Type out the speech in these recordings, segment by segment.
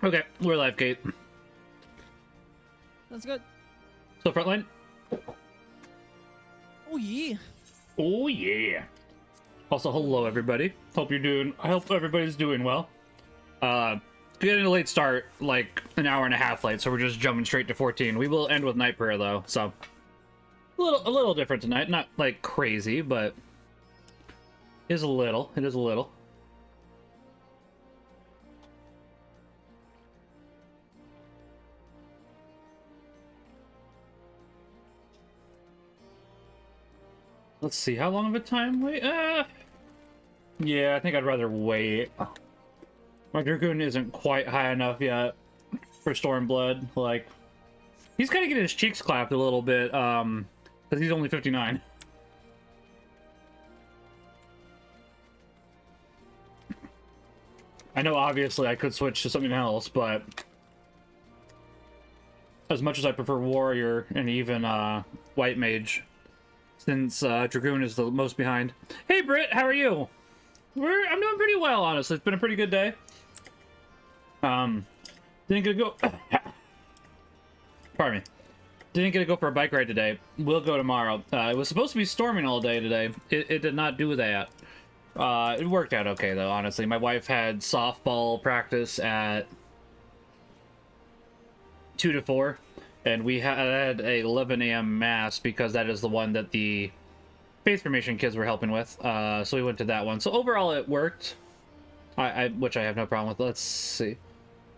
Okay, we're live, Kate. That's good. So, Frontline? Oh, yeah. Oh, yeah. Also, hello, everybody. I hope everybody's doing well. Getting a late start, like an hour and a half late, so we're just jumping straight to 14. We will end with night prayer, though, so a little different tonight. Not, like, crazy, but it is a little. It is a little. Let's see, how long of a time wait? Yeah, I think I'd rather wait. My Dragoon isn't quite high enough yet for StormBlood. Like, he's kind of getting his cheeks clapped a little bit, because he's only 59. I know, obviously, I could switch to something else, but as much as I prefer Warrior and even White Mage, since Dragoon is the most behind. Hey, Britt, how are you? I'm doing pretty well, honestly. It's been a pretty good day. Didn't get to go... Pardon me. Didn't get to go for a bike ride today. We'll go tomorrow. It was supposed to be storming all day today. It did not do that. It worked out okay, though, honestly. My wife had softball practice at 2 to 4. And we had a 11 a.m. mass because that is the one that the faith formation kids were helping with. So we went to that one. So overall, it worked. Which I have no problem with. Let's see.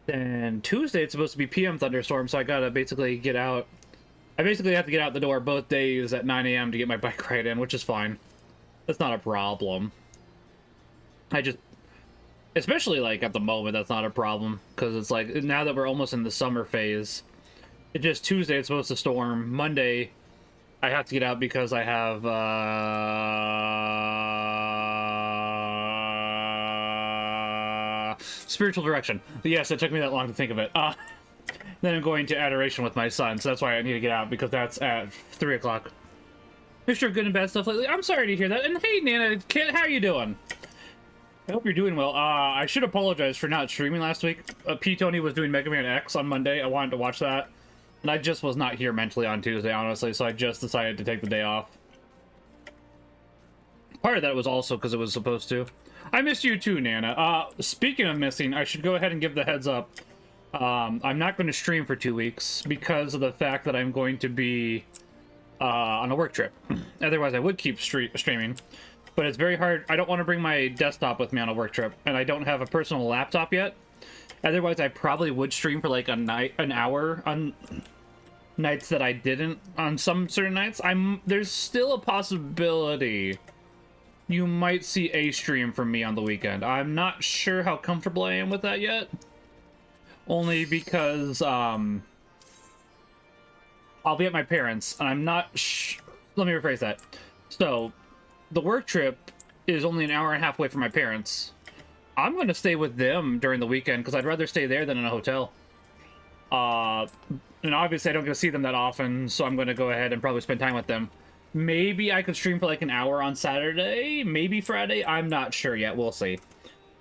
And Tuesday, it's supposed to be PM thunderstorm, so I gotta basically get out. I basically have to get out the door both days at 9 a.m. to get my bike ride in, which is fine. That's not a problem. Especially like at the moment, that's not a problem because it's like now that we're almost in the summer phase. It just Tuesday it's supposed to storm. Monday I have to get out because I have spiritual direction. Yes, it took me that long to think of it. Then I'm going to adoration with my son, so that's why I need to get out because that's at 3 o'clock. Mixture of good and bad stuff lately. I'm sorry to hear that. And hey, Nana, kid, how are you doing? I hope you're doing well. I should apologize for not streaming last week. P. Tony was doing Mega Man X on Monday. I wanted to watch that. And I just was not here mentally on Tuesday, honestly, so I just decided to take the day off. Part of that was also because it was supposed to. I missed you too, Nana. Speaking of missing, I should go ahead and give the heads up. I'm not going to stream for 2 weeks because of the fact that I'm going to be on a work trip. Otherwise, I would keep streaming. But it's very hard. I don't want to bring my desktop with me on a work trip, and I don't have a personal laptop yet. Otherwise, I probably would stream for like an hour on nights that I didn't. On some certain nights, there's still a possibility you might see a stream from me on the weekend. I'm not sure how comfortable I am with that yet. Only because I'll be at my parents', and I'm not let me rephrase that. So, the work trip is only an hour and a half away from my parents. I'm going to stay with them during the weekend because I'd rather stay there than in a hotel. And obviously I don't get to see them that often, so I'm going to go ahead and probably spend time with them. Maybe I could stream for like an hour on Saturday, maybe Friday. I'm not sure yet. We'll see.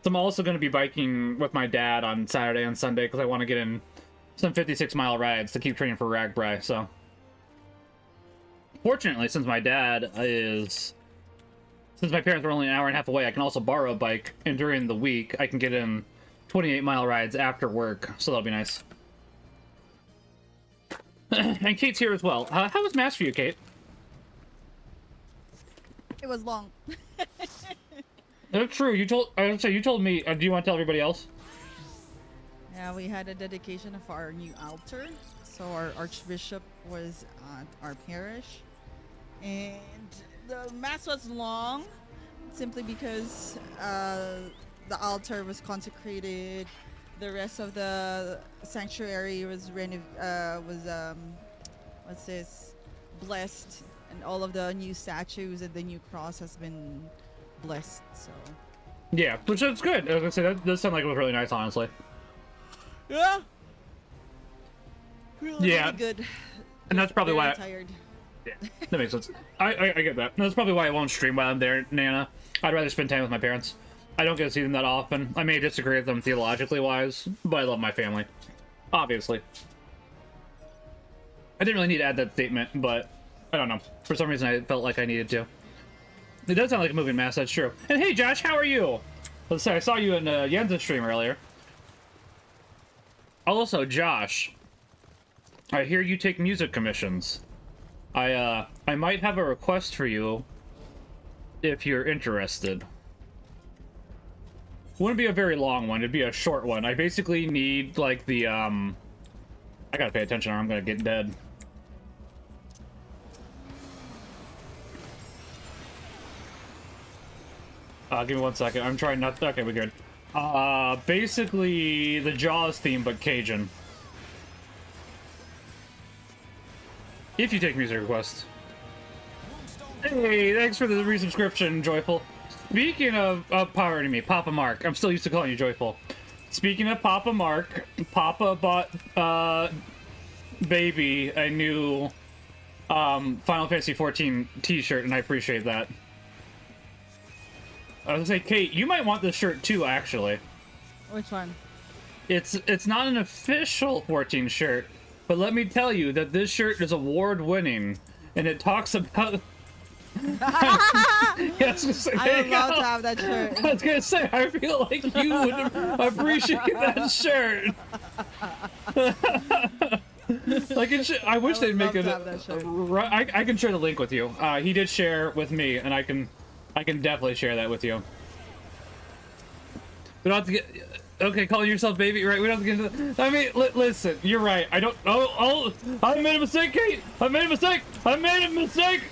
So I'm also going to be biking with my dad on Saturday and Sunday because I want to get in some 56-mile rides to keep training for Ragbri. So, fortunately, since my parents are only an hour and a half away, I can also borrow a bike, and during the week, I can get in 28-mile rides after work, so that'll be nice. And Kate's here as well. How was Mass for you, Kate? It was long. That's true. You told me. Do you want to tell everybody else? Yeah, we had a dedication of our new altar. So our Archbishop was at our parish. And the Mass was long, simply because the altar was consecrated. The rest of the sanctuary was blessed, and all of the new statues and the new cross has been blessed. So yeah, which is good. I was gonna say that does sound like it was really nice, honestly. Yeah. Really good. And that's probably why. Tired. Yeah, that makes sense. I get that. That's probably why I won't stream while I'm there, Nana. I'd rather spend time with my parents. I don't get to see them that often. I may disagree with them theologically wise, but I love my family. Obviously. I didn't really need to add that statement, but I don't know. For some reason, I felt like I needed to. It does sound like a moving mass, that's true. And hey, Josh, how are you? Let's say I saw you in Yen's stream earlier. Also, Josh, I hear you take music commissions. I might have a request for you if you're interested. Wouldn't be a very long one, it'd be a short one. I basically need, like, the, I gotta pay attention or I'm gonna get dead. Give me 1 second. I'm trying not... Okay, we're good. Basically, the Jaws theme, but Cajun. If you take music requests. Hey, thanks for the resubscription, Joyful. Speaking of pardon me, Papa Mark. I'm still used to calling you Joyful. Speaking of Papa Mark, Papa bought, Baby a new, Final Fantasy XIV t-shirt, and I appreciate that. I was gonna say, Kate, you might want this shirt too, actually. Which one? It's not an official 14 shirt, but let me tell you that this shirt is award-winning, and it talks about... I I would love to have that shirt. I was gonna say, I feel like you would appreciate that shirt. Like I wish they'd make it. I can share the link with you. He did share with me, and I can definitely share that with you. We don't have to get. Okay, calling yourself baby, right? We don't have to get into. I mean, listen, you're right. I don't. Oh! I made a mistake, Kate. I made a mistake. I made a mistake.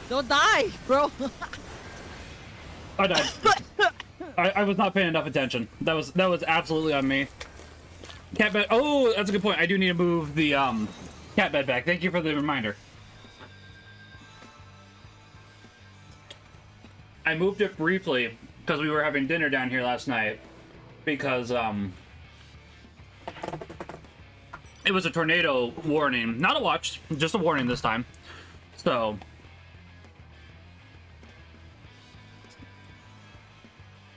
Don't die, bro. I died. I was not paying enough attention. That was absolutely on me. Cat bed. Oh, that's a good point. I do need to move the cat bed back. Thank you for the reminder. I moved it briefly because we were having dinner down here last night because it was a tornado warning. Not a watch, just a warning this time. So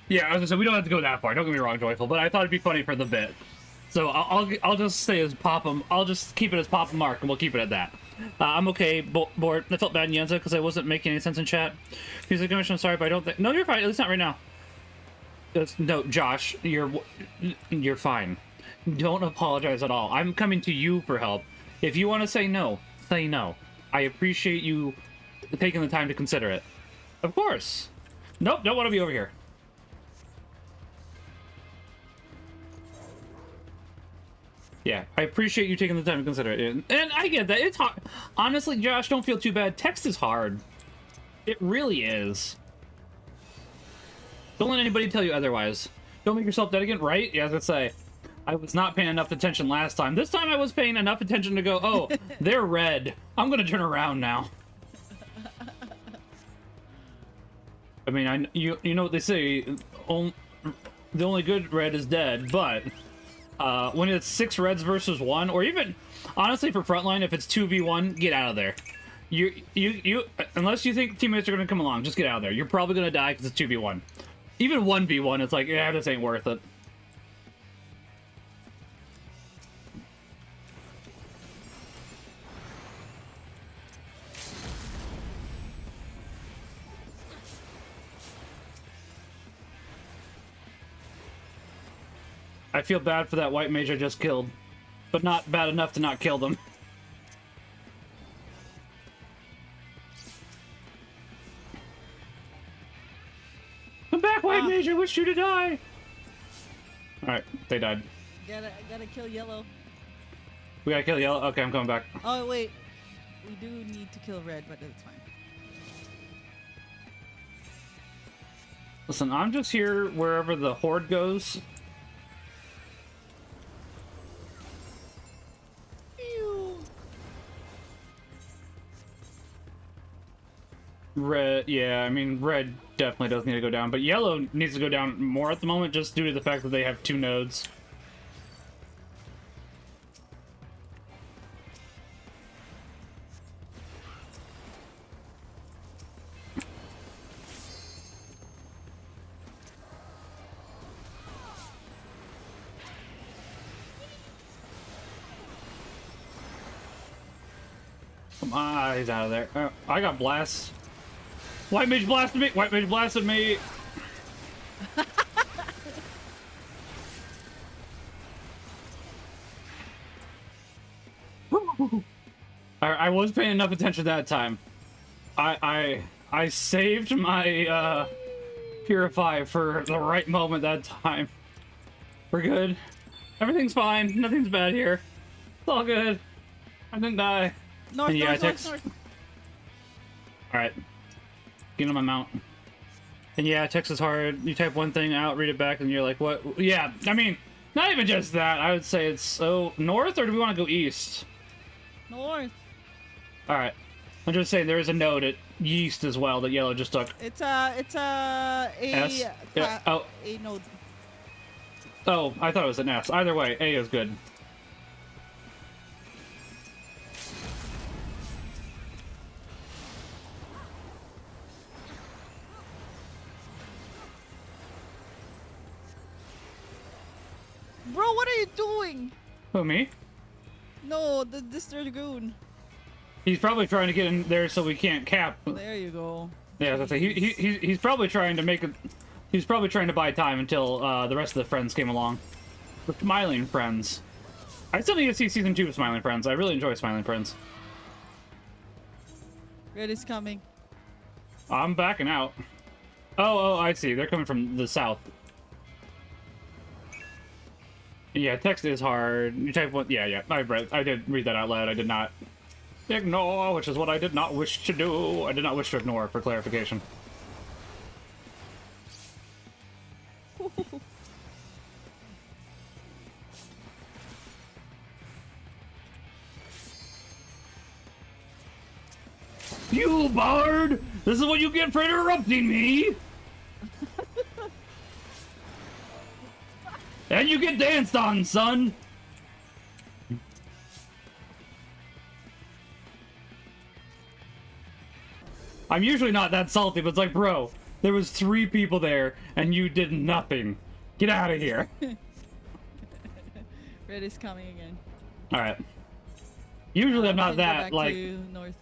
yeah, I was gonna say we don't have to go that far. Don't get me wrong, Joyful, but I thought it'd be funny for the bit. So I'll just say as Papa. I'll just keep it as Papa Mark, and we'll keep it at that. I'm okay. Bored. I felt bad in Yenza because I wasn't making any sense in chat. Music commission. I'm sorry, but I don't think. No, you're fine. At least not right now. No, Josh, you're fine. Don't apologize at all. I'm coming to you for help. If you want to say no, say no. I appreciate you taking the time to consider it. Of course. Nope, don't want to be over here. Yeah, I appreciate you taking the time to consider it. And I get that. It's hard. Honestly, Josh, don't feel too bad. Text is hard. It really is. Don't let anybody tell you otherwise. Don't make yourself dead again, right? Yeah, I was gonna say. I was not paying enough attention last time. This time I was paying enough attention to go, oh, they're red. I'm gonna turn around now. I mean, you know what they say, the only good red is dead, but when it's 6 reds versus 1, or even, honestly, for Frontline, if it's 2v1, get out of there. You unless you think teammates are gonna come along, just get out of there. You're probably gonna die because it's 2v1. Even 1v1, it's like, yeah, this ain't worth it. I feel bad for that white mage I just killed, but not bad enough to not kill them. Come back, white mage, I wish you to die! Alright, they died. Gotta kill yellow. We gotta kill yellow? Okay, I'm coming back. Oh, wait. We do need to kill red, but it's fine. Listen, I'm just here wherever the horde goes. Red, yeah, I mean, red definitely does need to go down, but yellow needs to go down more at the moment just due to the fact that they have 2 nodes. Come on, he's out of there. I got blast. White mage blasted me. White mage blasted me. I was paying enough attention that time. I saved my purify for the right moment that time. We're good. Everything's fine. Nothing's bad here. It's all good. I didn't die. North, yeah, north. All right. Get on my mount. And yeah, text is hard. You type one thing out, read it back, and you're like, what? Yeah, I mean, not even just that. I would say it's so north, or do we want to go east? North. All right. I'm just saying there is a node at yeast as well that yellow just took. It's a S? Yeah. Oh. A node. Oh, I thought it was an S. Either way, A is good. Bro, what are you doing? Who, me? No, this Dragoon. He's probably trying to get in there so we can't cap. There you go. Yeah, that's he's probably trying to make it. He's probably trying to buy time until the rest of the friends came along. The Smiling Friends. I still need to see season 2 of Smiling Friends. I really enjoy Smiling Friends. Red is coming. I'm backing out. Oh, I see. They're coming from the south. Yeah, text is hard. You type one. Yeah. I did read that out loud. I did not ignore, which is what I did not wish to do. I did not wish to ignore, for clarification. You bard! This is what you get for interrupting me! And you get danced on, son! I'm usually not that salty, but it's like, bro, there was 3 people there, and you did nothing. Get out of here. Red is coming again. Alright. Usually I'm not that, like... North.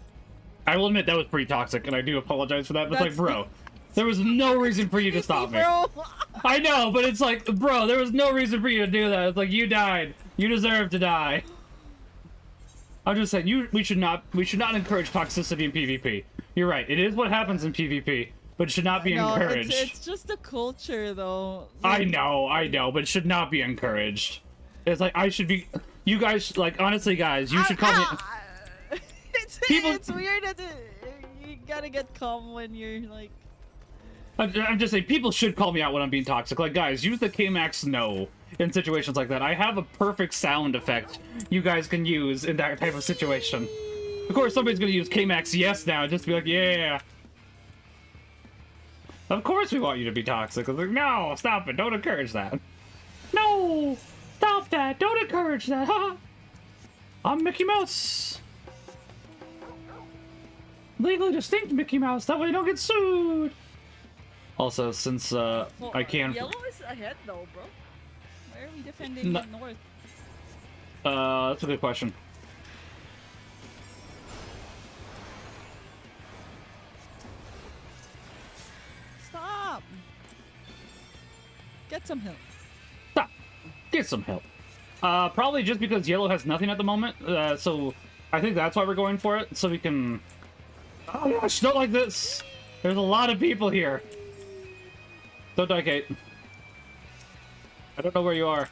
I will admit that was pretty toxic, and I do apologize for that, but it's like, bro, there was no reason for you to stop me. Bro. I know, but it's like, bro, there was no reason for you to do that. It's like, you died. You deserve to die. I'm just saying, we should not encourage toxicity in PvP. You're right, it is what happens in PvP, but it should not be encouraged. It's just the culture, though. Like, I know, but it should not be encouraged. It's like, you guys, like, honestly, guys, you should call me... It's weird that you gotta get calm when you're like... I'm just saying, people should call me out when I'm being toxic. Like, guys, use the KAMax no in situations like that. I have a perfect sound effect you guys can use in that type of situation. Of course, somebody's gonna use KAMax yes now, just to be like, yeah. Of course we want you to be toxic. I'm like, no, stop it, don't encourage that. No, stop that, don't encourage that, ha! I'm Mickey Mouse. Legally distinct Mickey Mouse, that way you don't get sued. Also, since I can... Yellow is ahead though, bro. Why are we defending the north? That's a good question. Stop! Get some help. Stop! Get some help. Probably just because yellow has nothing at the moment, so I think that's why we're going for it, so we can... Oh gosh, not like this! There's a lot of people here. Don't die, Kate. I don't know where you are.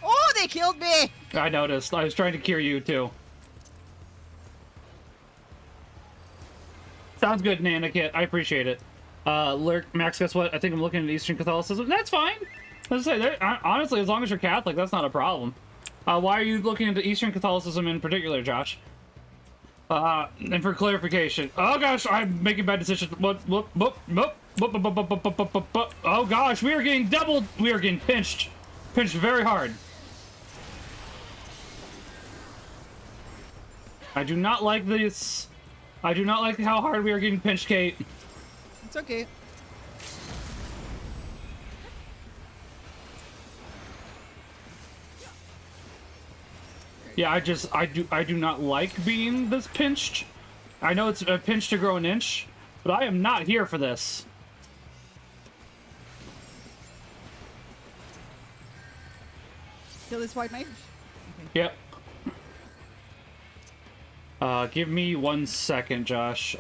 Oh, they killed me! I noticed. I was trying to cure you, too. Sounds good, Nana Kit. I appreciate it. Lurk, Max, guess what? I think I'm looking at Eastern Catholicism. That's fine! Let's say, honestly, as long as you're Catholic, that's not a problem. Why are you looking into Eastern Catholicism in particular, Josh? And for clarification... Oh gosh, I'm making bad decisions. Oh gosh, we are getting doubled. We are getting pinched. Pinched very hard. I do not like this. I do not like how hard we are getting pinched, Kate. It's okay. There Yeah, I do not like being this pinched. I know it's a pinch to grow an inch, but I am not here for this. Kill this white mage. Okay. Yep. Give me 1 second, Josh.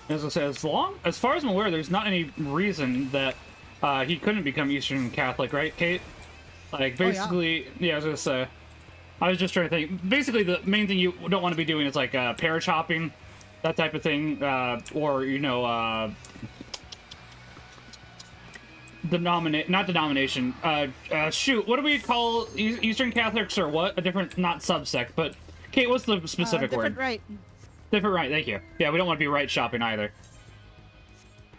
As I say, as far as I'm aware, there's not any reason that he couldn't become Eastern Catholic, right, Kate? Like, basically, yeah, I was gonna say. I was just trying to think. Basically, the main thing you don't want to be doing is, like, parish hopping, that type of thing, or, you know, not denomination. Shoot, what do we call Eastern Catholics, or what? A different, not subsect, but, Kate, what's the specific word? Different right. Different right, thank you. Yeah, we don't want to be right shopping either.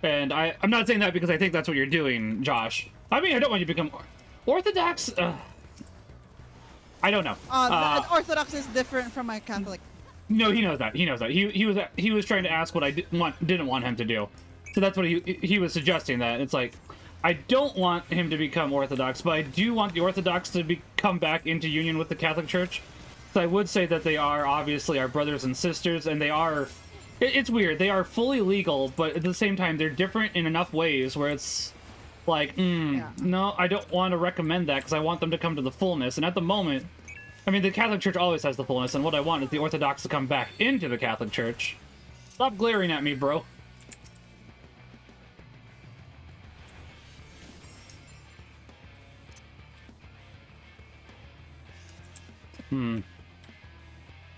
And I'm not saying that because I think that's what you're doing, Josh. I mean, I don't want you to become Orthodox. I don't know. Orthodox is different from my Catholic. No, he knows that. He knows that. He was trying to ask what I didn't want him to do. So that's what he was suggesting. That it's like, I don't want him to become Orthodox, but I do want the Orthodox to come back into union with the Catholic Church. So I would say that they are obviously our brothers and sisters, and they are. It's weird. They are fully legal, but at the same time, they're different in enough ways where it's like, no, I don't want to recommend that because I want them to come to the fullness. And at the moment, I mean, the Catholic Church always has the fullness, and what I want is the Orthodox to come back into the Catholic Church. Stop glaring at me, bro.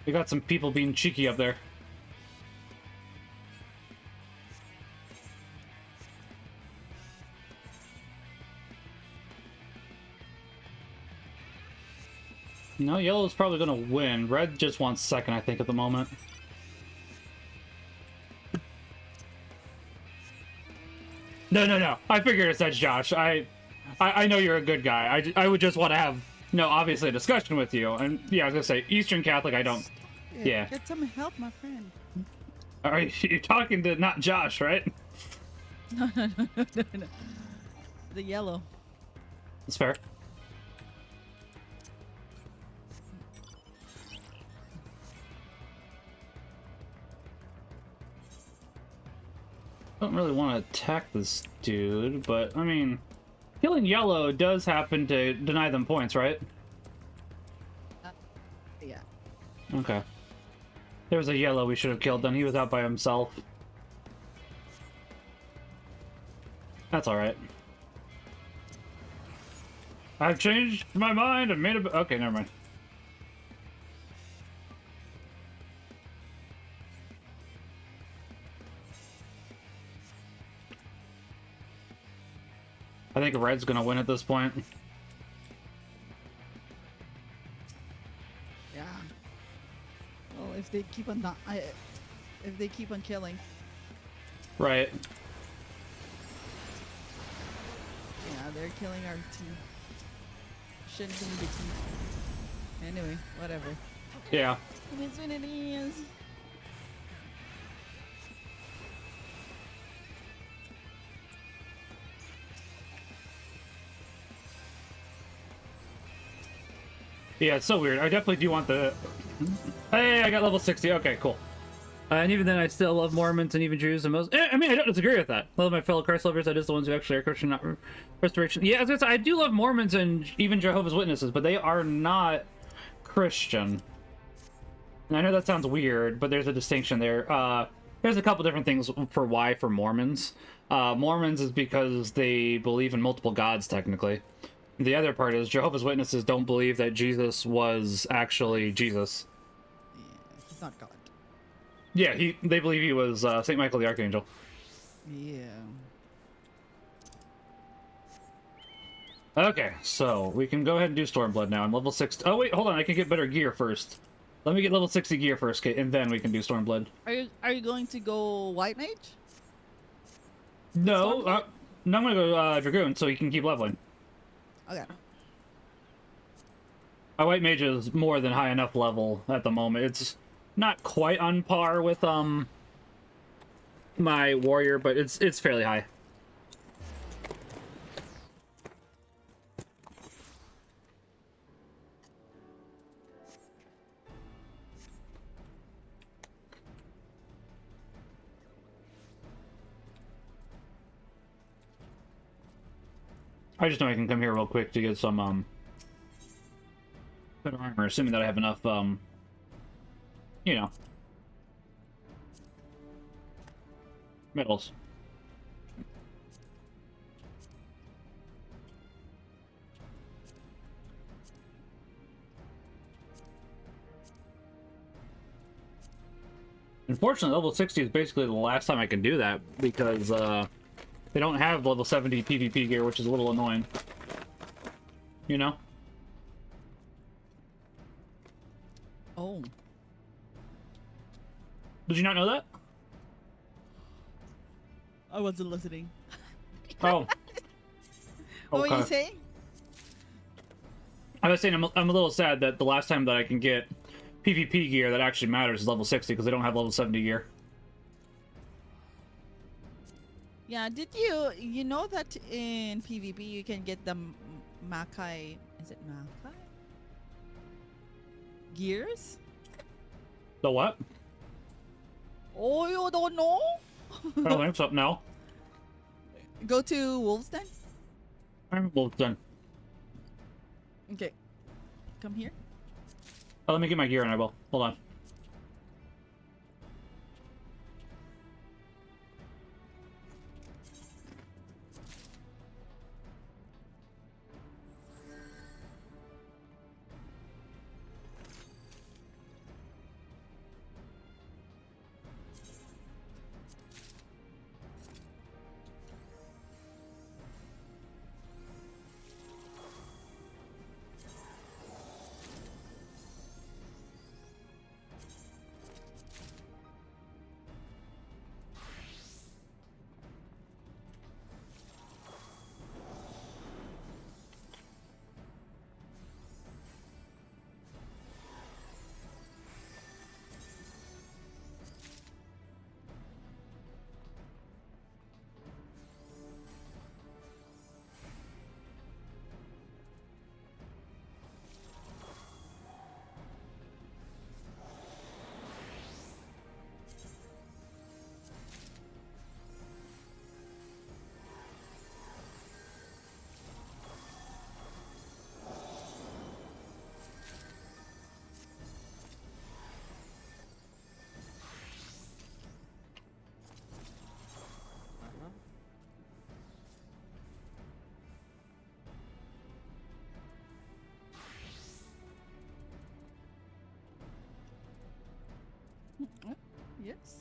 We got some people being cheeky up there. No, yellow's probably gonna win. Red just wants second, I think, at the moment. No. I figured it's that, Josh. I know you're a good guy. I would just want to have, obviously a discussion with you. And yeah, I was gonna say, Eastern Catholic, I don't. Yeah. Get some help, my friend. Are you talking to not Josh, right? No. The yellow. That's fair. I don't really want to attack this dude, but I mean, killing yellow does happen to deny them points, right? Yeah. Okay. There was a yellow we should have killed then. He was out by himself. That's alright. I've changed my mind and made a... Okay, never mind. I think red's gonna win at this point. Yeah. Well, if they keep on if they keep on killing. Right. Yeah, they're killing our team. Shouldn't be the team. Anyway, whatever. Yeah. It is what it is. Yeah, it's so weird. I definitely do want the... Hey, I got level 60. Okay, cool. And even then, I still love Mormons and even Jews and most... I mean, I don't disagree with that. Love my fellow Christ lovers. That is the ones who actually are Christian, not restoration. Yeah, I do love Mormons and even Jehovah's Witnesses, but they are not Christian. And I know that sounds weird, but there's a distinction there. There's a couple different things for why for Mormons. Mormons is because they believe in multiple gods, technically. The other part is Jehovah's Witnesses don't believe that Jesus was actually Jesus. Yeah, he's not God. Yeah, they believe he was St. Michael the Archangel. Yeah. Okay, so we can go ahead and do StormBlood now. I'm level 6. Oh wait, hold on, I can get better gear first. Let me get level 60 gear first, Kate, and then we can do StormBlood. Are you going to go white mage? No, no, I'm gonna go Dragoon so he can keep leveling. Okay. My white mage is more than high enough level at the moment. It's not quite on par with my warrior, but it's fairly high. I just know I can come here real quick to get some better armor, assuming that I have enough you know, metals. Unfortunately, level 60 is basically the last time I can do that because they don't have level 70 PvP gear, which is a little annoying. You know? Oh. Did you not know that? I wasn't listening. Oh. What were you Okay. saying? I was saying I'm a little sad that the last time that I can get PvP gear that actually matters is level 60 because they don't have level 70 gear. Yeah, did you know that in PvP you can get the Makai, is it Makai? Gears? The what? Oh, you don't know? I don't think so. No. Go to Wolves Den. I'm well done. Okay. Come here. Oh, let me get my gear and I will. Hold on. Yes.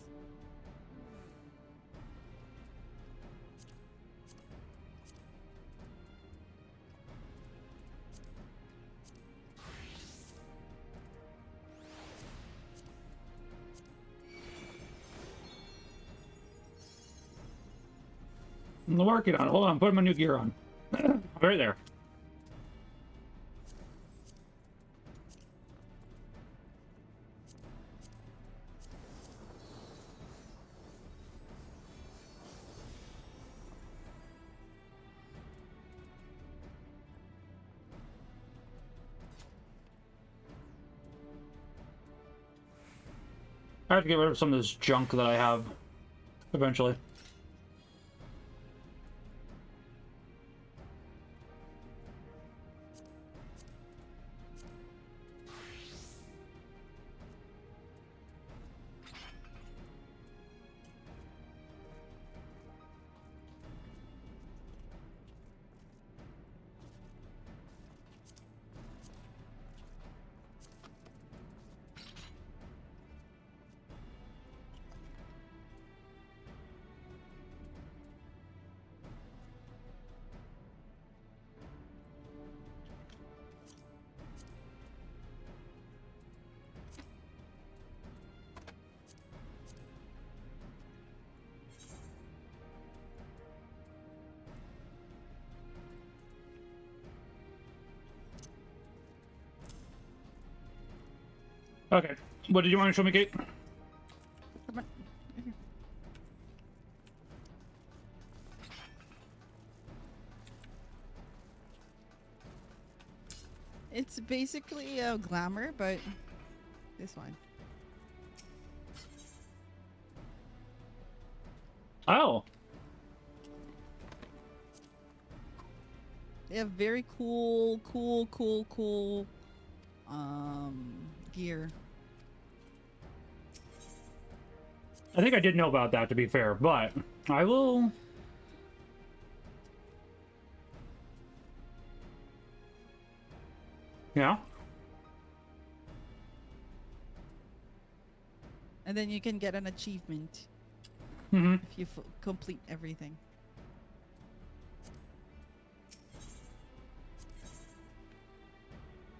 I'm working on it. Hold on, I'm putting my new gear on. Right there. I have to get rid of some of this junk that I have eventually. Okay. What did you want to show me, Kate? Come on. It's basically a glamour, but this one. Oh. They have very cool gear. I think I did know about that, to be fair, but I will... Yeah. And then you can get an achievement Mm-hmm. if you complete everything.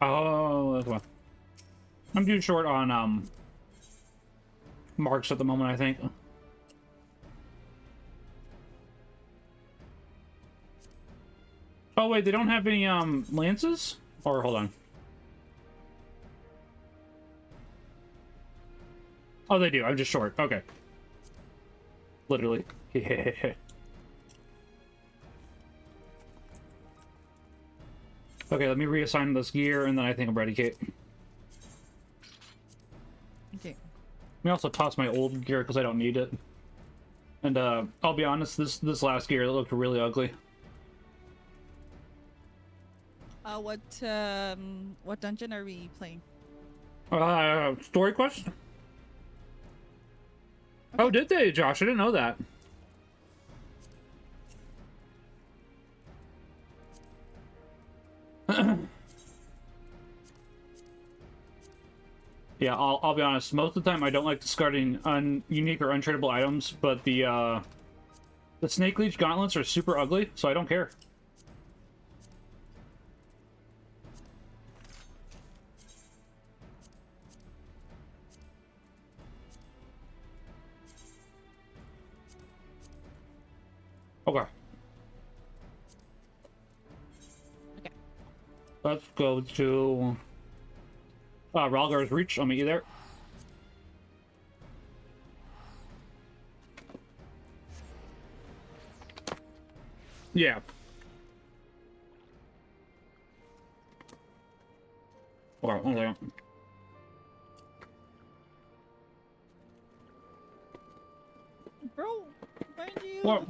Oh, that's one. I'm too short on marks at the moment, I think. Oh wait, they don't have any lances? Or hold on. Oh, they do. I'm just short. Okay. Literally. Okay, let me reassign this gear, and then I think I'm ready, Kate. Okay. Let me also toss my old gear because I don't need it. And I'll be honest, this last gear looked really ugly. What dungeon are we playing? Story quest? Okay. Oh, did they, Josh? I didn't know that. Yeah, I'll be honest. Most of the time, I don't like discarding unique or untradeable items, but the Snake Leech gauntlets are super ugly, so I don't care. Okay. Okay. Let's go to Ralgar's Reach. I'll meet you there. Yeah. Okay, one second. Bro, mind you. What?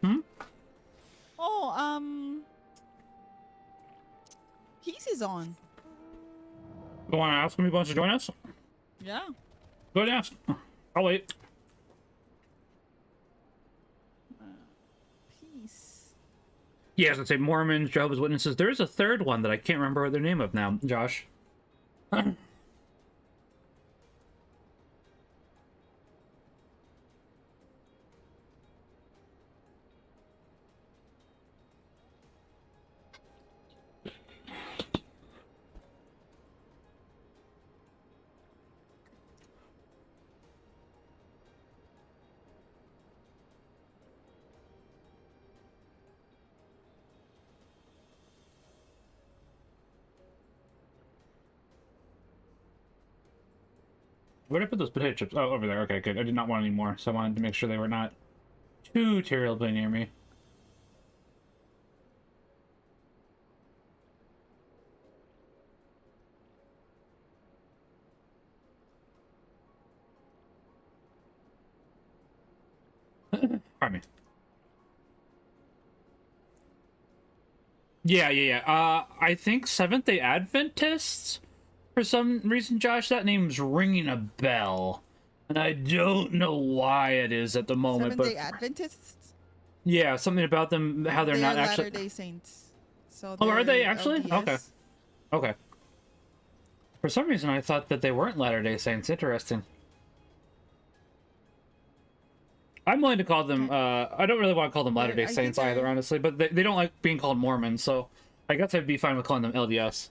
Hmm? Oh, Peace is on. You want to ask him if he wants to join us? Yeah. Go ahead and ask. I'll wait. Peace. Yeah, as I say, Mormons, Jehovah's Witnesses. There is a third one that I can't remember their name of now, Josh. Where did I put those potato chips? Oh, over there. Okay, good. I did not want any more, so I wanted to make sure they were not too terribly near me. Pardon me. Yeah. I think Seventh-day Adventists? For some reason, Josh, that name's ringing a bell. And I don't know why it is at the moment, Seventh-day Adventists? Yeah, something about them, how they're not actually... Latter-day Saints. So oh, are they actually? LDS. Okay. Okay. For some reason, I thought that they weren't Latter-day Saints. Interesting. I'm willing to call them, I don't really want to call them Latter-day Saints either, honestly, but they don't like being called Mormons, so I guess I'd be fine with calling them LDS.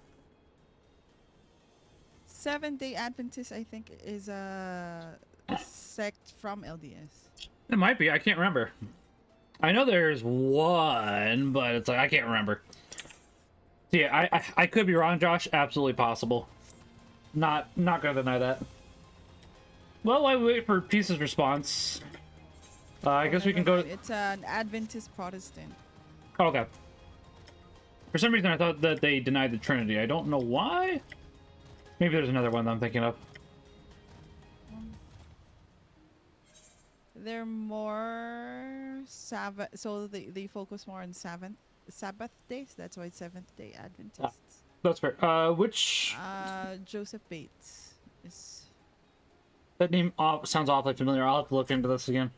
Seventh-day Adventist, I think, is a sect from LDS. It might be. I can't remember. I know there's one, but it's like I can't remember. So yeah, I could be wrong, Josh. Absolutely possible. Not gonna deny that. Well, while we wait for Peace's response, I guess we can go. It's an Adventist Protestant. Oh, okay. For some reason, I thought that they denied the Trinity. I don't know why. Maybe there's another one that I'm thinking of. They're more Sabbath, so they focus more on Sabbath days. That's why it's Seventh-day Adventists. That's fair. Which... Joseph Bates is... That name sounds awfully familiar. I'll have to look into this again.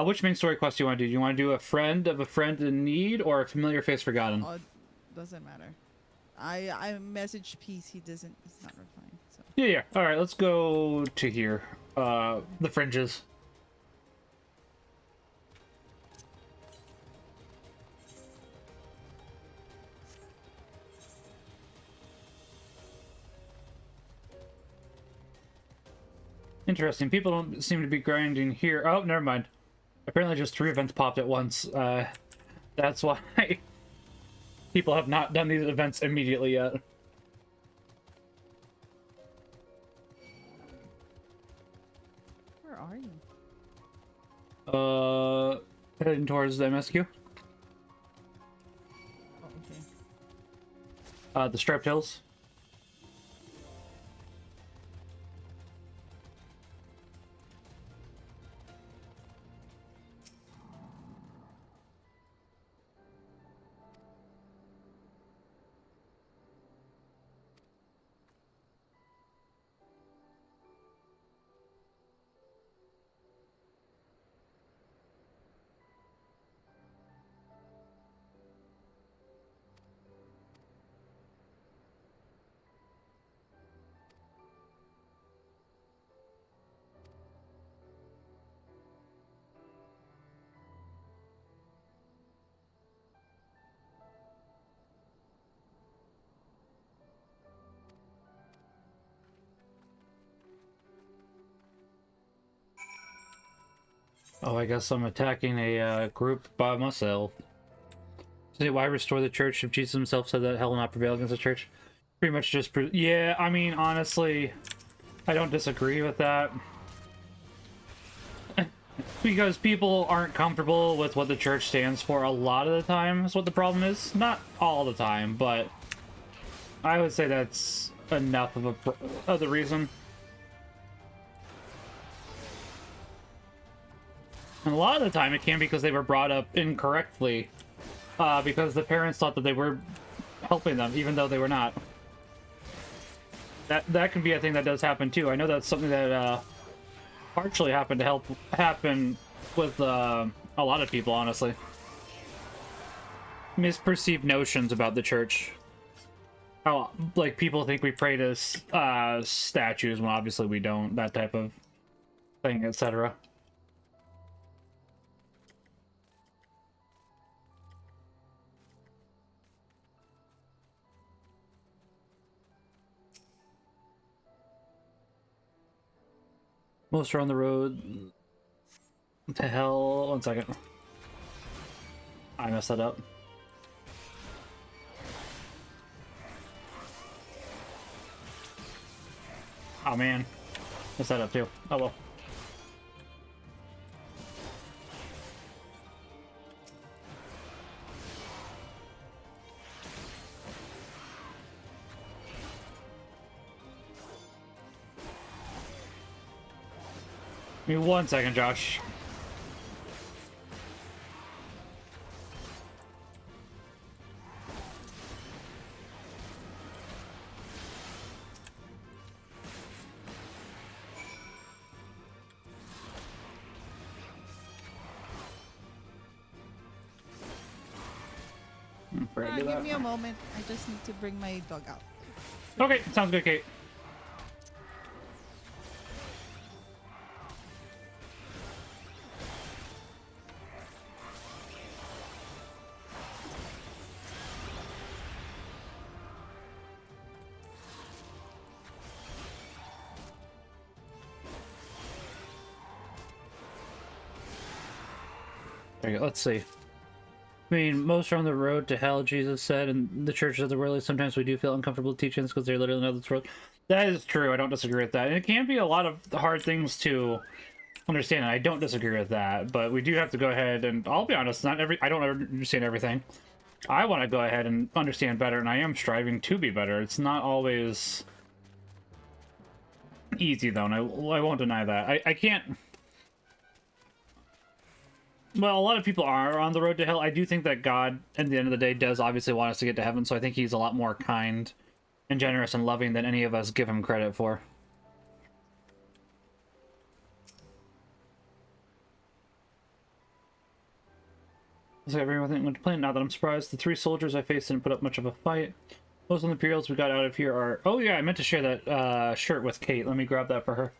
Which main story quest do you want to do? Do you want to do a friend of a friend in need or a familiar face forgotten? Oh, doesn't matter. I messaged Peace. He's not replying. So. Yeah. All right, let's go to here. The fringes. Interesting. People don't seem to be grinding here. Oh, never mind. Apparently just 3 events popped at once. That's why people have not done these events immediately yet. Where are you? Heading towards the MSQ. Oh, okay. The Striped Hills. Oh, I guess I'm attacking a group by myself. See, why restore the church if Jesus himself said that hell will not prevail against the church? Pretty much just... Yeah, I mean, honestly, I don't disagree with that. Because people aren't comfortable with what the church stands for a lot of the time, is what the problem is. Not all the time, but I would say that's enough of the reason. And a lot of the time it can be because they were brought up incorrectly. Because the parents thought that they were helping them, even though they were not. That can be a thing that does happen too. I know that's something that partially happened to happen with a lot of people, honestly. Misperceived notions about the church. How, like, people think we pray to statues when obviously we don't. That type of thing, etc. Most are on the road to hell. 1 second. I messed that up. Oh man. Messed that up too. Oh well. Give me 1 second, Josh. Give me a moment. I just need to bring my dog out. Okay, sounds good, Kate. There you go. Let's see. I mean, most are on the road to hell, Jesus said, and the churches of the world, sometimes we do feel uncomfortable teaching this because they're literally not this world. That is true. I don't disagree with that. And it can be a lot of hard things to understand, and I don't disagree with that. But we do have to go ahead and, I'll be honest, I don't understand everything. I want to go ahead and understand better, and I am striving to be better. It's not always easy, though, and I won't deny that. I can't... Well, a lot of people are on the road to hell. I do think that God, at the end of the day, does obviously want us to get to heaven, so I think he's a lot more kind and generous and loving than any of us give him credit for. So everything went to plan. Not that I'm surprised. The 3 soldiers I faced didn't put up much of a fight. Most of the Imperials we got out of here are... Oh yeah, I meant to share that shirt with Kate. Let me grab that for her.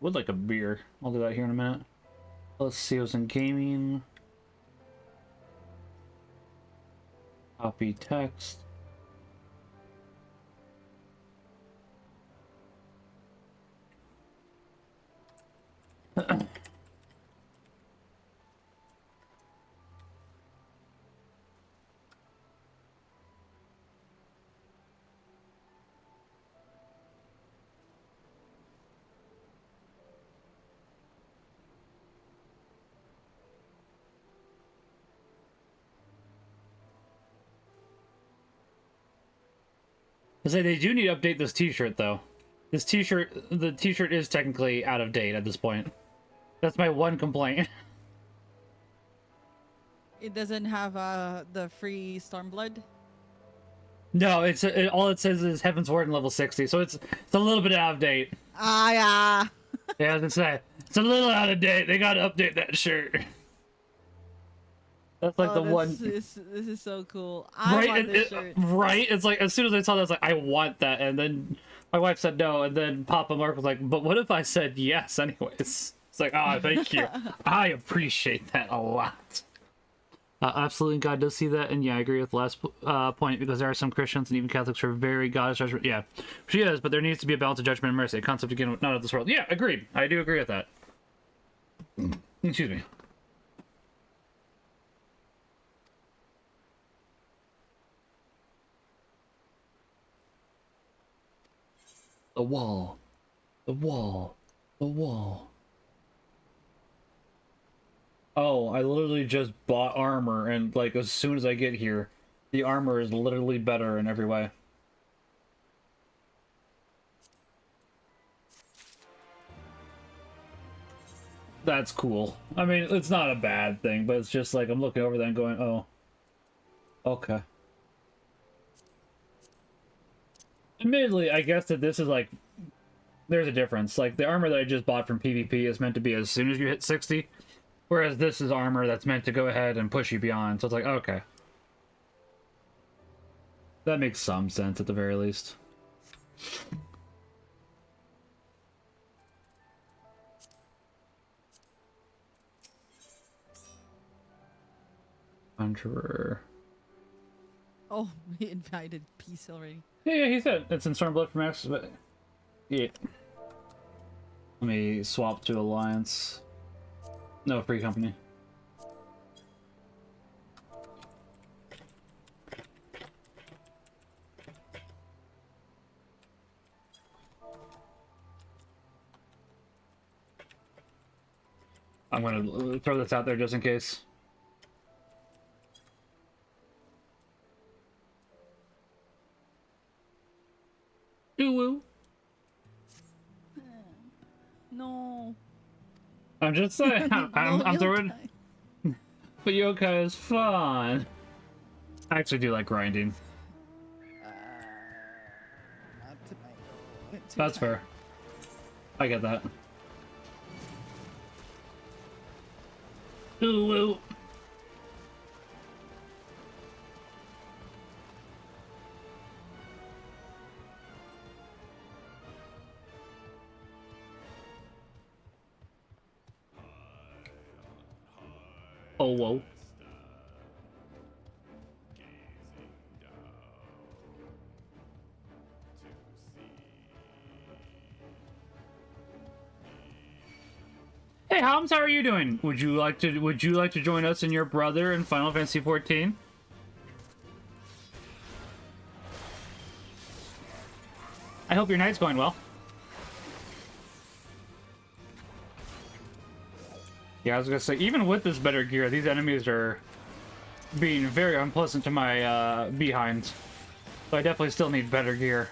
Would like a beer. I'll do that here in a minute. Let's see, I was in gaming. Copy text. I say they do need to update this t-shirt though. This t-shirt, the t-shirt is technically out of date at this point. That's my one complaint. It doesn't have the free StormBlood. No, all it says is Heaven's Warden level 60, so it's a little bit out of date. Ah, yeah. Yeah, I was gonna say it's a little out of date. They gotta update that shirt. That's like This is so cool. I want this shirt. Right? It's like, as soon as I saw that, I was like, I want that. And then my wife said no. And then Papa Mark was like, but what if I said yes anyways? It's like, oh, thank you. I appreciate that a lot. Absolutely, God does see that. And yeah, I agree with the last point, because there are some Christians and even Catholics who are very goddess judgment. Yeah, she is, but there needs to be a balance of judgment and mercy. A concept, again, not of this world. Yeah, agreed. I do agree with that. Excuse me. The wall. The wall. The wall. Oh, I literally just bought armor, and like as soon as I get here, the armor is literally better in every way. That's cool. I mean, it's not a bad thing, but it's just like I'm looking over there and going, oh, okay. Admittedly, I guess that this is like, there's a difference. Like, the armor that I just bought from PvP is meant to be as soon as you hit 60, whereas this is armor that's meant to go ahead and push you beyond. So it's like, okay. That makes some sense at the very least. Conjurer. Oh, we invited Peace already. Yeah, he said it's in StormBlood for Max, but yeah. Let me swap to Alliance. No, free company. I'm gonna throw this out there just in case. Goooo. No. I'm just saying. I'm throwing. But yokai is fun. I actually do like grinding. Not tonight. That's fair. I get that. Ooh. Oh, whoa. Hey Holmes, how are you doing? Would you like to join us and your brother in Final Fantasy XIV? I hope your night's going well. Yeah, I was gonna say, even with this better gear, these enemies are being very unpleasant to my behinds. So I definitely still need better gear.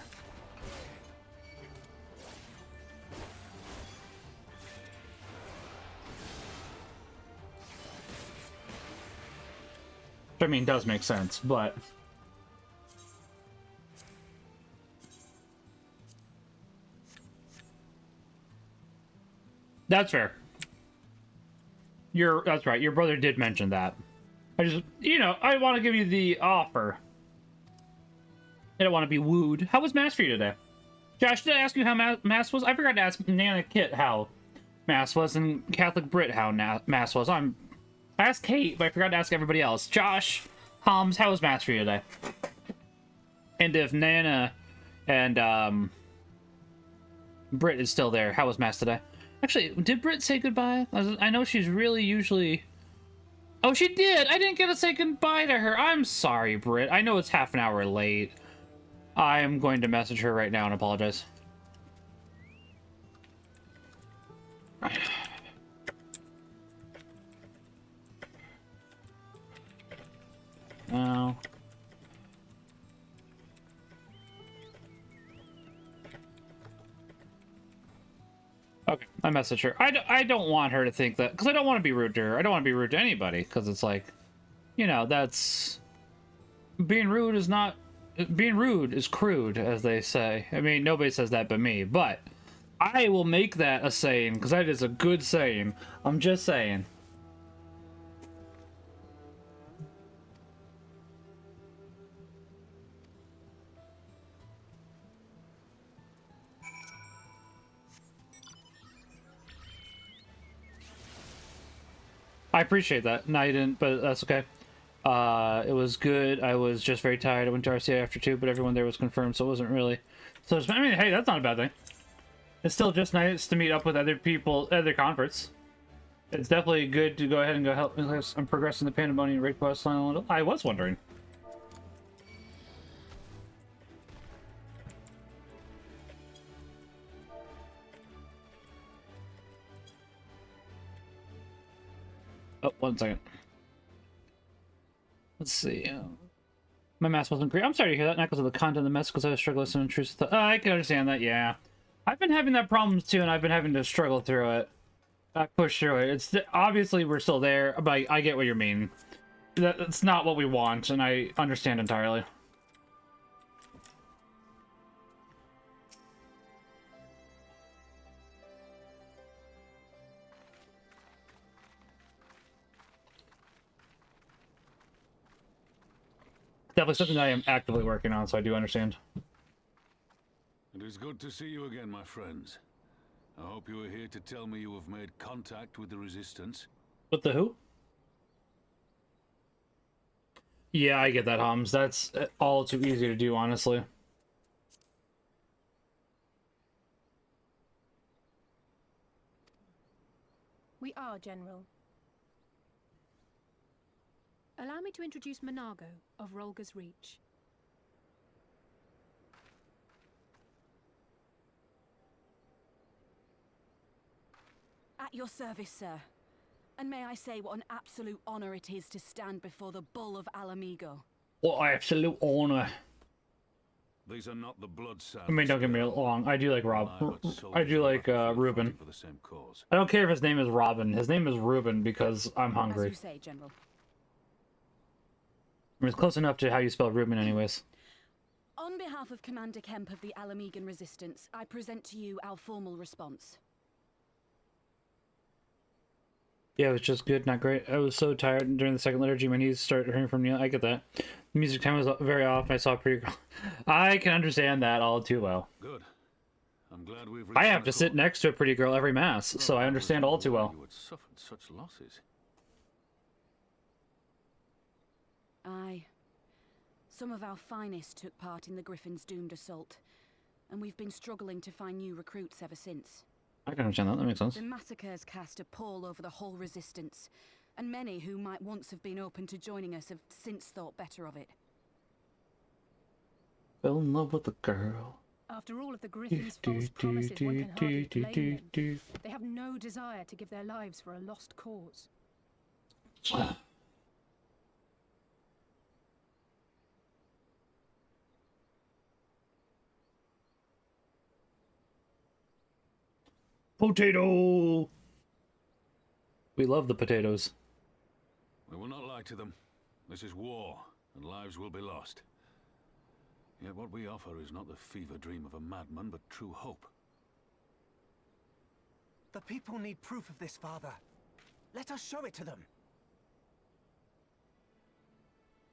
Which, I mean, does make sense, but... That's fair. That's right, your brother did mention that. I just, you know, I want to give you the offer. I don't want to be wooed. How was Mass for you today? Josh, did I ask you how Mass was? I forgot to ask Nana Kit how Mass was, and Catholic Brit how Mass was. I asked Kate, but I forgot to ask everybody else. Josh, Homs, how was Mass for you today? And if Nana and Brit is still there, how was Mass today? Actually, did Brit say goodbye? I know she's really usually... Oh, she did! I didn't get to say goodbye to her. I'm sorry, Brit. I know it's half an hour late. I'm going to message her right now and apologize. No. Okay, I message her. I don't want her to think that, because I don't want to be rude to her. I don't want to be rude to anybody, because it's like, you know, that's... Being rude is not... Being rude is crude, as they say. I mean, nobody says that but me, but I will make that a saying, because that is a good saying. I'm just saying. I appreciate that. No, you didn't, but that's okay. It was good. I was just very tired. I went to RCA after 2, but everyone there was confirmed, so it wasn't really... So, I mean, hey, that's not a bad thing. It's still just nice to meet up with other people, other converts. It's definitely good to go ahead and go help. I'm progressing the Pandemonium raid quest line. I was wondering. Oh, 1 second. Let's see. My mass wasn't great. I'm sorry to hear that. Not because of the content of the mess, because I was struggling with some intrusive. I can understand that. Yeah, I've been having that problem too, and I've been having to struggle through it. I push through it. It's obviously we're still there, but I get what you mean. That's not what we want, and I understand entirely. Definitely something that I am actively working on, so I do understand. It is good to see you again, my friends. I hope you are here to tell me you have made contact with the Resistance. With the who? Yeah, I get that, Hums. That's all too easy to do, honestly. We are, General. Allow me to introduce Monago of Rolga's Reach. At your service, sir. And may I say what an absolute honor it is to stand before the Bull of Alamigo. What absolute honor. These are not the blood sounds. I mean, don't get me wrong. I do like I do like Ruben. For the same cause. I don't care if his name is Robin. His name is Ruben because I'm hungry. As you say, General. I mean, it's close enough to how you spell Ruben, anyways. On behalf of Commander Kemp of the Alamigan Resistance, I present to you our formal response. Yeah, it was just good, not great. I was so tired during the second liturgy. My knees started hurting from Neil. I get that. The music time was very off. I saw a pretty girl. I can understand that all too well. Good. I'm glad we've I have to sit next to a pretty girl every mass, so I understand all too well. You had suffered such losses. Aye. Some of our finest took part in the Griffin's doomed assault, and we've been struggling to find new recruits ever since. I can understand that. That makes sense. The massacres cast a pall over the whole Resistance, and many who might once have been open to joining us have since thought better of it. Fell in love with the girl. After all of the Griffin's false promises, one can hardly blame them. They have no desire to give their lives for a lost cause. Potato! We love the potatoes. We will not lie to them. This is war, and lives will be lost. Yet what we offer is not the fever dream of a madman, but true hope. The people need proof of this, Father. Let us show it to them.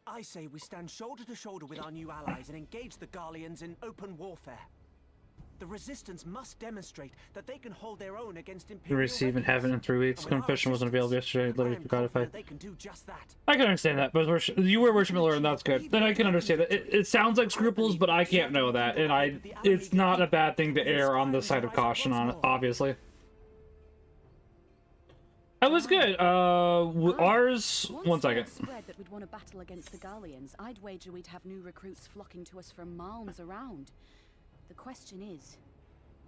I say we stand shoulder to shoulder with our new allies and engage the Garleans in open warfare. The Resistance must demonstrate that they can hold their own against Imperial. Receive in heaven in 3 weeks. Confession wasn't available yesterday. Literally forgot if I. They can do just that. I can understand that, but you were worshiping the Lord, and that's good. Then I can understand that. It sounds like scruples, but I can't know that, and it's not a bad thing to err on the side of caution on it, obviously. That was good. Ours. One second. Spread that we'd won a battle against the Garleans, I'd wager we'd have new recruits flocking to us from malms around. The question is,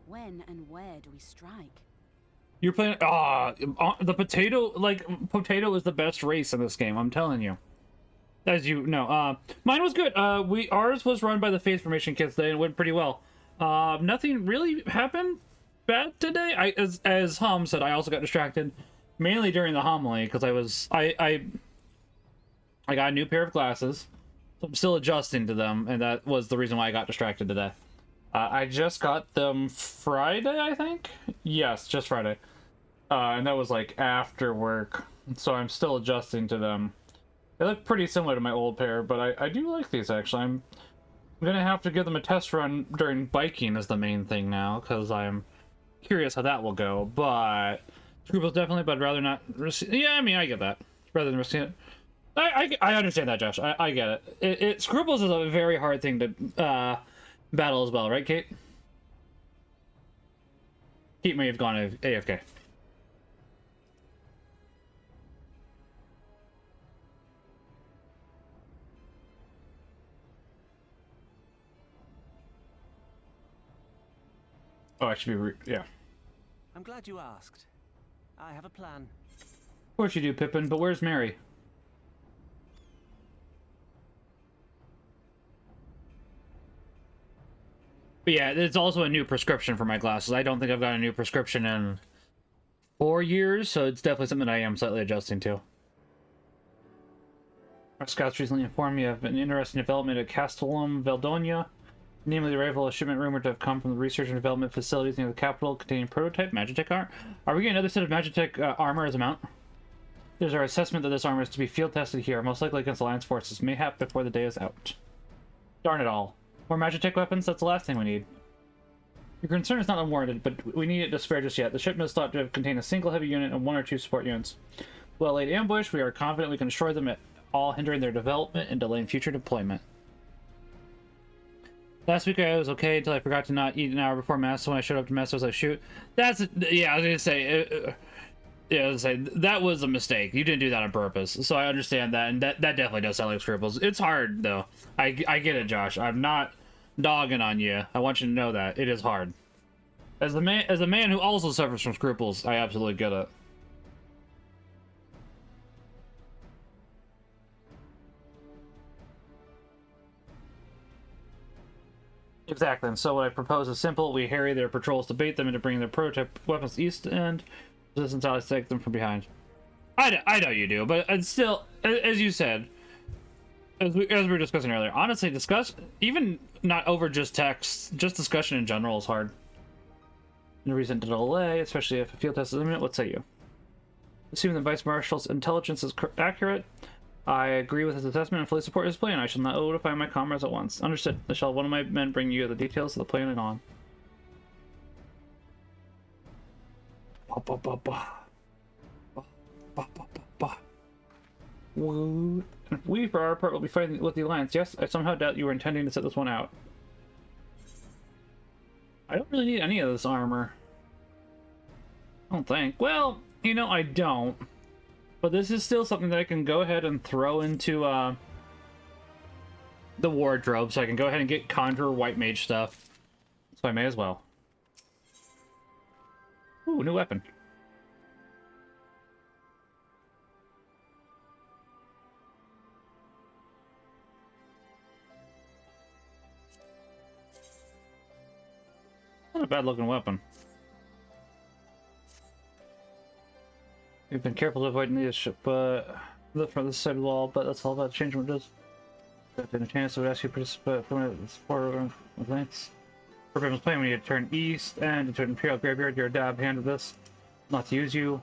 when and where do we strike? You're playing. The potato. Like, potato is the best race in this game. I'm telling you. As you know, mine was good. Ours was run by the Faith Formation kids today and went pretty well. Nothing really happened bad today. As Hum said, I also got distracted, mainly during the homily because I got a new pair of glasses, so I'm still adjusting to them, and that was the reason why I got distracted today. I just got them Friday, I think? Yes, just Friday. And that was like after work, so I'm still adjusting to them. They look pretty similar to my old pair, but I do like these actually. I'm gonna have to give them a test run during biking is the main thing now, because I'm curious how that will go, but scruples definitely, but I'd rather not risk. Yeah, I mean, I get that. Rather than risking it. I understand that, Josh. I get it. Scruples is a very hard thing to battle as well, right, Kate? Kate may have gone AFK. Oh, I should be yeah. I'm glad you asked. I have a plan. Of course you do, Pippin, but where's Mary? But yeah, it's also a new prescription for my glasses. I don't think I've got a new prescription in 4 years, so it's definitely something I am slightly adjusting to. Our scouts recently informed me of an interesting development at Castellum, Valdonia, namely the arrival of a shipment rumored to have come from the research and development facilities near the capital containing prototype Magitech armor. Are we getting another set of Magitech armor as a mount? There's our assessment that this armor is to be field tested here, most likely against Alliance forces, mayhap before the day is out. Darn it all. More Magitech weapons? That's the last thing we need. Your concern is not unwarranted, but we need it to spare just yet. The shipment is thought to have contained a single heavy unit and 1 or 2 support units. Well laid ambush, we are confident we can destroy them at all, hindering their development and delaying future deployment. Last week I was okay until I forgot to not eat an hour before Mass, so when I showed up to Mass I was like, shoot. That's, yeah, I was gonna say, that was a mistake. You didn't do that on purpose, so I understand that, and that definitely does sound like scruples. It's hard, though. I get it, Josh. I'm not dogging on you. I want you to know that. It is hard. As a man who also suffers from scruples, I absolutely get it. Exactly, and so what I propose is simple. We harry their patrols to bait them into bringing their prototype weapons east, and Resistance allies take them from behind. I know you do, but it's still, as you said, as we were discussing earlier, honestly, even not over just text, just discussion in general is hard. No reason to delay, especially if a field test is imminent. What say you? Assuming the Vice Marshal's intelligence is accurate, I agree with his assessment and fully support his plan. I shall not notify my comrades at once. Understood. I shall have one of my men bring you the details of the plan and on. We, for our part, will be fighting with the Alliance. Yes, I somehow doubt you were intending to set this one out. I don't really need any of this armor. I don't think. Well, you know, I don't. But this is still something that I can go ahead and throw into the wardrobe, so I can go ahead and get Conjurer White Mage stuff. So I may as well. Ooh, new weapon. Not a bad looking weapon. We've been careful to avoid leadership, but look from this side of the wall, but that's all about changing what it does. If in a chance, I would ask you to participate from this forward with lengths. Program's plan when you turn east and into an Imperial Graveyard, you're a dab hand of this. Not to use you.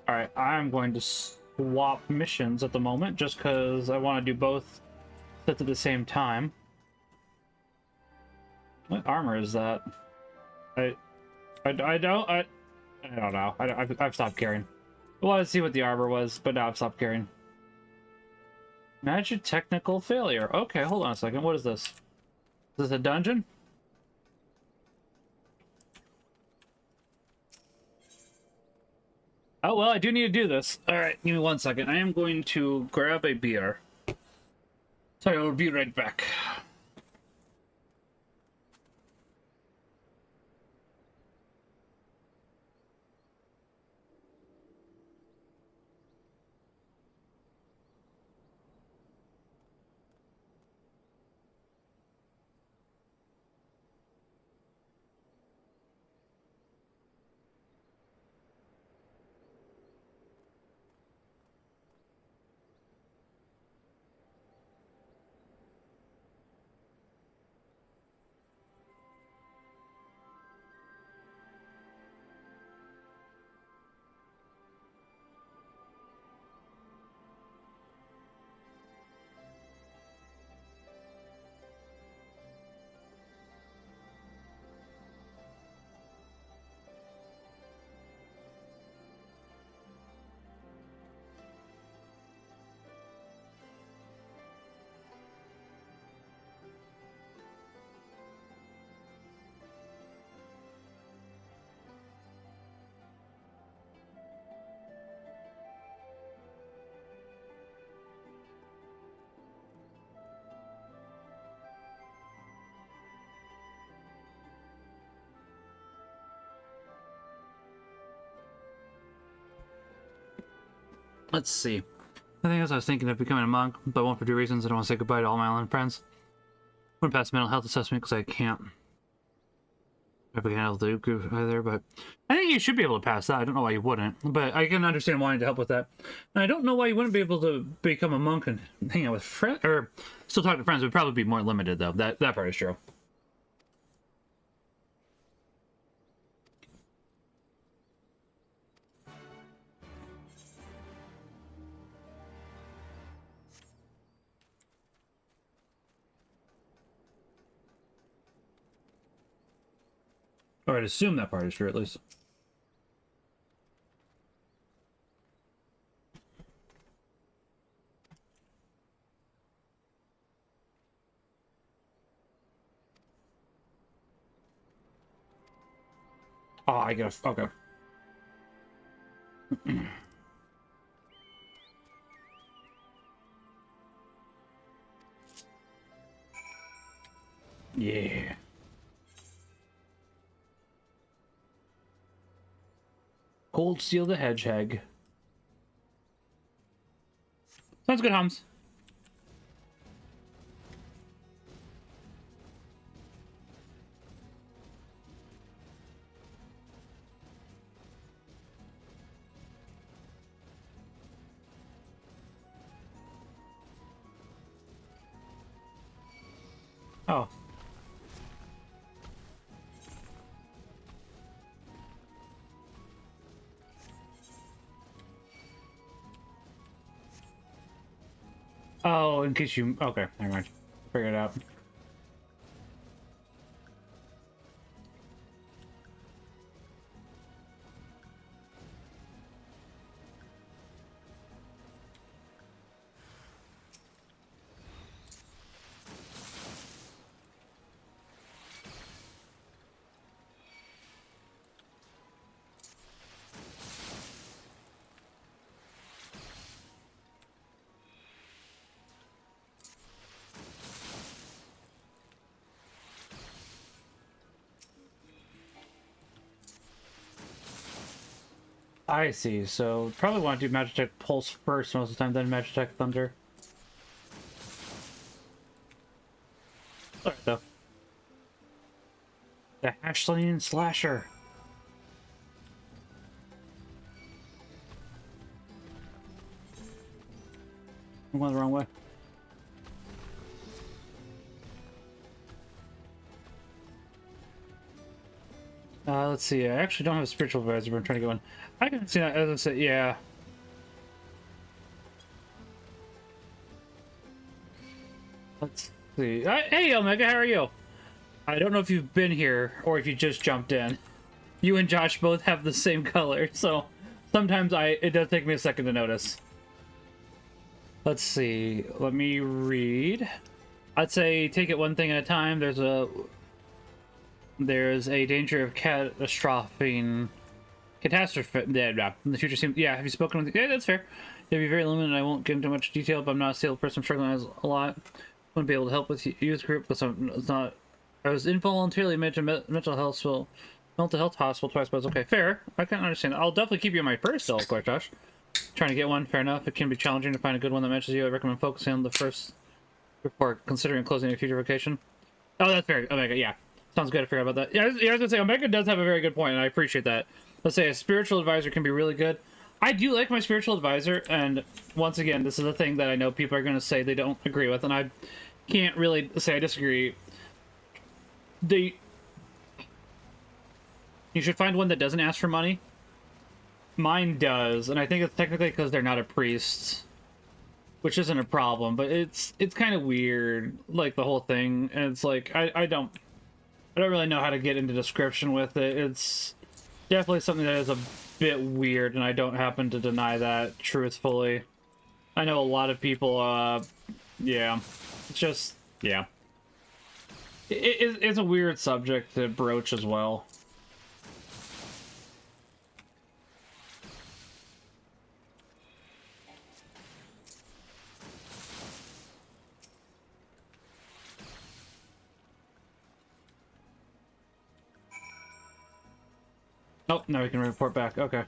Alright, I'm going to swap missions at the moment just because I want to do both sets at the same time. What armor is that? I don't know. I've stopped caring. I wanted to see what the armor was, but now I've stopped caring. Magic technical failure. Okay, hold on a second. What is this? Is this a dungeon? Oh, well, I do need to do this. Alright, give me 1 second. I am going to grab a beer. Sorry, I'll be right back. Let's see. The thing is, I was thinking of becoming a monk, but won't for 2 reasons. I don't want to say goodbye to all my online friends. I wouldn't pass mental health assessment because I can't. If I can handle the group either, but I think you should be able to pass that. I don't know why you wouldn't, but I can understand wanting to help with that. And I don't know why you wouldn't be able to become a monk and hang out with friends, or still talk to friends. It would probably be more limited, though. That part is true. Or I'd assume that part is true, at least. Oh, I get a... Okay. Yeah. Cold Steel the Hedgehog. Sounds good, Hums. Oh. Oh, in case you... Okay, never mind. Figure it out. I see. So probably want to do Magitech Pulse first most of the time, then Magitech Thunder. Alright, though. The Ashleyan Slasher. I went the wrong way. Let's see. I actually don't have a spiritual advisor, but I'm trying to get one. I can see that, as I said, yeah. Let's see. Hey, Omega, how are you? I don't know if you've been here or if you just jumped in. You and Josh both have the same color, so sometimes it does take me a second to notice. Let's see. Let me read. I'd say take it one thing at a time. There's a danger of catastrophe. In the future seems. Yeah, have you spoken with? Yeah, that's fair. It'll be very limited. I won't get into much detail, but I'm not a stable person. I'm struggling a lot. Wouldn't be able to help with youth group, but it's not. I was involuntarily mentioned mental health hospital twice, but it's okay. Fair. I can understand. I'll definitely keep you in my purse, still, of course, Josh. Trying to get one, fair enough. It can be challenging to find a good one that matches you. I recommend focusing on the first before considering closing a future vacation. Oh, that's fair. Omega, yeah. Sounds good. I forgot about that. Yeah, I was gonna say, Omega does have a very good point, and I appreciate that. Let's say a spiritual advisor can be really good. I do like my spiritual advisor, and once again, this is a thing that I know people are going to say they don't agree with, and I can't really say I disagree. You should find one that doesn't ask for money. Mine does, and I think it's technically because they're not a priest, which isn't a problem, but it's kind of weird, like the whole thing, and it's like I don't really know how to get into description with it. It's definitely something that is a bit weird, and I don't happen to deny that truthfully. I know a lot of people, yeah, it's just, yeah. It's a weird subject to broach as well. Oh, now we can report back. Okay.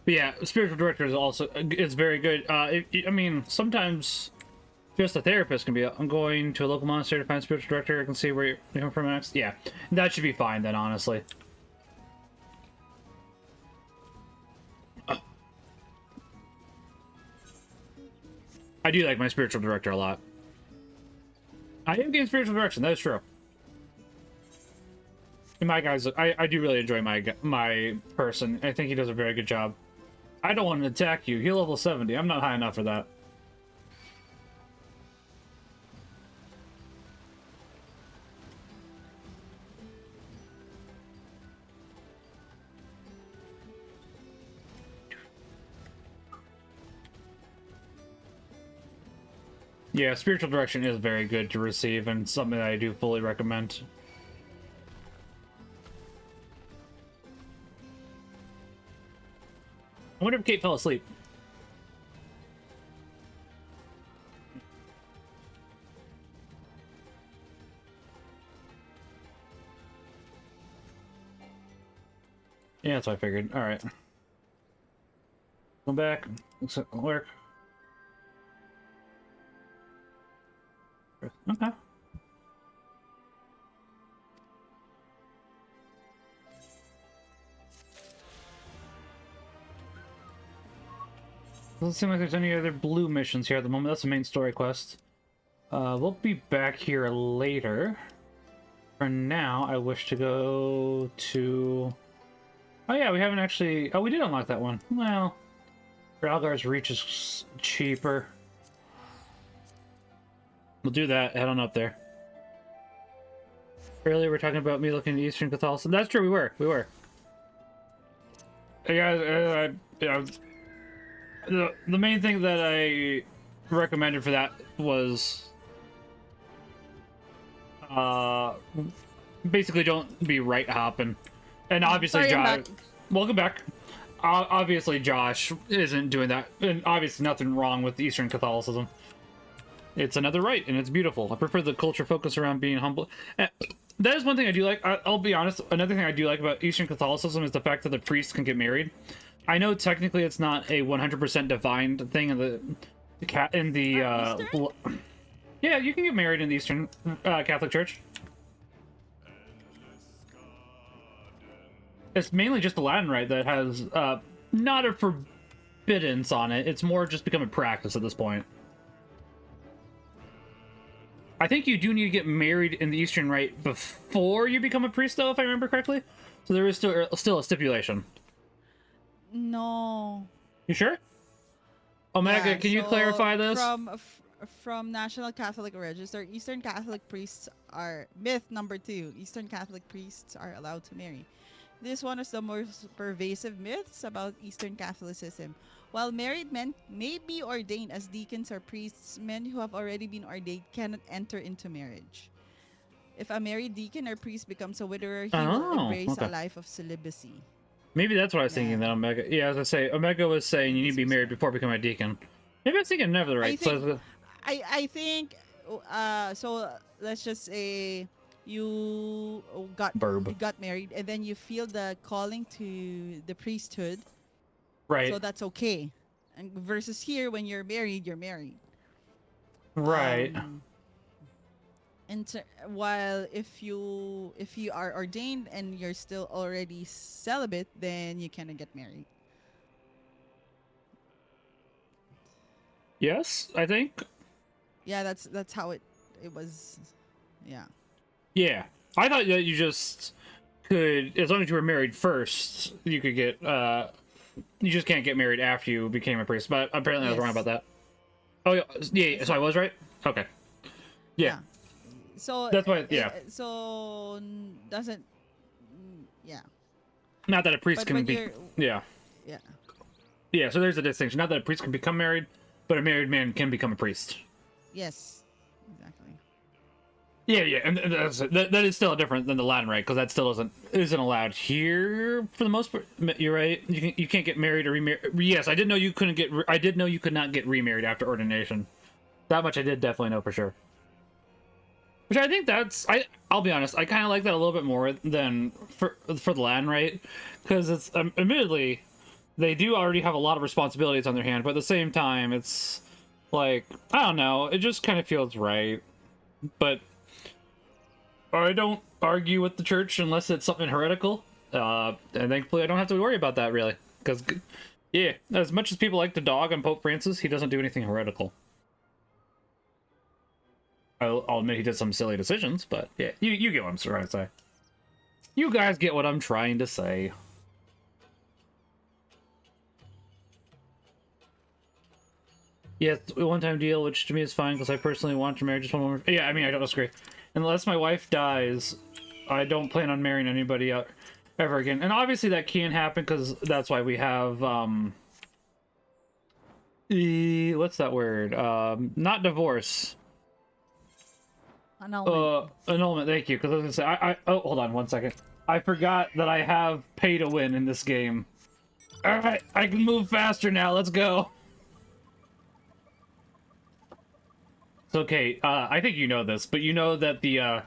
But yeah, spiritual director is also very good. I mean, sometimes just a therapist can be. I'm going to a local monastery to find a spiritual director. I can see where you're coming from next. Yeah, that should be fine then, honestly. I do like my spiritual director a lot. I am getting spiritual direction. That is true. And my guys, I do really enjoy my person. I think he does a very good job. I don't want to attack you. You're level 70. I'm not high enough for that. Yeah, spiritual direction is very good to receive and something that I do fully recommend. I wonder if Kate fell asleep. Yeah, that's what I figured. Alright. Come back. Looks like it'll work. Okay. Doesn't seem like there's any other blue missions here at the moment. That's the main story quest. We'll be back here later. For now, I wish to go to... Oh yeah, we haven't actually... Oh, we did unlock that one. Well, Ralgar's Reach is cheaper. We'll do that. Head on up there. Earlier, we were talking about me looking at Eastern Catholicism. That's true, we were. We were. Yeah, the main thing that I recommended for that was basically don't be right hopping. And obviously, Josh, welcome back. Obviously, Josh isn't doing that, and obviously nothing wrong with Eastern Catholicism. It's another rite, and it's beautiful. I prefer the culture focus around being humble. that is one thing I do like. I'll be honest. Another thing I do like about Eastern Catholicism is the fact that the priests can get married. I know technically it's not a 100% defined thing in the yeah, you can get married in the Eastern Catholic Church. It's mainly just the Latin rite that has not a forbiddance on it. It's more just become a practice at this point. I think you do need to get married in the Eastern Rite before you become a priest, though, if I remember correctly. So there is still a stipulation. No. You sure? Omega, Yeah, can you clarify this? From National Catholic Register, Eastern Catholic priests are myth number 2. Eastern Catholic priests are allowed to marry. This one is the most pervasive myths about Eastern Catholicism. While married men may be ordained as deacons or priests, men who have already been ordained cannot enter into marriage. If a married deacon or priest becomes a widower, he will embrace a life of celibacy. Maybe that's what I was thinking then, Omega. Yeah, as I say, Omega was saying you need to be married before becoming a deacon. Maybe I was thinking never the right. I think so let's just say you got married and then you feel the calling to the priesthood. Right. So that's okay. And versus here when you're married, you're married. Right. While if you are ordained and you're still already celibate, then you cannot get married. Yes, I think. Yeah, that's how it was. Yeah. Yeah, I thought that you just could, as long as you were married first, you could get. You just can't get married after you became a priest. But apparently, I was wrong about that. Oh yeah. So I was right. Okay. Yeah. So that's why. Yeah. So doesn't. Yeah. Not that a priest can be. Yeah. Yeah. Yeah. So there's a distinction. Not that a priest can become married, but a married man can become a priest. Yes. Exactly. Yeah, and that is still different than the Latin rite, because that still isn't allowed here for the most part. You're right. You can't get married or remarried. Yes, I did know you couldn't get. I did know you could not get remarried after ordination. That much I did definitely know for sure. Which I think I'll be honest, I kind of like that a little bit more than for the Latin rite, because it's admittedly they do already have a lot of responsibilities on their hand, but at the same time it's like, I don't know, it just kind of feels right. But I don't argue with the church unless it's something heretical, and thankfully I don't have to worry about that really, because yeah, as much as people like to dog on Pope Francis, he doesn't do anything heretical. I'll admit he did some silly decisions, but yeah, you get what I'm trying to say. You guys get what I'm trying to say. Yeah, it's a one-time deal, which to me is fine, because I personally want to marry just one woman. Yeah, I mean, I don't disagree. Unless my wife dies, I don't plan on marrying anybody ever again. And obviously that can happen, because that's why we have, what's that word? Not divorce. Annulment. Annulment, thank you. Because I was gonna say, oh, hold on one second. I forgot that I have pay to win in this game. Alright, I can move faster now, let's go. It's okay, I think you know this, but you know that the,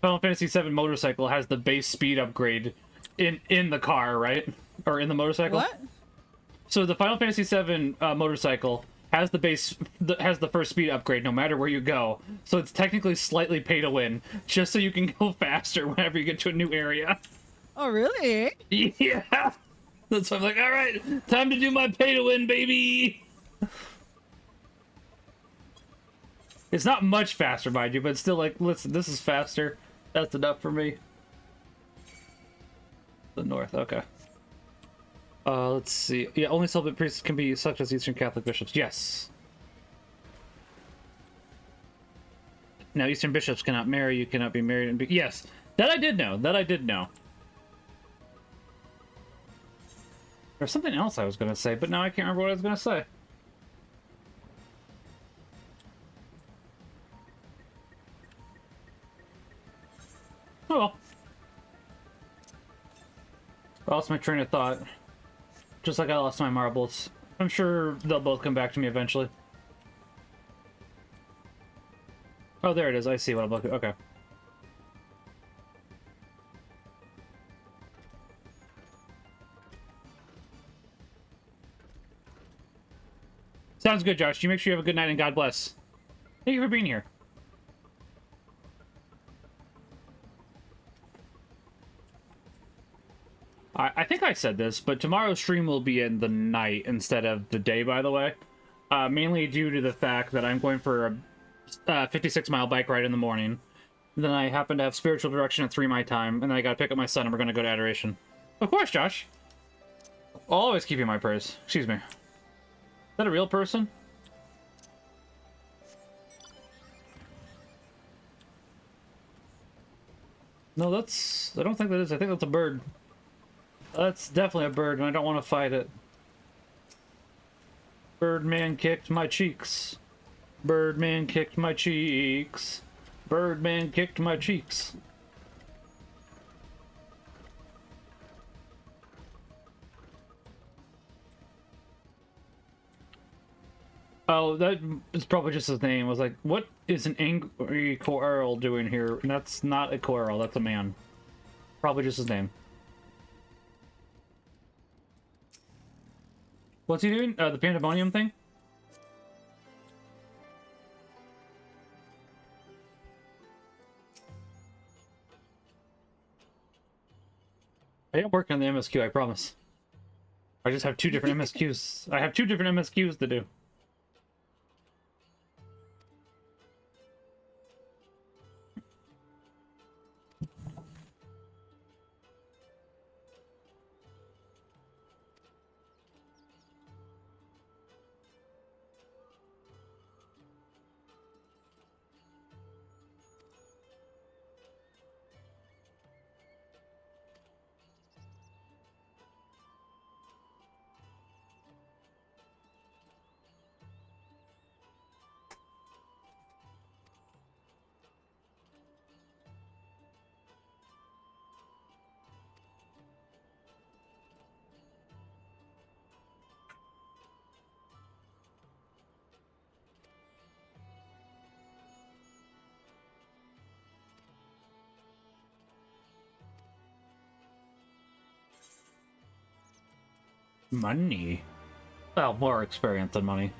Final Fantasy VII motorcycle has the base speed upgrade in the car, right? Or in the motorcycle? What? So the Final Fantasy VII motorcycle has the first speed upgrade no matter where you go. So it's technically slightly pay to win, just so you can go faster whenever you get to a new area. Oh, really? Yeah. That's why I'm like, all right, time to do my pay to win, baby. It's not much faster, mind you, but it's still like, listen, this is faster. That's enough for me. The north, okay. Let's see. Yeah, only celibate priests can be such as Eastern Catholic bishops. Yes. Now, Eastern bishops cannot marry. You cannot be married and be... Yes. That I did know. That I did know. There's something else I was going to say, but now I can't remember what I was going to say. Oh well. I lost my train of thought. Just like I lost my marbles. I'm sure they'll both come back to me eventually. Oh, there it is. I see what I'm looking... Okay. Sounds good, Josh. You make sure you have a good night and God bless. Thank you for being here. I think I said this, but tomorrow's stream will be in the night instead of the day, by the way. Mainly due to the fact that I'm going for a 56-mile bike ride in the morning. Then I happen to have spiritual direction at 3 my time, and then I gotta pick up my son and we're gonna go to adoration. Of course, Josh. I'll always keep you in my prayers. Excuse me. Is that a real person? No, that's... I don't think that is. I think that's a bird. That's definitely a bird, and I don't want to fight it. Birdman kicked my cheeks. Birdman kicked my cheeks. Birdman kicked my cheeks. Oh, that is probably just his name. I was like, what is an angry coral doing here? And that's not a coral, that's a man. Probably just his name. What's he doing? The pandemonium thing? I am working on the MSQ, I promise. I just have 2 different MSQs. I have 2 different MSQs to do. Money? Well, more experience than money.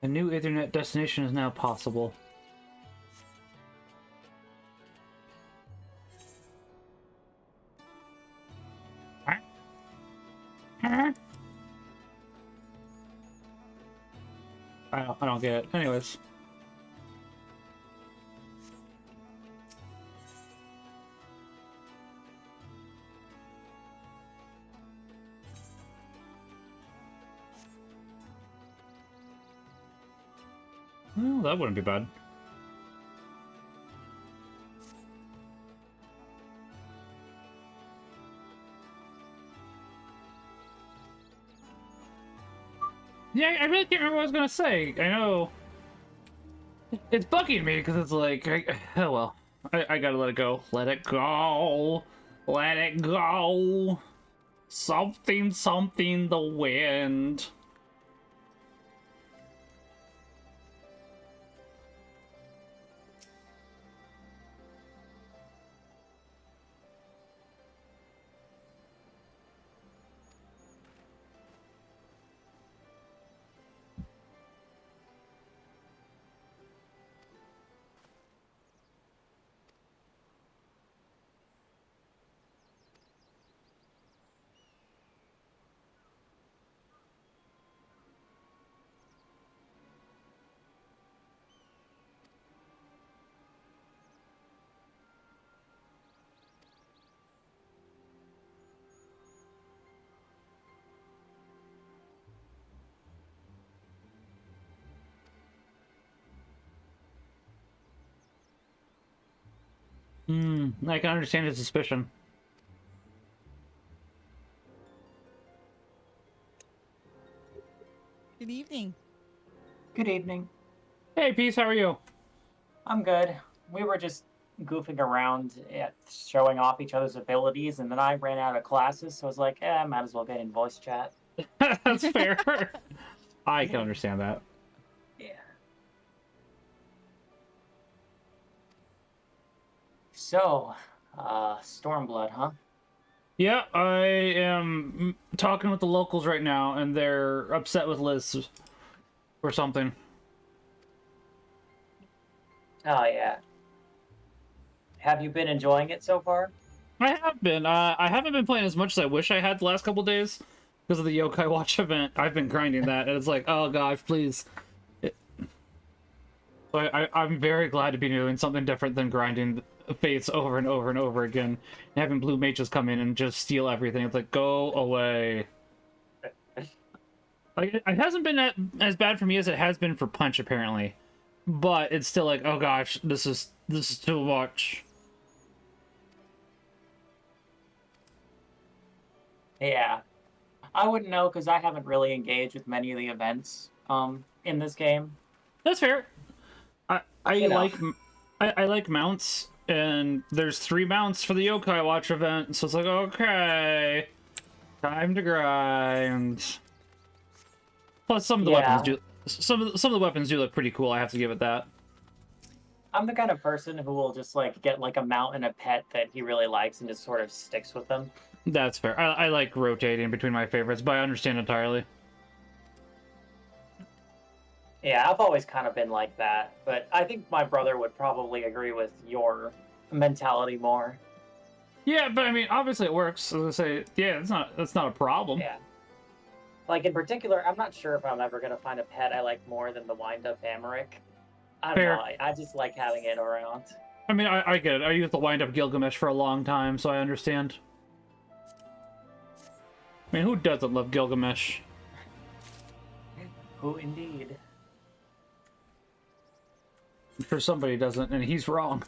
A new Ethernet destination is now possible. I don't get it. Anyways. Well, that wouldn't be bad. Yeah, I really can't remember what I was gonna say. I know it's bugging me because it's like, oh well, I gotta let it go. Let it go. Let it go. Something, something, the wind. I can understand his suspicion. Good evening. Good evening. Hey, Peace, how are you? I'm good. We were just goofing around at showing off each other's abilities, and then I ran out of classes, so I was like, I might as well get in voice chat. That's fair. I can understand that. Yeah. So, StormBlood, huh? Yeah, I am talking with the locals right now, and they're upset with Liz or something. Oh yeah. Have you been enjoying it so far? I have been. I haven't been playing as much as I wish I had the last couple days because of the Yokai Watch event. I've been grinding that, and it's like, oh gosh, please. I'm very glad to be doing something different than grinding fates over and over and over again, and having blue mages come in and just steal everything. It's like, go away. Like, it hasn't been as bad for me as it has been for Punch, apparently, but it's still like, oh gosh, this is too much. Yeah. I wouldn't know because I haven't really engaged with many of the events in this game. That's fair. I You know. like I like mounts, and there's 3 mounts for the Yokai Watch event, so it's like, okay, time to grind. Plus, some of the weapons do some of the weapons do look pretty cool. I have to give it that. I'm the kind of person who will just like get like a mount and a pet that he really likes and just sort of sticks with them. That's fair. I like rotating between my favorites, but I understand entirely. Yeah, I've always kind of been like that, but I think my brother would probably agree with your mentality more. Yeah, but I mean, obviously it works. As I say, yeah, that's not a problem. Yeah. Like in particular, I'm not sure if I'm ever gonna find a pet I like more than the wind-up Amaric. I don't Fair. know. I just like having it around. I mean, I get it. I used the wind-up Gilgamesh for a long time, so I understand. I mean, who doesn't love Gilgamesh? Who indeed? I'm sure somebody doesn't, and he's wrong.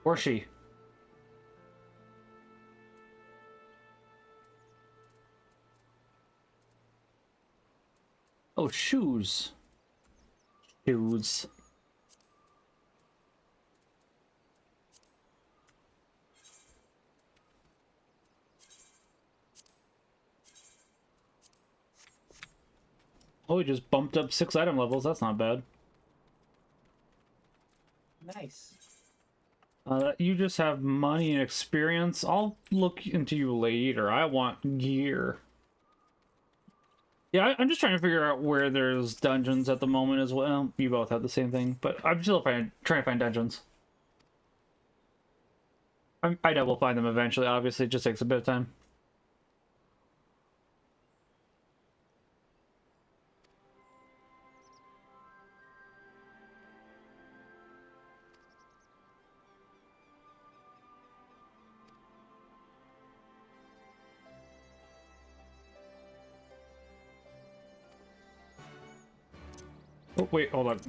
Or she. Oh, shoes. Shoes. Oh, we just bumped up 6 item levels. That's not bad. Nice. You just have money and experience. I'll look into you later. I want gear. Yeah, I'm just trying to figure out where there's dungeons at the moment as well. You both have the same thing, but I'm still trying to find dungeons. I know we'll find them eventually. Obviously, it just takes a bit of time. Oh, wait, hold on.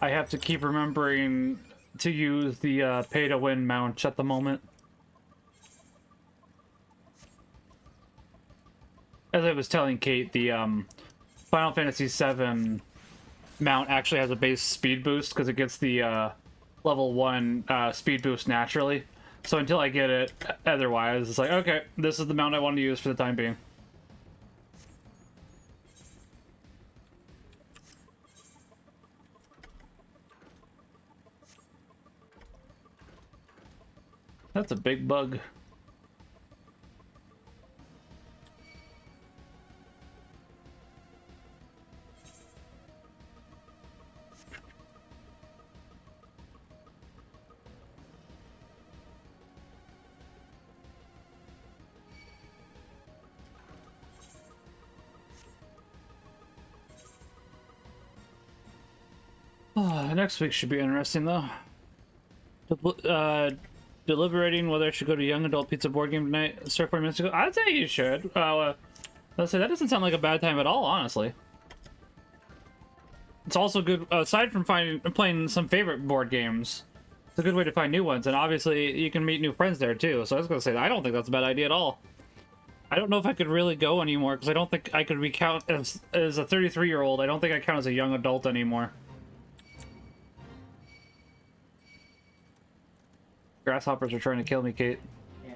I have to keep remembering to use the pay-to-win mount at the moment. As I was telling Kate, the Final Fantasy VII mount actually has a base speed boost because it gets the level 1 speed boost naturally. So until I get it otherwise, it's like, okay, this is the mount I want to use for the time being. That's a big bug. Next week should be interesting, though. Deliberating whether I should go to Young Adult Pizza board game tonight. Start 4 minutes ago. I'd say you should. Let's say that doesn't sound like a bad time at all, honestly. It's also good, aside from playing some favorite board games, it's a good way to find new ones, and obviously you can meet new friends there too. So I was gonna say, I don't think that's a bad idea at all. I don't know if I could really go anymore, because I don't think I could recount as a 33-year-old. I don't think I count as a young adult anymore. Grasshoppers are trying to kill me, Kate. Yeah.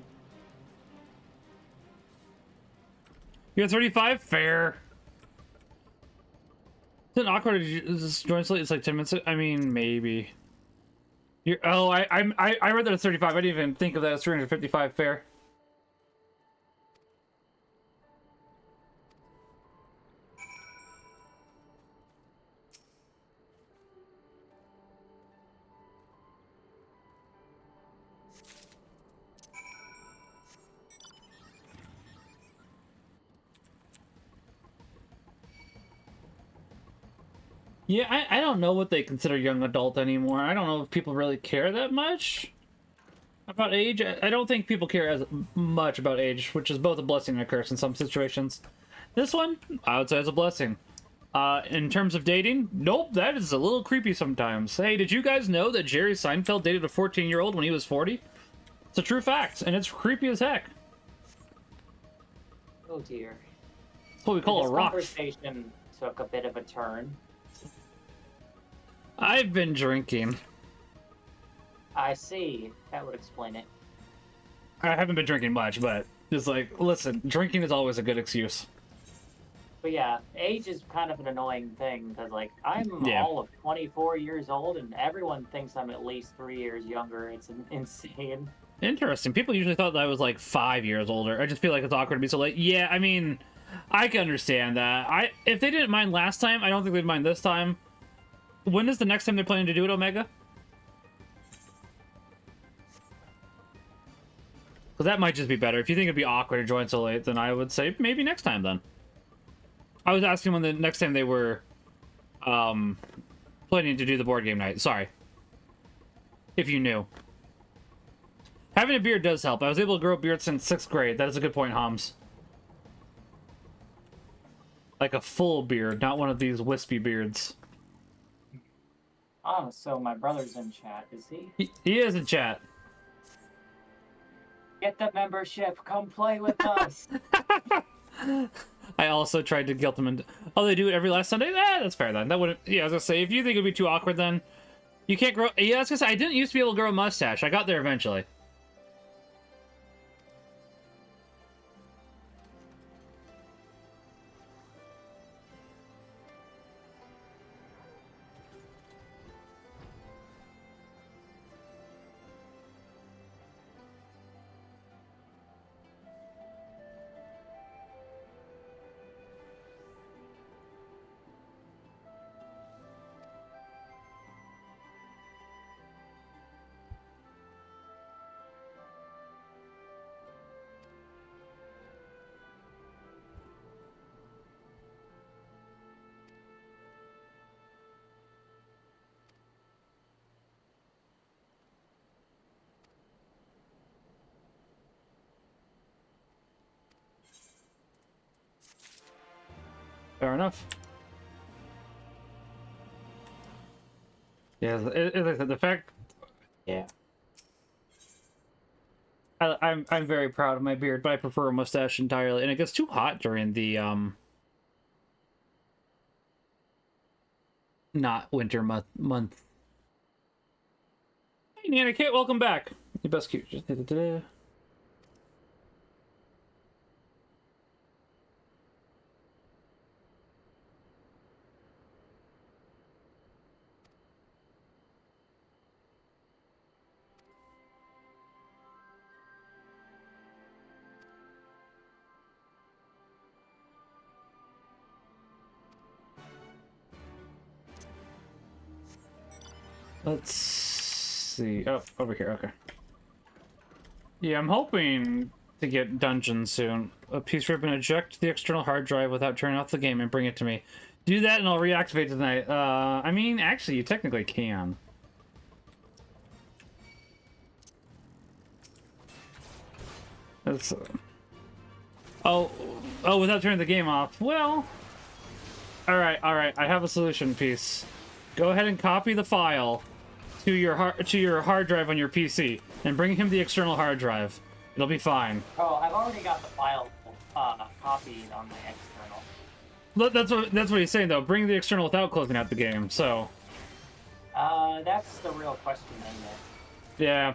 You're 35? Fair. Is it awkward to join slate? It's like 10 minutes. I mean, maybe. I read that it's 35. I didn't even think of that as 355. Fair. Yeah, I don't know what they consider young adult anymore. I don't know if people really care that much about age. I don't think people care as much about age, which is both a blessing and a curse in some situations. This one, I would say, is a blessing. In terms of dating, nope, that is a little creepy sometimes. Hey, did you guys know that Jerry Seinfeld dated a 14-year-old when he was 40? It's a true fact, and it's creepy as heck. Oh dear. That's what we call This a rock. conversation took a bit of a turn. I've been drinking. I see. That would explain it. I haven't been drinking much, but just like, listen, drinking is always a good excuse. But yeah, age is kind of an annoying thing because, like, I'm all of 24 years old and everyone thinks I'm at least 3 years younger. It's insane. Interesting. People usually thought that I was like 5 years older. I just feel like it's awkward to be so late. Yeah, I mean, I can understand that. If they didn't mind last time, I don't think they'd mind this time. When is the next time they're planning to do it, Omega? Because that might just be better. If you think it'd be awkward to join so late, then I would say maybe next time then. I was asking when the next time they were planning to do the board game night. Sorry. If you knew. Having a beard does help. I was able to grow a beard since 6th grade. That is a good point, Hums. Like a full beard, not one of these wispy beards. Oh, so my brother's in chat, is he? He is in chat. Get the membership. Come play with us. I also tried to guilt them into... Oh, they do it every last Sunday? That's fair then. That wouldn't... Yeah, I was gonna say, if you think it'd be too awkward then... You can't grow... Yeah, I was gonna say, I didn't used to be able to grow a mustache. I got there eventually. Fair enough. Yeah, the fact... Yeah. I'm very proud of my beard, but I prefer a mustache entirely. And it gets too hot during the, not winter month. Hey, Nana Kit, welcome back. You best cute. Let's see. Oh, over here. Okay. Yeah, I'm hoping to get dungeons soon. A piece ribbon, eject the external hard drive without turning off the game and bring it to me. Do that and I'll reactivate tonight. I mean, actually, you technically can. That's... Oh, without turning the game off. Well... Alright, I have a solution, Piece. Go ahead and copy the file to your hard drive on your PC, and bring him the external hard drive. It'll be fine. Oh, I've already got the file copied on my external. That's what he's saying though. Bring the external without closing out the game. So. That's the real question, isn't it? Yeah.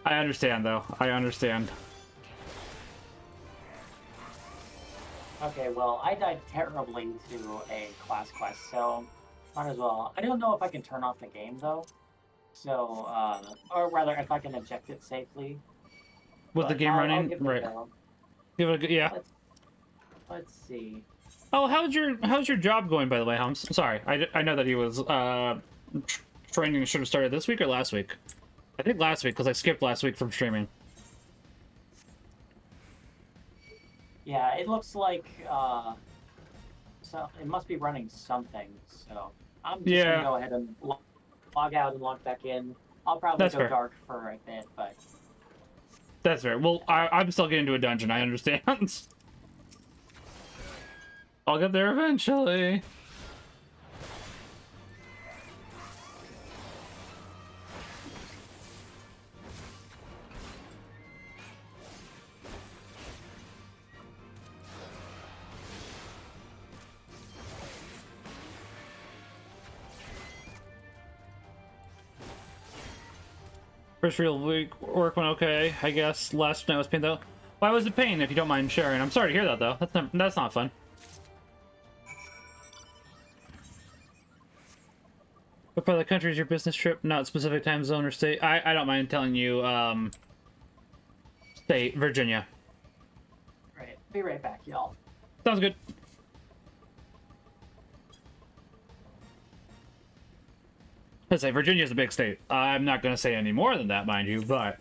I understand though. I understand. Okay, well, I died terribly to a class quest, so might as well. I don't know if I can turn off the game, though. So, or rather, if I can eject it safely. With the game running? Right. Give it a good, yeah. Let's see. Oh, how's your job going, by the way, Hums? Sorry, I know that he was, training should have started this week or last week. I think last week, because I skipped last week from streaming. Yeah, it looks like so it must be running something. So I'm just Yeah. gonna go ahead and log out and log back in. I'll probably That's go fair. dark for a bit, but That's fair. Well, I'm still getting to a dungeon. I understand. I'll get there eventually. First real week work went okay, I guess. Last night was pain though. Why was it pain, if you don't mind sharing? I'm sorry to hear that though. That's not fun. What part of the country is your business trip? Not specific time zone or state. I don't mind telling you. State Virginia. right, be right back, y'all. Sounds good. Let's say Virginia's a big state. I'm not going to say any more than that, mind you, but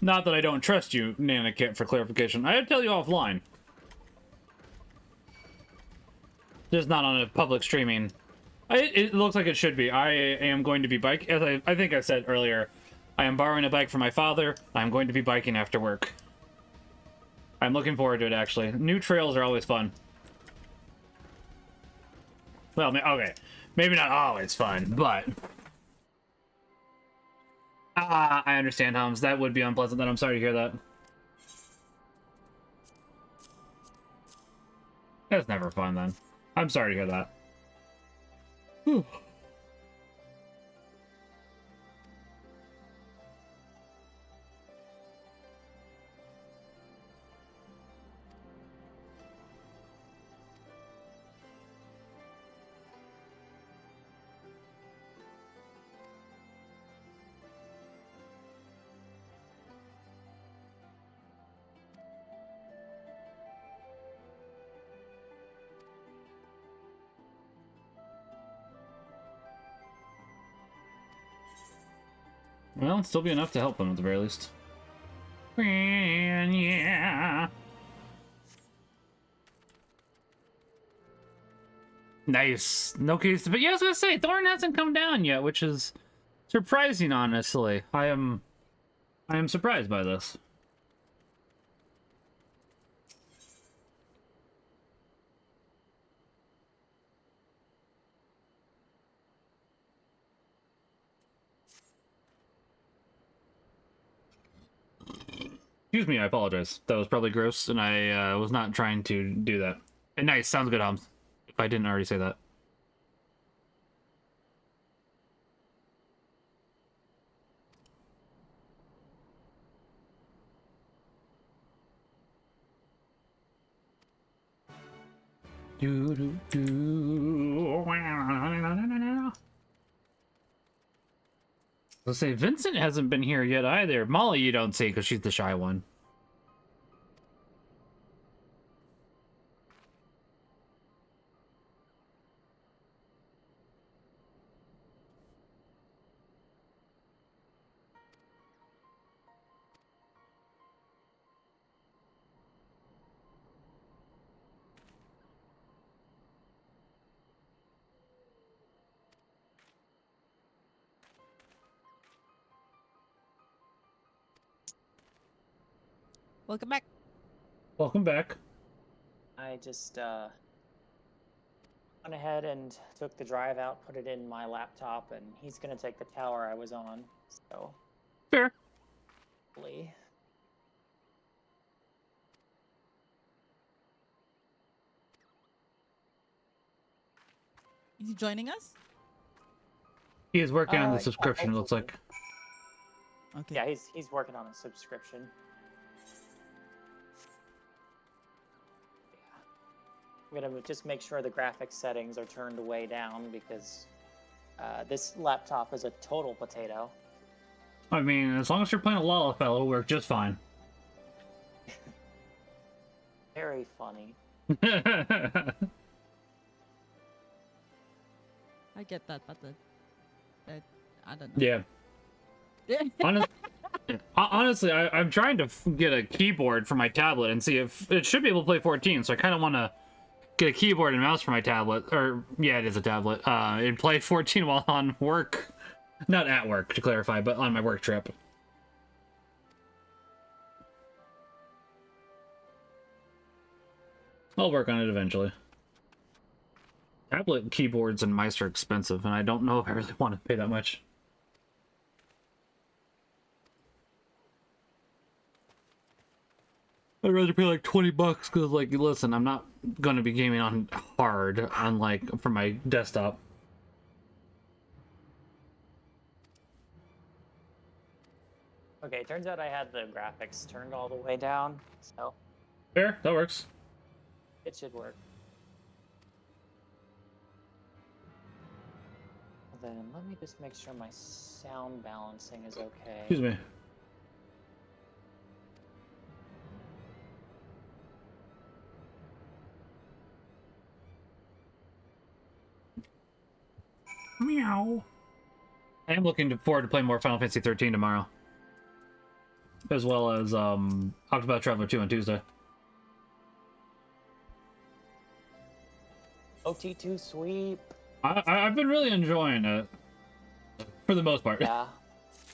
not that I don't trust you, NanaKit, for clarification. I'd tell you offline. Just not on a public streaming. It looks like it should be. I am going to be biking. As I think I said earlier, I am borrowing a bike from my father. I'm going to be biking after work. I'm looking forward to it, actually. New trails are always fun. Well, okay. Maybe not always fun, but... I understand, Holmes. That would be unpleasant. Then I'm sorry to hear that. That's never fun, then. I'm sorry to hear that. Whew. Well, it'd still be enough to help them at the very least. Yeah. Nice. No case, but yeah, I was gonna say Thorn hasn't come down yet, which is surprising. Honestly, I am surprised by this. Excuse me, I apologize. That was probably gross, and I was not trying to do that. And nice, sounds good, Holmes. If I didn't already say that. Do do do. Let's say Vincent hasn't been here yet either. Molly, you don't see because she's the shy one. Welcome back. Welcome back. I just went ahead and took the drive out, put it in my laptop, and he's gonna take the tower I was on. So Fair. hopefully. Is he joining us? He is working on the Yeah, subscription, it looks like. Okay. Yeah, he's working on a subscription. I'm gonna just make sure the graphics settings are turned way down because this laptop is a total potato. I mean, as long as you're playing a Lalafell, it'll work just fine. Very funny. I get that, but I don't know. Yeah. Honestly, I'm trying to get a keyboard for my tablet and see if it should be able to play 14. So I kind of want to get a keyboard and mouse for my tablet, or yeah, it is a tablet. And play 14 while on work, not at work to clarify, but on my work trip. I'll work on it eventually. Tablet keyboards and mice are expensive, and I don't know if I really want to pay that much. I'd rather pay like 20 bucks because, like, listen, I'm not going to be gaming on hard, unlike for my desktop. Okay, turns out I had the graphics turned all the way down, so Fair, that works. it should work. Then let me just make sure my sound balancing is okay. Excuse me. Meow. I am looking forward to playing more Final Fantasy 13 tomorrow. As well as Octopath Traveler 2 on Tuesday. OT2 sweep. I've been really enjoying it. For the most part. Yeah.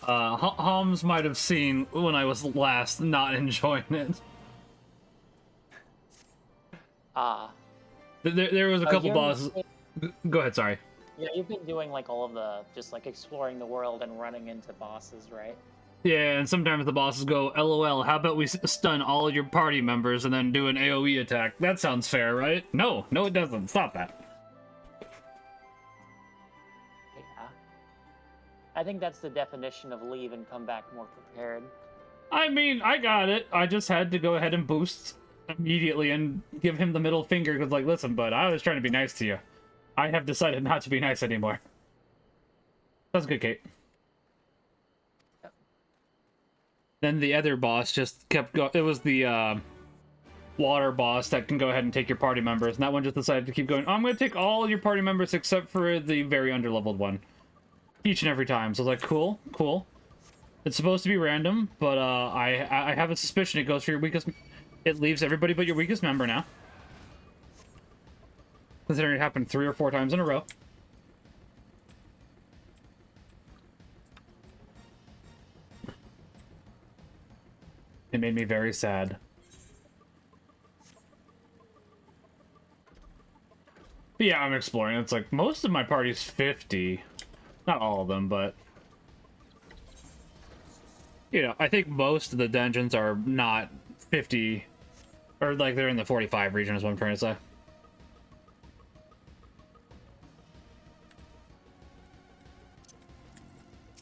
Homs might have seen when I was last not enjoying it. There was a couple bosses. Go ahead, sorry. Yeah, you've been doing like all of the just like exploring the world and running into bosses, right? Yeah, and sometimes the bosses go, LOL, how about we stun all of your party members and then do an AoE attack? That sounds fair, right? No, it doesn't. Stop that. Yeah. I think that's the definition of leave and come back more prepared. I mean, I got it. I just had to go ahead and boost immediately and give him the middle finger because, like, listen, bud, I was trying to be nice to you. I have decided not to be nice anymore. That's good, Kate. Yep. Then the other boss just kept going. It was the water boss that can go ahead and take your party members, and that one just decided to keep going. I'm going to take all your party members except for the very underleveled one. Each and every time. So I was like, cool. It's supposed to be random, but I have a suspicion it goes for your weakest... It leaves everybody but your weakest member now. Considering it happened 3 or 4 times in a row. It made me very sad. But yeah, I'm exploring. It's like, most of my party's 50. Not all of them, but... You know, I think most of the dungeons are not 50... Or, like, they're in the 45 region is what I'm trying to say.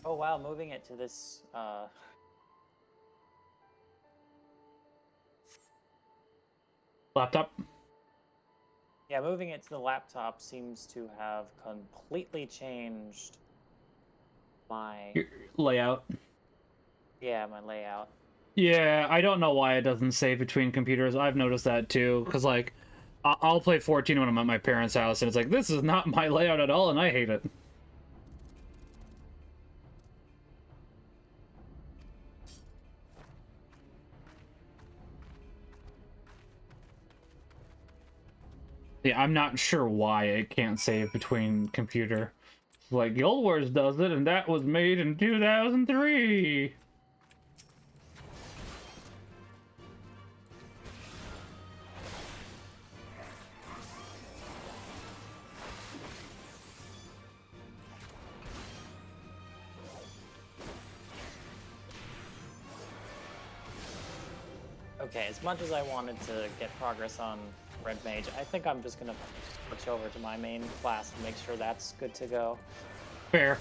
Oh wow, moving it to this Laptop? yeah, moving it to the laptop seems to have completely changed my Your layout. my layout. Yeah, I don't know why it doesn't save between computers. I've noticed that too, because, like, I'll play 14 when I'm at my parents' house, and it's like, this is not my layout at all, and I hate it. Yeah, I'm not sure why it can't save between computer. Like, Guild Wars does it, and that was made in 2003! Okay, as much as I wanted to get progress on Red Mage, I think I'm just gonna switch over to my main class and make sure that's good to go. Fair.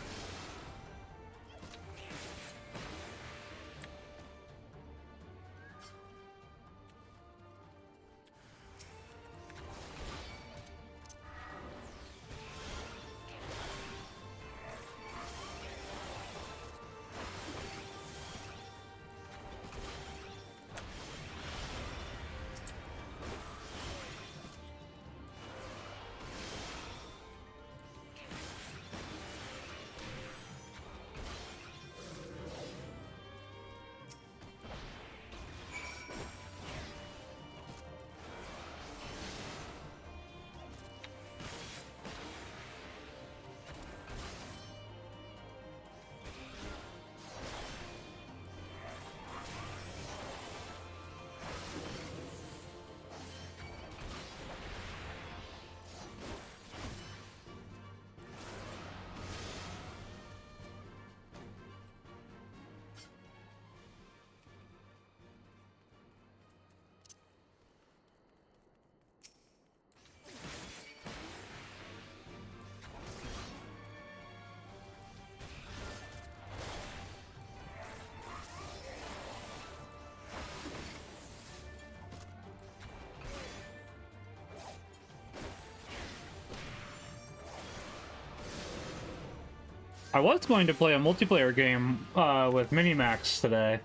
I was going to play a multiplayer game with Minimax today.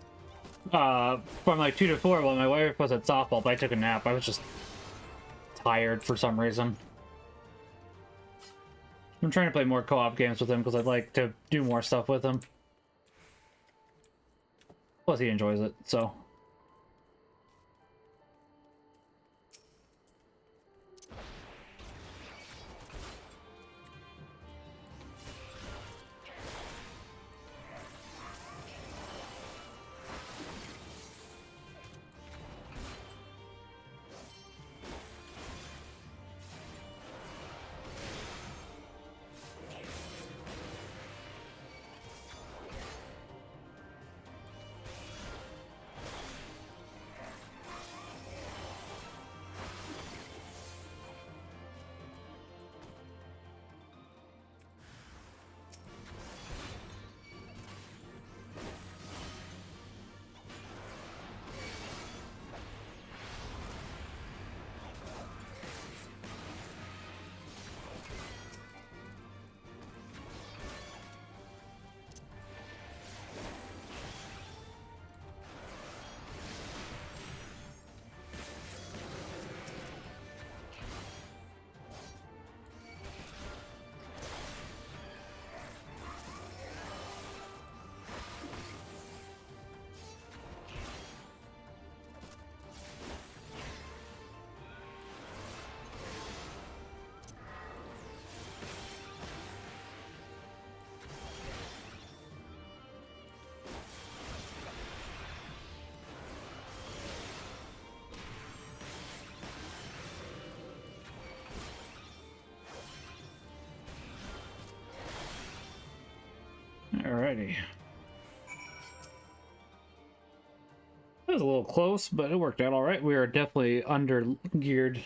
From like 2 to 4 while my wife was at softball, but I took a nap. I was just tired for some reason. I'm trying to play more co-op games with him because I'd like to do more stuff with him. Plus he enjoys it, so... Alrighty. That was a little close, but it worked out alright. We are definitely under-geared.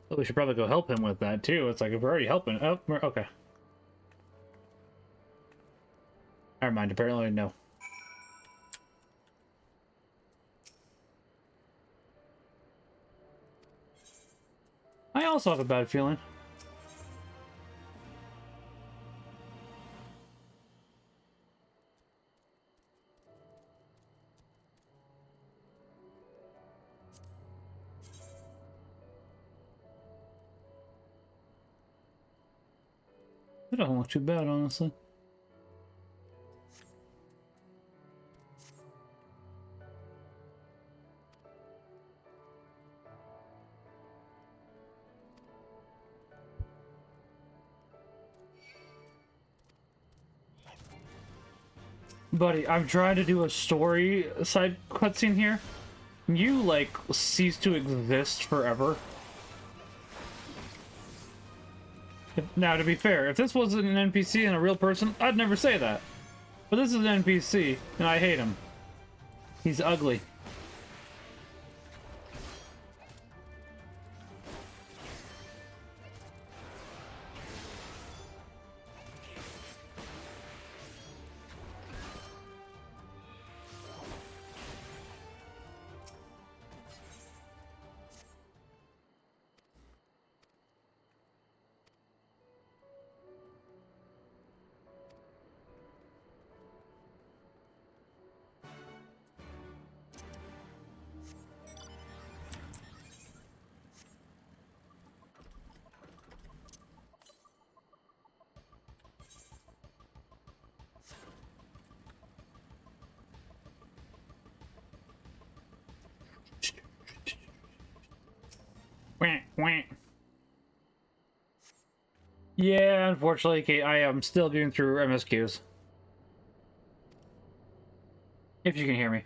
Well, we should probably go help him with that, too. It's like, if we're already helping... Oh, okay. Never mind, apparently no. I also have a bad feeling. It doesn't look too bad, honestly. Buddy, I'm trying to do a story side cutscene here. You, like, cease to exist forever. Now, to be fair, if this wasn't an NPC and a real person, I'd never say that. But this is an NPC, and I hate him. He's ugly. Wah, wah. Yeah, unfortunately, Kate, I am still going through MSQs. If you can hear me.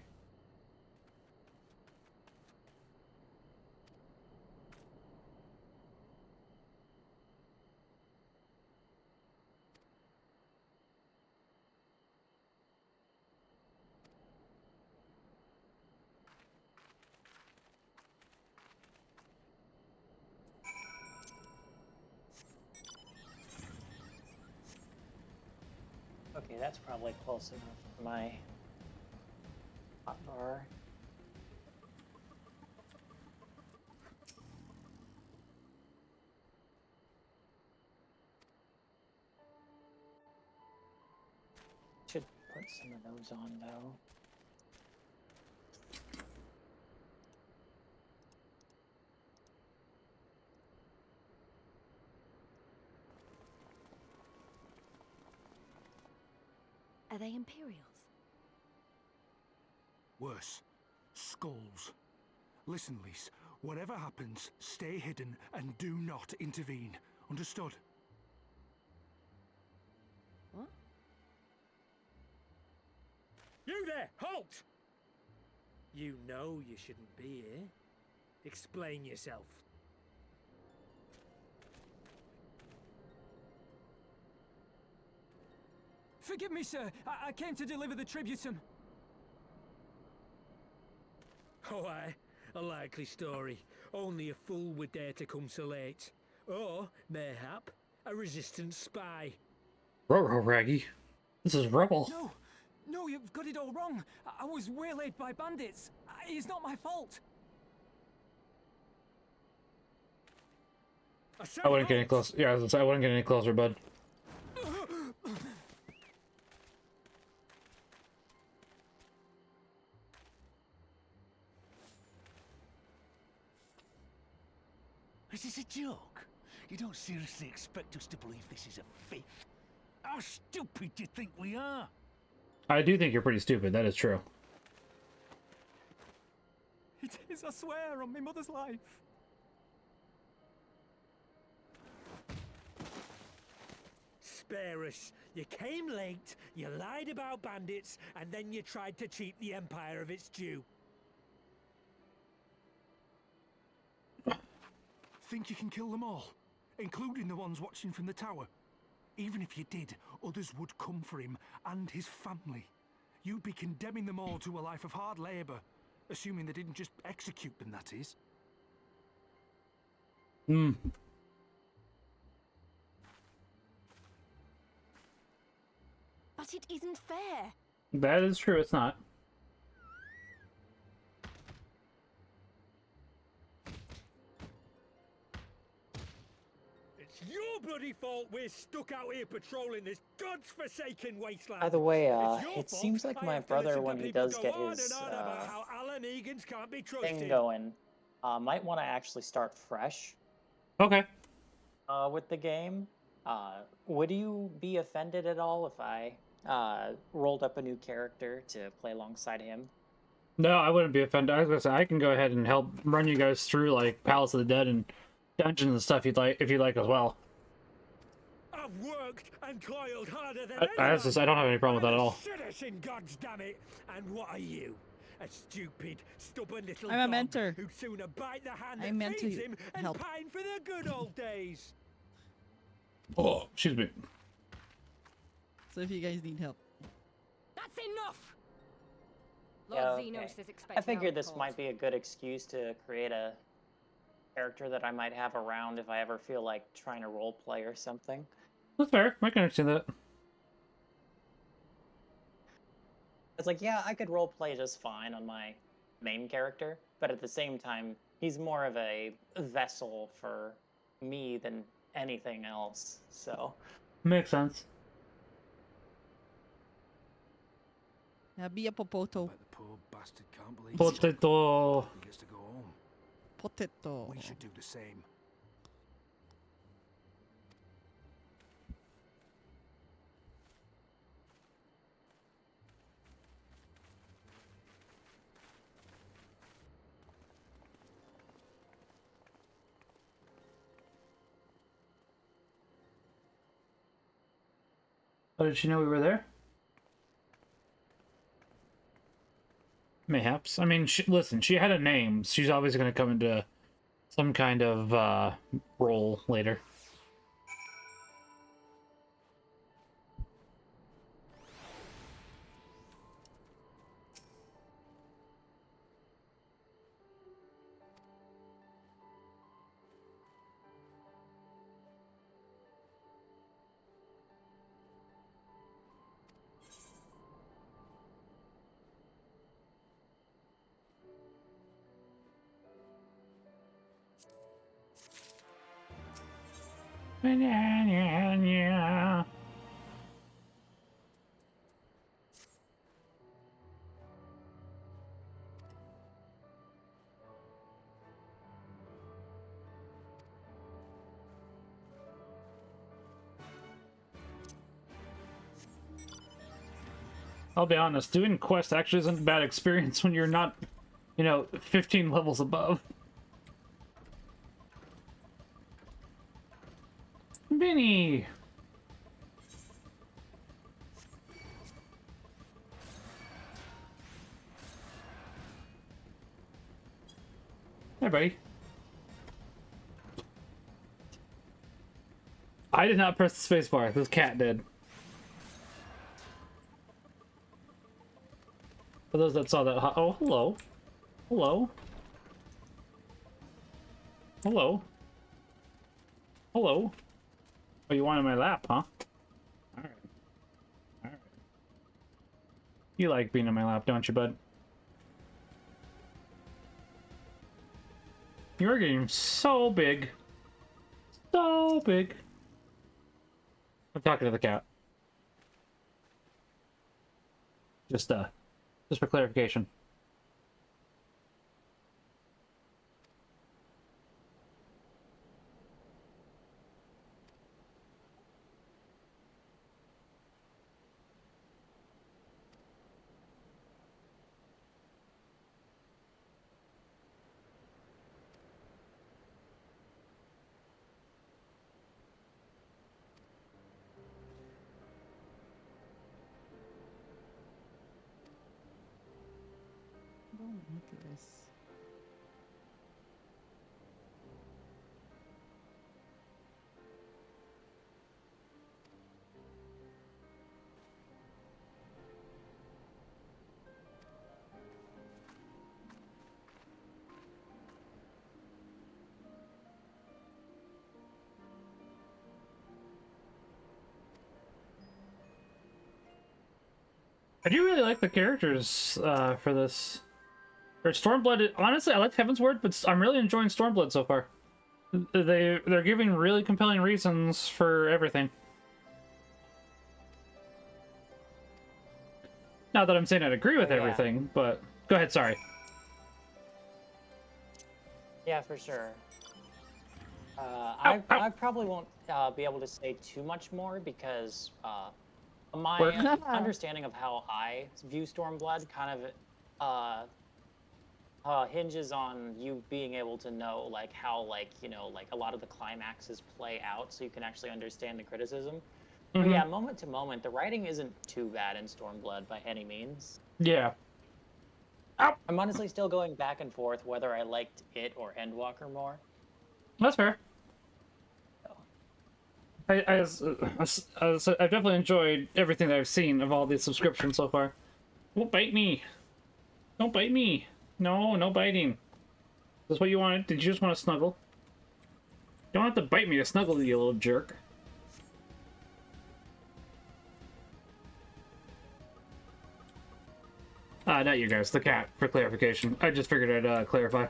Okay, that's probably close enough for my hot bar. Should put some of those on though. Are they Imperials? Worse. Skulls. Listen, Lise. Whatever happens, stay hidden and do not intervene. Understood? What? You there! Halt! You know you shouldn't be here. Explain yourself. Forgive me, sir. I came to deliver the tributum. Oh, aye. A likely story. Only a fool would dare to come so late. Or, mayhap, a resistance spy. Ruh-roh, Raggy. This is rubble. No, no, you've got it all wrong. I was waylaid by bandits. It's not my fault. I wouldn't get any closer. Yeah, I was gonna say, I wouldn't get any closer, bud. Is this a joke? You don't seriously expect us to believe this is a fake? How stupid do you think we are? I do think you're pretty stupid. That is true. It is, I swear, on my mother's life. Spare us. You came late, you lied about bandits, and then you tried to cheat the Empire of its due. Think you can kill them all? Including the ones watching from the tower? Even if you did, others would come for him and his family. You'd be condemning them all to a life of hard labor. Assuming they didn't just execute them, that is. Hmm. But it isn't fair. That is true, it's not. It's your bloody fault we're stuck out here patrolling this god's-forsaken wasteland. By the way, It's your it fault seems like I my have to brother, listen to when he people does go get on his and on about how Alan Egans can't be trusted. thing going, might want to actually start fresh Okay. with the game. Would you be offended at all if I rolled up a new character to play alongside him? No, I wouldn't be offended. I was gonna say I can go ahead and help run you guys through like Palace of the Dead and dungeons and stuff you'd like if you'd like as well. I've worked and toiled harder than I don't have any problem with that at all. Citizen, gods damn it! And what are you? A stupid, stubborn little I'm a dog mentor. who'd sooner bite the hand I that meant feeds to him and help. pine for the good old days. Oh, excuse me. So if you guys need help. That's enough! Yeah, Lord okay. Xenos is expecting I figured our this report. might be a good excuse to create a character that I might have around if I ever feel like trying to roleplay or something. That's fair. I can understand that. It's like, yeah, I could roleplay just fine on my main character, but at the same time, he's more of a vessel for me than anything else, so... Makes sense. Be a popoto. But the poor bastard can't believe Potato. he gets to go home. Potato. We should do the same. Oh, did she know we were there? Mayhaps. I mean, listen, she had a name. She's always going to come into some kind of role later. Banana. I'll be honest, doing quest actually isn't a bad experience when you're not, you know, 15 levels above. Vinny! Hey, buddy. I did not press the spacebar. This cat did. For those that saw that, oh, hello. Hello. Hello. Hello. Oh, you wanted my lap, huh? Alright. Alright. You like being in my lap, don't you, bud? You're getting so big. So big. I'm talking to the cat. Just for clarification. Oh, look at this. I do really like the characters for this. Or Stormblood, honestly, I like Heavensward, but I'm really enjoying Stormblood so far. They're giving really compelling reasons for everything. Not that I'm saying I'd agree with everything, but go ahead, sorry. Yeah, for sure. I probably won't be able to say too much more because my understanding of how I view Stormblood kind of hinges on you being able to know like how a lot of the climaxes play out, so you can actually understand the criticism. But yeah, moment to moment, the writing isn't too bad in Stormblood by any means. Yeah. I'm honestly still going back and forth whether I liked it or Endwalker more. That's fair. I've definitely enjoyed everything that I've seen of all these subscriptions so far. Don't bite me. Don't bite me. No, no biting. Is this what you wanted? Did you just want to snuggle? You don't have to bite me to snuggle, you little jerk. Not you guys, the cat, for clarification. I just figured I'd clarify.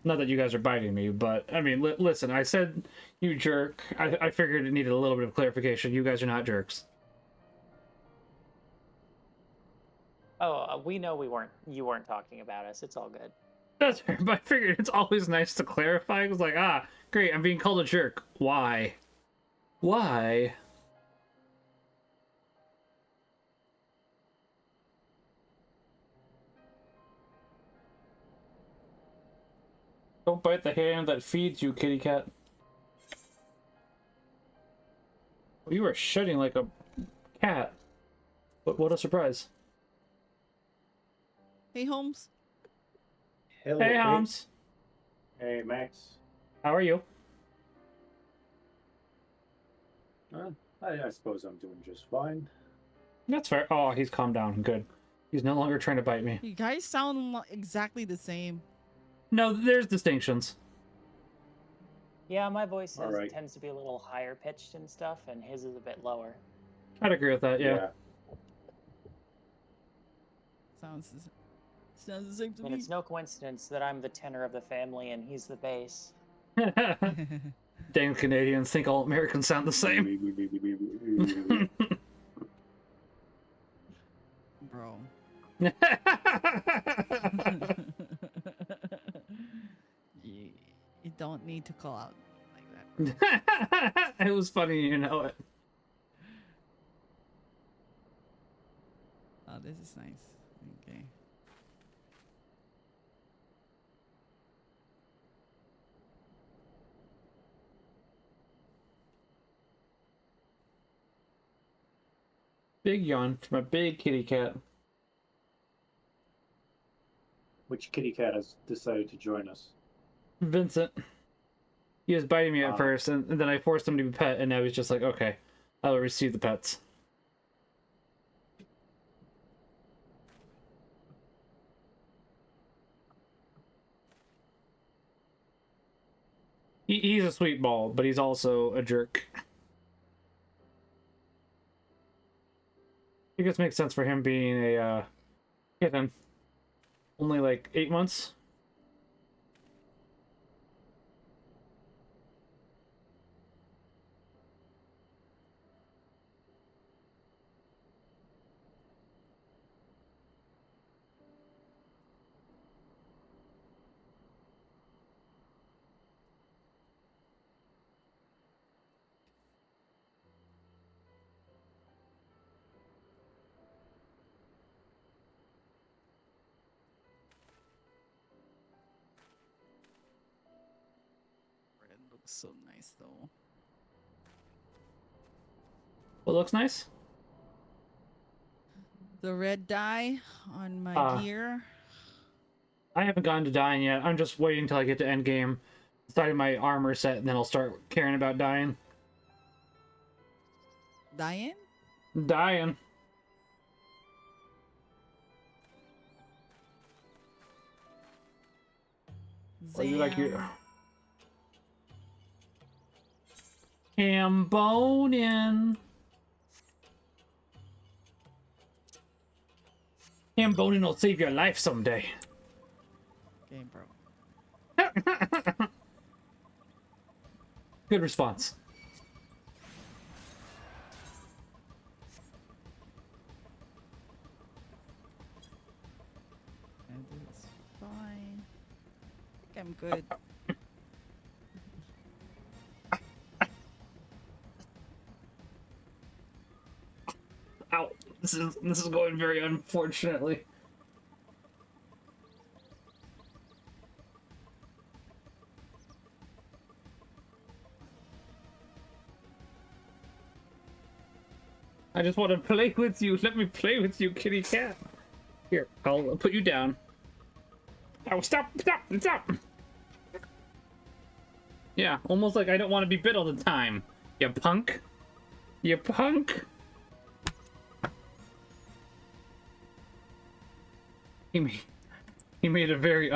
Not that you guys are biting me, but, I mean, listen, I said you jerk. I figured it needed a little bit of clarification. You guys are not jerks. Oh, we know you weren't talking about us. It's all good. That's fair, but I figured it's always nice to clarify. It was like, great, I'm being called a jerk. Why? Why? Don't bite the hand that feeds you, kitty cat. You are shitting like a cat. What a surprise. Hey, Holmes. Hello, hey, Holmes. Hey, Max. How are you? I suppose I'm doing just fine. That's fair. Oh, he's calmed down. Good. He's no longer trying to bite me. You guys sound exactly the same. No, there's distinctions. Yeah, my voice tends to be a little higher pitched and stuff, and his is a bit lower. I'd agree with that, yeah. Sounds the same to me. It's no coincidence that I'm the tenor of the family and he's the bass. Dang Canadians think all Americans sound the same. Bro. You don't need to call out like that. It was funny, you know it. Oh, this is nice. Okay. Big yawn for my big kitty cat. Which kitty cat has decided to join us? Vincent. He was biting me at first, and then I forced him to be pet, and now he's just like, okay, I will receive the pets. He's a sweet ball, but he's also a jerk. I think this makes sense for him being a kitten. Only like 8 months. Red looks so nice though. What looks nice? The red dye on my gear. I haven't gone to dying yet. I'm just waiting until I get to endgame, deciding my armor set, and then I'll start caring about dying. Dying? Dying. Or you like your Cambonian. Cambonian will save your life someday. Okay, bro. Good response. And it's fine. I think I'm good. Ow. This is going very unfortunately. I just want to play with you. Let me play with you, kitty cat. Here, I'll put you down. Oh, stop! Yeah, almost like I don't want to be bit all the time. You punk. You punk. He made a very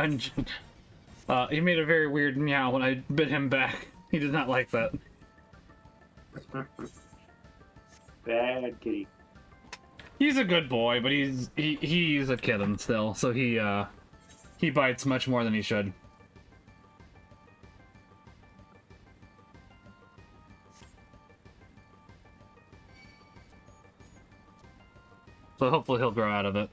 he made a very weird meow when I bit him back. He did not like that. Bad kitty. He's a good boy, but he's a kitten still, so he bites much more than he should. So hopefully he'll grow out of it.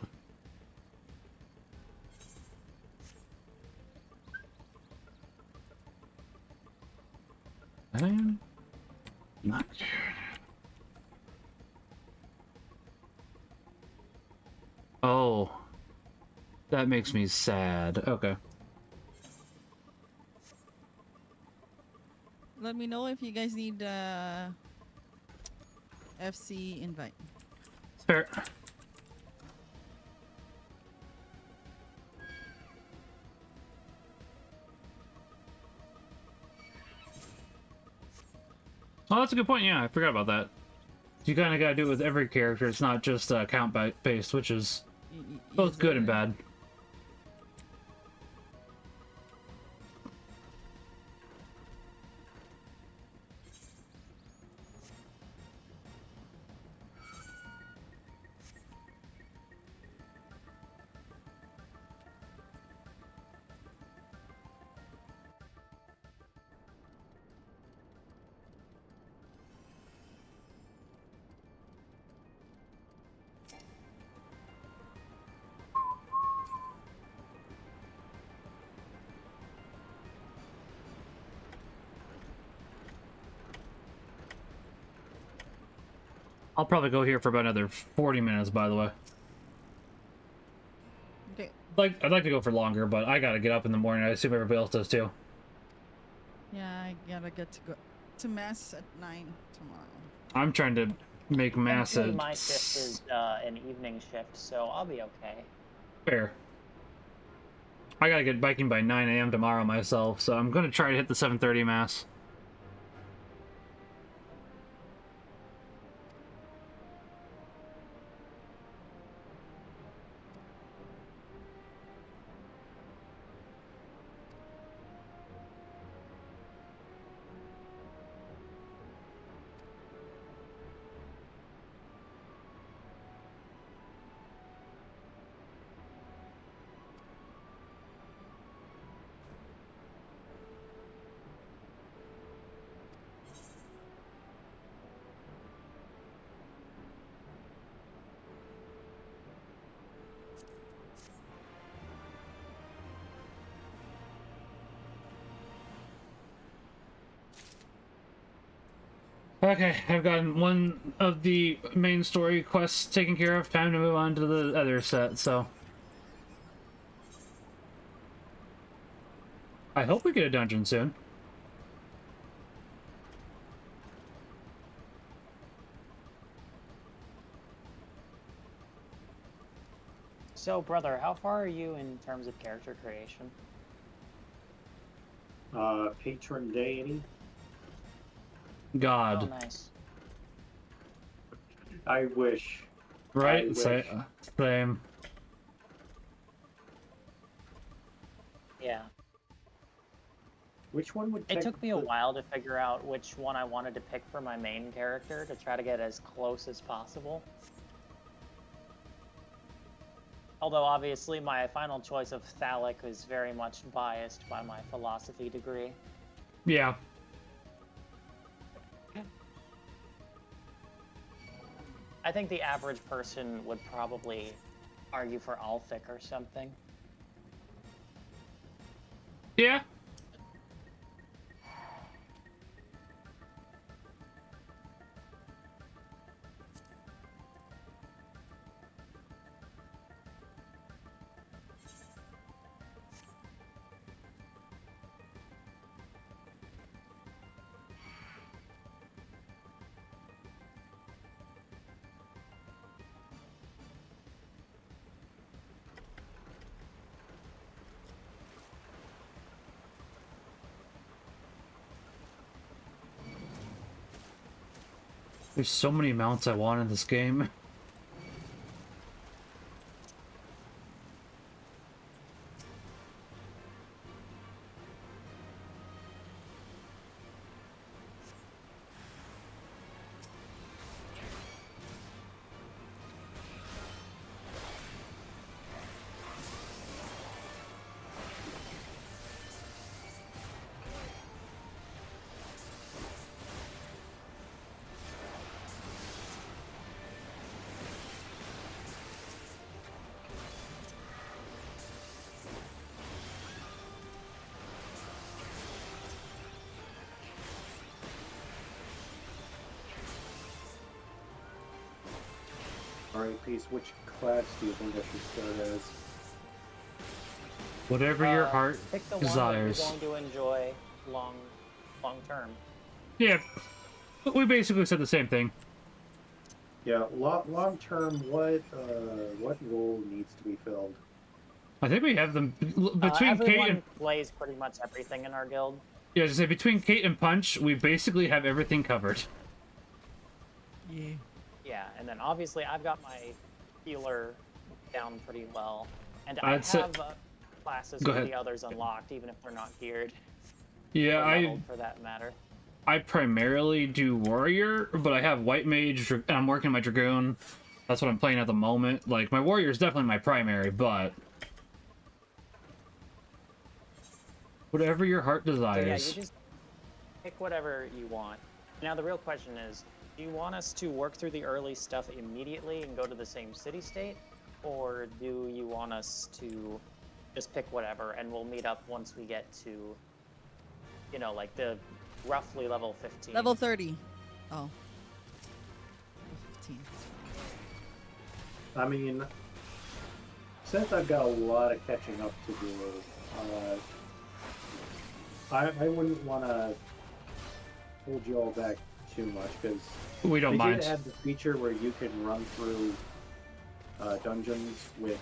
I'm not sure. Oh, that makes me sad. Okay. Let me know if you guys need FC invite. Fair. Oh, that's a good point. Yeah, I forgot about that. You kind of got to do it with every character. It's not just count based, which is both good and bad. I'll probably go here for about another 40 minutes, by the way. Okay. I'd like to go for longer, but I gotta get up in the morning. I assume everybody else does too. Yeah, I gotta get to go to mass at 9 tomorrow. I'm trying to make mass Actually, at... my shift is an evening shift, so I'll be okay. Fair. I gotta get biking by 9 a.m. tomorrow myself, so I'm gonna try to hit the 7:30 mass. Okay, I've gotten one of the main story quests taken care of. Time to move on to the other set, so... I hope we get a dungeon soon. So, brother, how far are you in terms of character creation? Patron deity. God. Oh, nice. I wish. Right? I wish. Same. Yeah. Which one would It took me a while to figure out which one I wanted to pick for my main character to try to get as close as possible. Although, obviously, my final choice of phallic is very much biased by my philosophy degree. Yeah. I think the average person would probably argue for Alphic or something. Yeah. There's so many mounts I want in this game. Alright, Peace, which class do you think I should start as? Whatever your heart Pick the desires. one that you're going to enjoy long term. Yeah, we basically said the same thing. Yeah, long term, what role needs to be filled? I think we have them between Kate everyone and plays pretty much everything in our guild. yeah. Just say between Kate and Punch, we basically have everything covered. Yeah. Yeah, and then obviously I've got my healer down pretty well, and I I'd say- have classes Go for ahead. the others unlocked, even if they're not geared. Yeah, or I leveled, for that matter. I primarily do warrior, but I have white mage and I'm working my dragoon. That's what I'm playing at the moment. Like my warrior is definitely my primary, but whatever your heart So yeah, desires. you just pick whatever you want. Now the real question is, do you want us to work through the early stuff immediately and go to the same city-state? Or do you want us to just pick whatever and we'll meet up once we get to, you know, like the roughly level 15? Level 30. Oh. 15. 14. I mean, since I've got a lot of catching up to do, I wouldn't want to hold you all back too much, because we don't mind. They did add the feature where you can run through dungeons with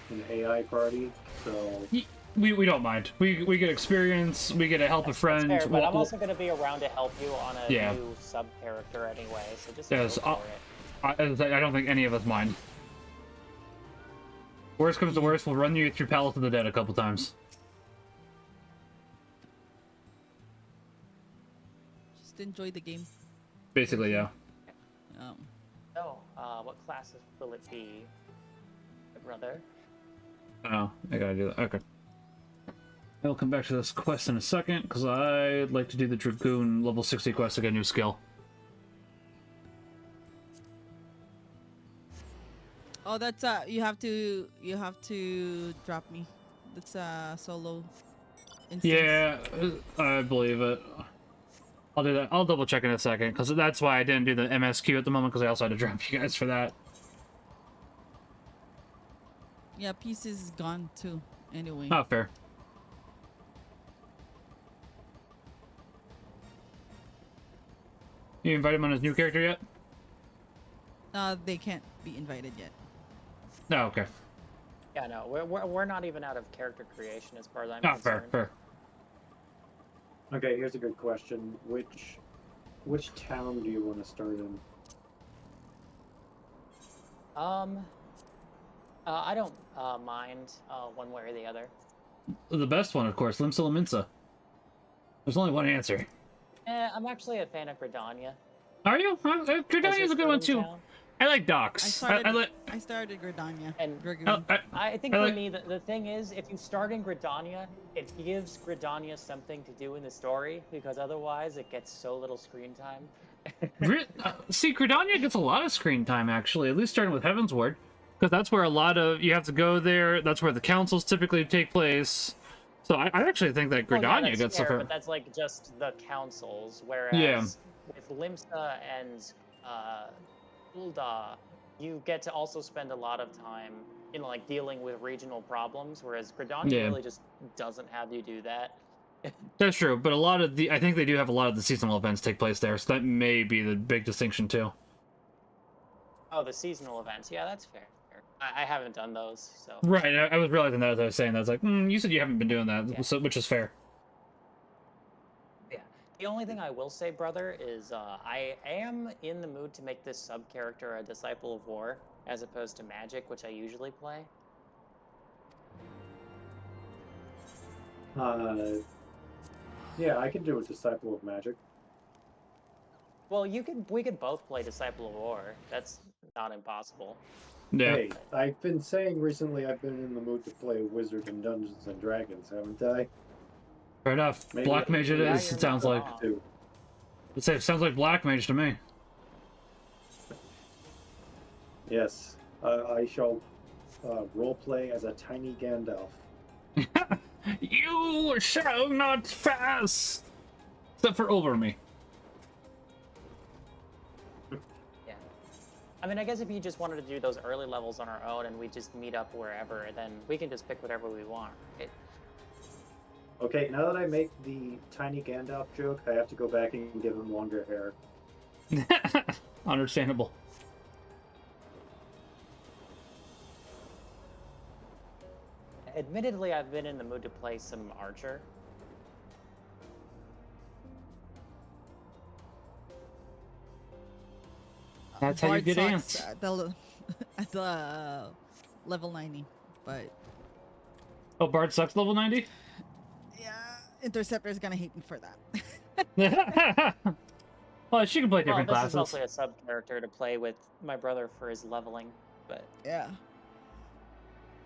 an AI party, so... We don't mind. We get experience, we get to help a friend. Fair, but I'm also going to be around to help you on a new sub-character anyway, so just go for it. I don't think any of us mind. Worst comes to worst, we'll run you through Palace of the Dead a couple times. Just enjoy the game. Basically, yeah. So, what classes will it be, brother? Oh, I gotta do that. Okay. I'll come back to this quest in a second, because I'd like to do the Dragoon level 60 quest to get a new skill. Oh, that's you have to drop me. That's solo instance. Yeah, I believe it. I'll do that. I'll double check in a second, because that's why I didn't do the MSQ at the moment, because I also had to drop you guys for that. Yeah, Peace is gone too. Anyway. Not fair. You invited him on his new character yet? They can't be invited yet. No, okay. Yeah, no, we're not even out of character creation as far as I'm Fair, concerned. fair. Okay, here's a good question. Which town do you want to start in? I don't mind one way or the other. The best one, of course, Limsa Laminsa. There's only one answer. I'm actually a fan of Gridania. Are you? Gridania's a good one too. I like Docs. I started Gridania. And Dragoon. I think for me, the thing is, if you start in Gridania, it gives Gridania something to do in the story, because otherwise it gets so little screen time. See, Gridania gets a lot of screen time, actually, at least starting with Heaven's Ward. Because that's where a lot of... You have to go there, that's where the councils typically take place. So I actually think that Gridania gets fair, but that's like just the councils, whereas with Limsa and Ul'dah, you get to also spend a lot of time in like dealing with regional problems, whereas Gridania really just doesn't have you do that. That's true, but a lot of the... I think they do have a lot of the seasonal events take place there, so that may be the big distinction too. Oh, the seasonal events. Yeah, that's fair. I haven't done those, so... Right, I was realizing that as I was saying that. I was like, you said you haven't been doing that, so, which is fair. Yeah. The only thing I will say, brother, is I am in the mood to make this sub-character a Disciple of War, as opposed to Magic, which I usually play. Yeah, I can do a Disciple of Magic. Well, we could both play Disciple of War. That's not impossible. Yeah. Hey, I've been saying recently I've been in the mood to play Wizard in Dungeons and Dragons, haven't I? Fair enough. Maybe Black Mage it is, it sounds like. It sounds like Black Mage to me. Yes, I shall roleplay as a tiny Gandalf. You shall not pass! Except for over me. I mean, I guess if you just wanted to do those early levels on our own and we just meet up wherever, then we can just pick whatever we want, right? Okay, now that I make the tiny Gandalf joke, I have to go back and give him longer hair. Understandable. Admittedly, I've been in the mood to play some Archer. That's how you get ants. At the level 90, but... Oh, Bard sucks level 90? Yeah, Interceptor's gonna hate me for that. Well, she can play different this classes. Is mostly a sub-character to play with my brother for his leveling, but... Yeah.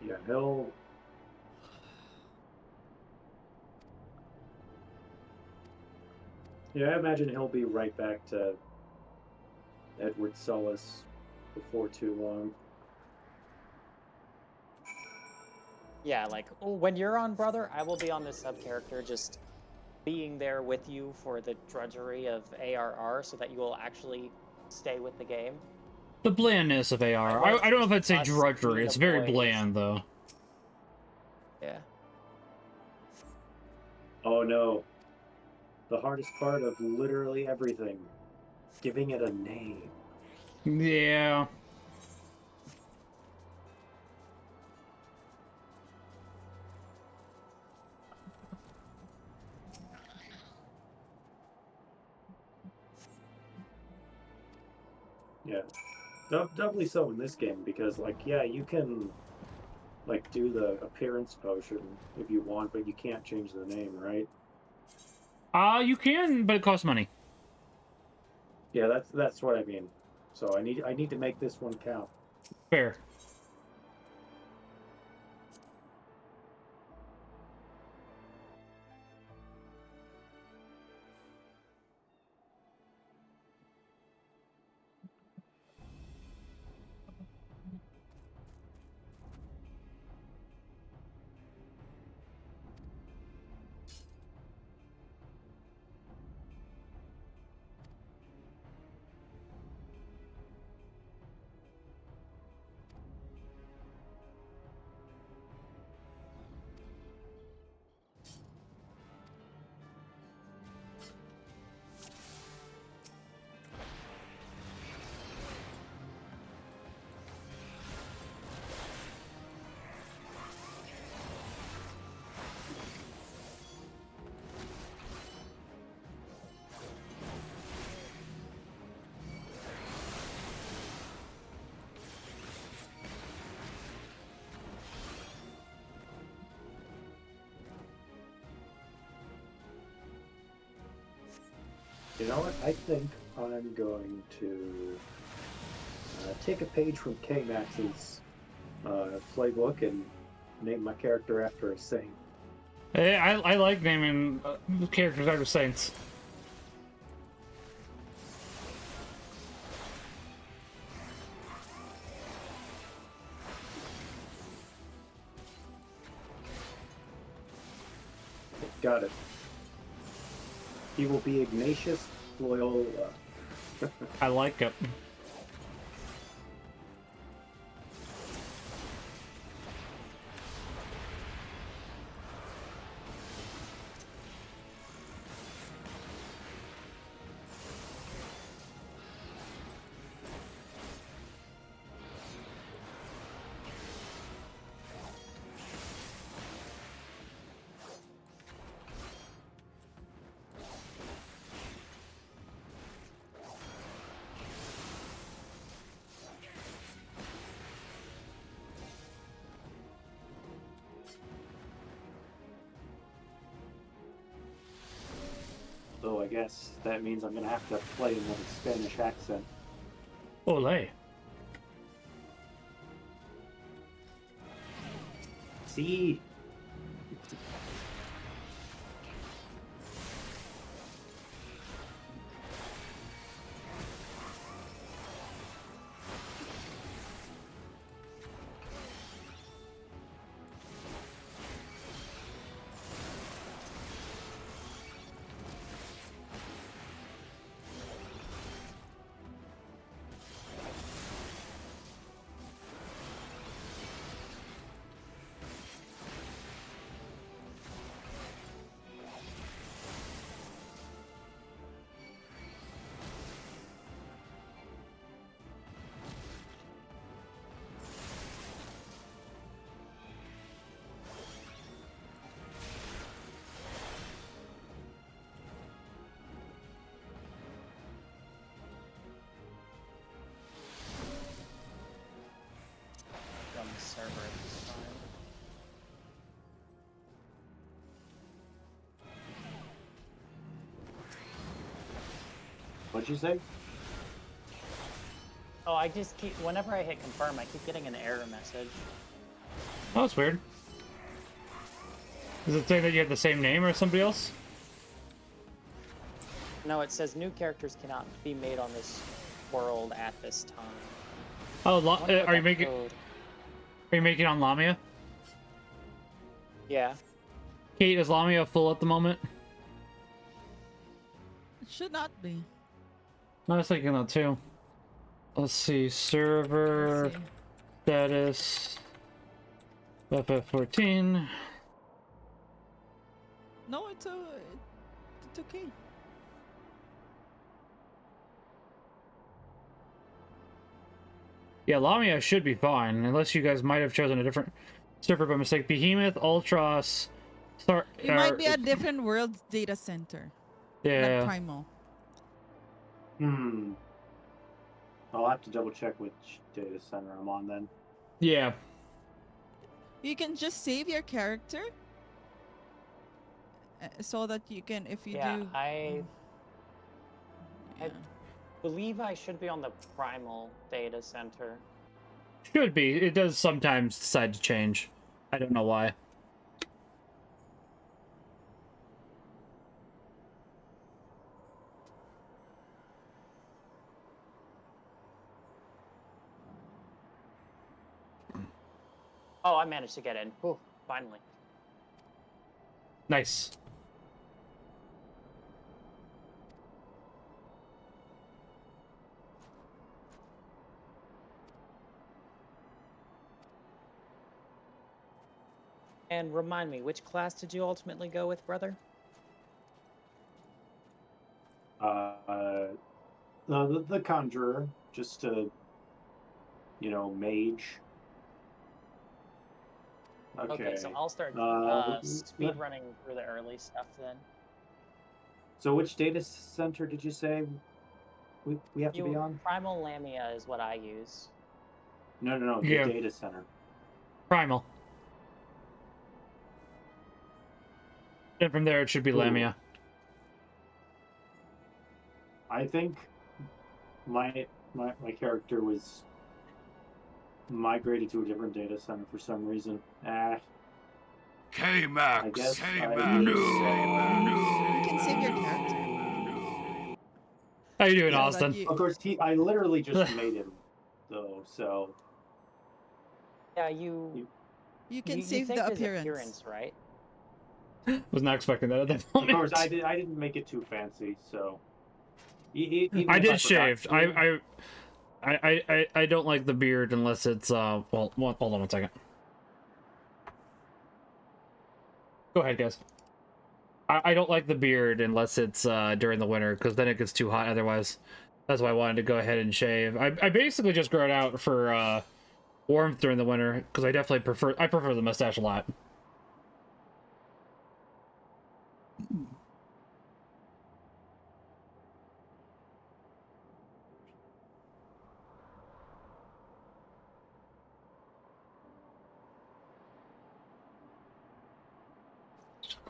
Yeah, he'll... Yeah, I imagine he'll be right back to Edward Sullis before too long. Yeah, like, when you're on, brother, I will be on this sub-character, just being there with you for the drudgery of ARR so that you will actually stay with the game. The blandness of AR. I don't know if I'd say us drudgery. being It's the very boys. bland, though. Yeah. Oh no. The hardest part of literally everything. Giving it a name. Yeah. Yeah. Doubly so in this game because, like, yeah, you can, like, do the appearance potion if you want, but you can't change the name, right? You can, but it costs money. Yeah, that's what I mean. So I need to make this one count. Fair. You know what? I think I'm going to take a page from KAMax's playbook and name my character after a saint. I like naming characters after saints. Got it. He will be Ignatius Loyola. I like it. So I guess that means I'm gonna have to play another Spanish accent. Olé. See. On the server at this time. What'd you say? Oh, I just keep, whenever I hit confirm, I keep getting an error message. Oh, that's weird. Does it say that you have the same name or somebody else? No, it says new characters cannot be made on this world at this time. Oh, I wonder what are you that making? code- Are you making on Lamia? Yeah. Kate, is Lamia full at the moment? It should not be. I was thinking that too. Let's see, server Let's see. status FF14. No, it's okay. Yeah, Lamia should be fine, unless you guys might have chosen a different server by mistake. Behemoth, Ultros, Star. It might be a different world's data center. Yeah. Not Primal. I'll have to double check which data center I'm on then. Yeah. You can just save your character so that you can, if you do. I believe I should be on the Primal data center. Should be. It does sometimes decide to change. I don't know why. Oh, I managed to get in. Whew, finally. Nice. And remind me, which class did you ultimately go with, brother? The Conjurer, just to, mage. Okay, so I'll start speed running through the early stuff then. So which data center did you say we have to be on? Primal Lamia is what I use. No, the Yeah. data center. Primal. And from there, it should be Lamia. I think my character was migrated to a different data center for some reason. KAMax. I guess KAMax. You can save your character. How you doing, So that Austin? you- Of course, I literally just made him, though. So Yeah, you can save think the his appearance. right? Was not expecting that at that of moment. course I didn't make it too fancy. So even I if did forgot shave. to- I don't like the beard unless it's well, hold on 1 second. Go ahead, guys. I don't like the beard unless it's during the winter, because then it gets too hot otherwise. That's why I wanted to go ahead and shave. I basically just grow it out for warmth during the winter, because I definitely prefer the mustache a lot.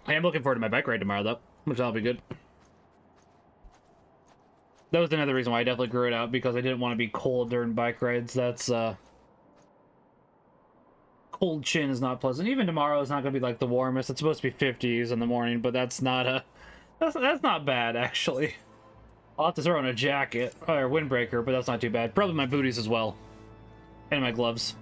I am looking forward to my bike ride tomorrow, though, which that'll be good. That was another reason why I definitely grew it out, because I didn't want to be cold during bike rides. That's, cold chin is not pleasant. Even tomorrow is not going to be, like, the warmest. It's supposed to be 50s in the morning, but that's not that's not bad, actually. I'll have to throw on a jacket, or a windbreaker, but that's not too bad. Probably my booties as well. And my gloves.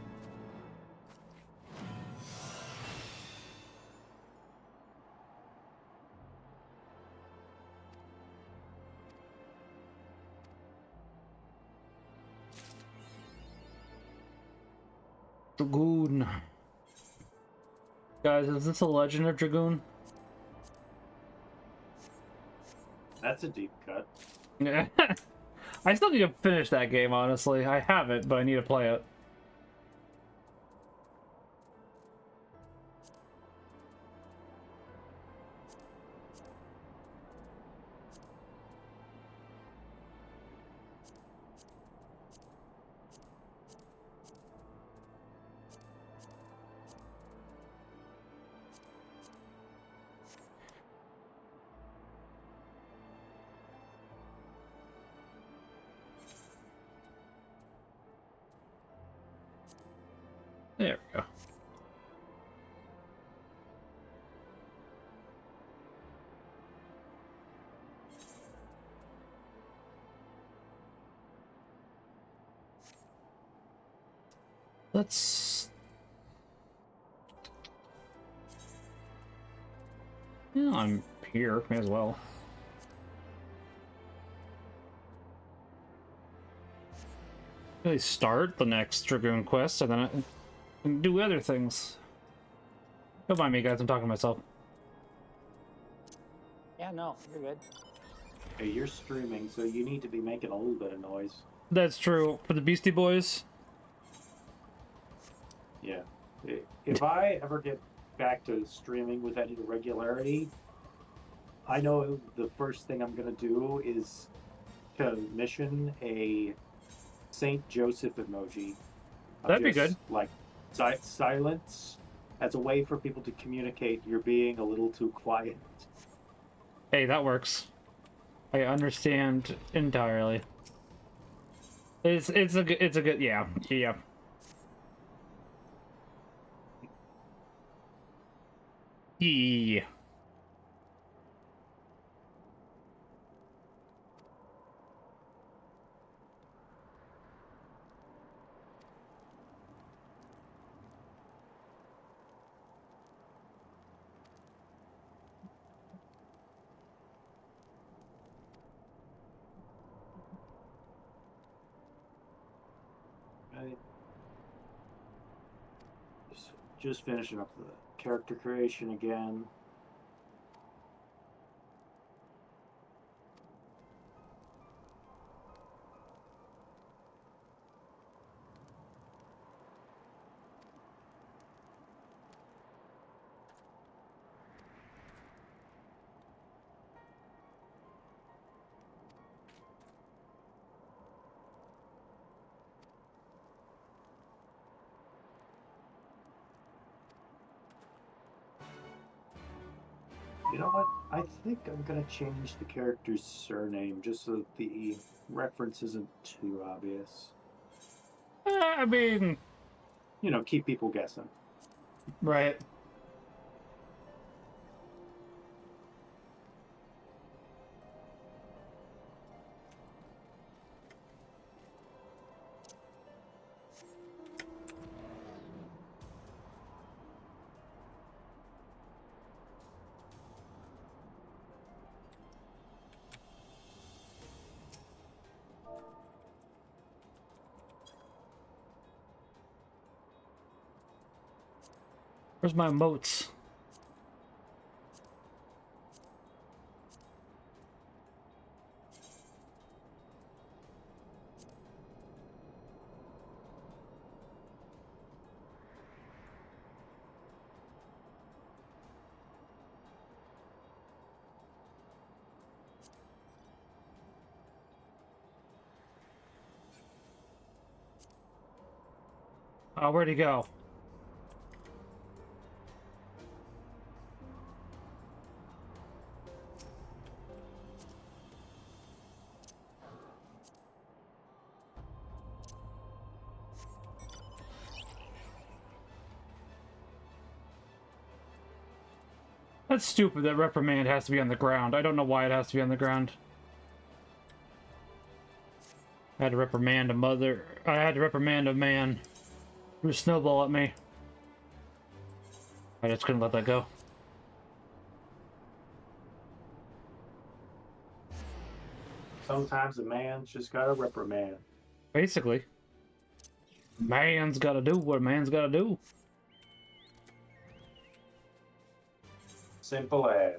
Dragoon. Guys, is this a Legend of Dragoon? That's a deep cut. Yeah. I still need to finish that game, honestly. I have it, but I need to play it. There we go. Let's... Yeah, I'm here. May as well. really start the next Dragoon quest, and then I can do other things. Don't mind me, guys. I'm talking to myself. Yeah, no, you're good. Hey, you're streaming, so you need to be making a little bit of noise. That's true. For the Beastie Boys. Yeah. If I ever get back to streaming with any regularity, I know the first thing I'm going to do is commission a Saint Joseph emoji. That'd be good. Like silence as a way for people to communicate you're being a little too quiet. Hey, that works. I understand entirely. It's a good yeah. Yeah. Right. Just finishing up the character creation again. You know what? I think I'm gonna change the character's surname just so that the reference isn't too obvious. I mean, you know, keep people guessing. Right. Where's my emotes? Oh, where'd he go? That's stupid that reprimand has to be on the ground. I don't know why it has to be on the ground. I had to reprimand a mother. I had to reprimand a man who snowball at me. I just couldn't let that go. Sometimes a man's just got to reprimand. Basically. Man's gotta do what a man's gotta do. Simple as.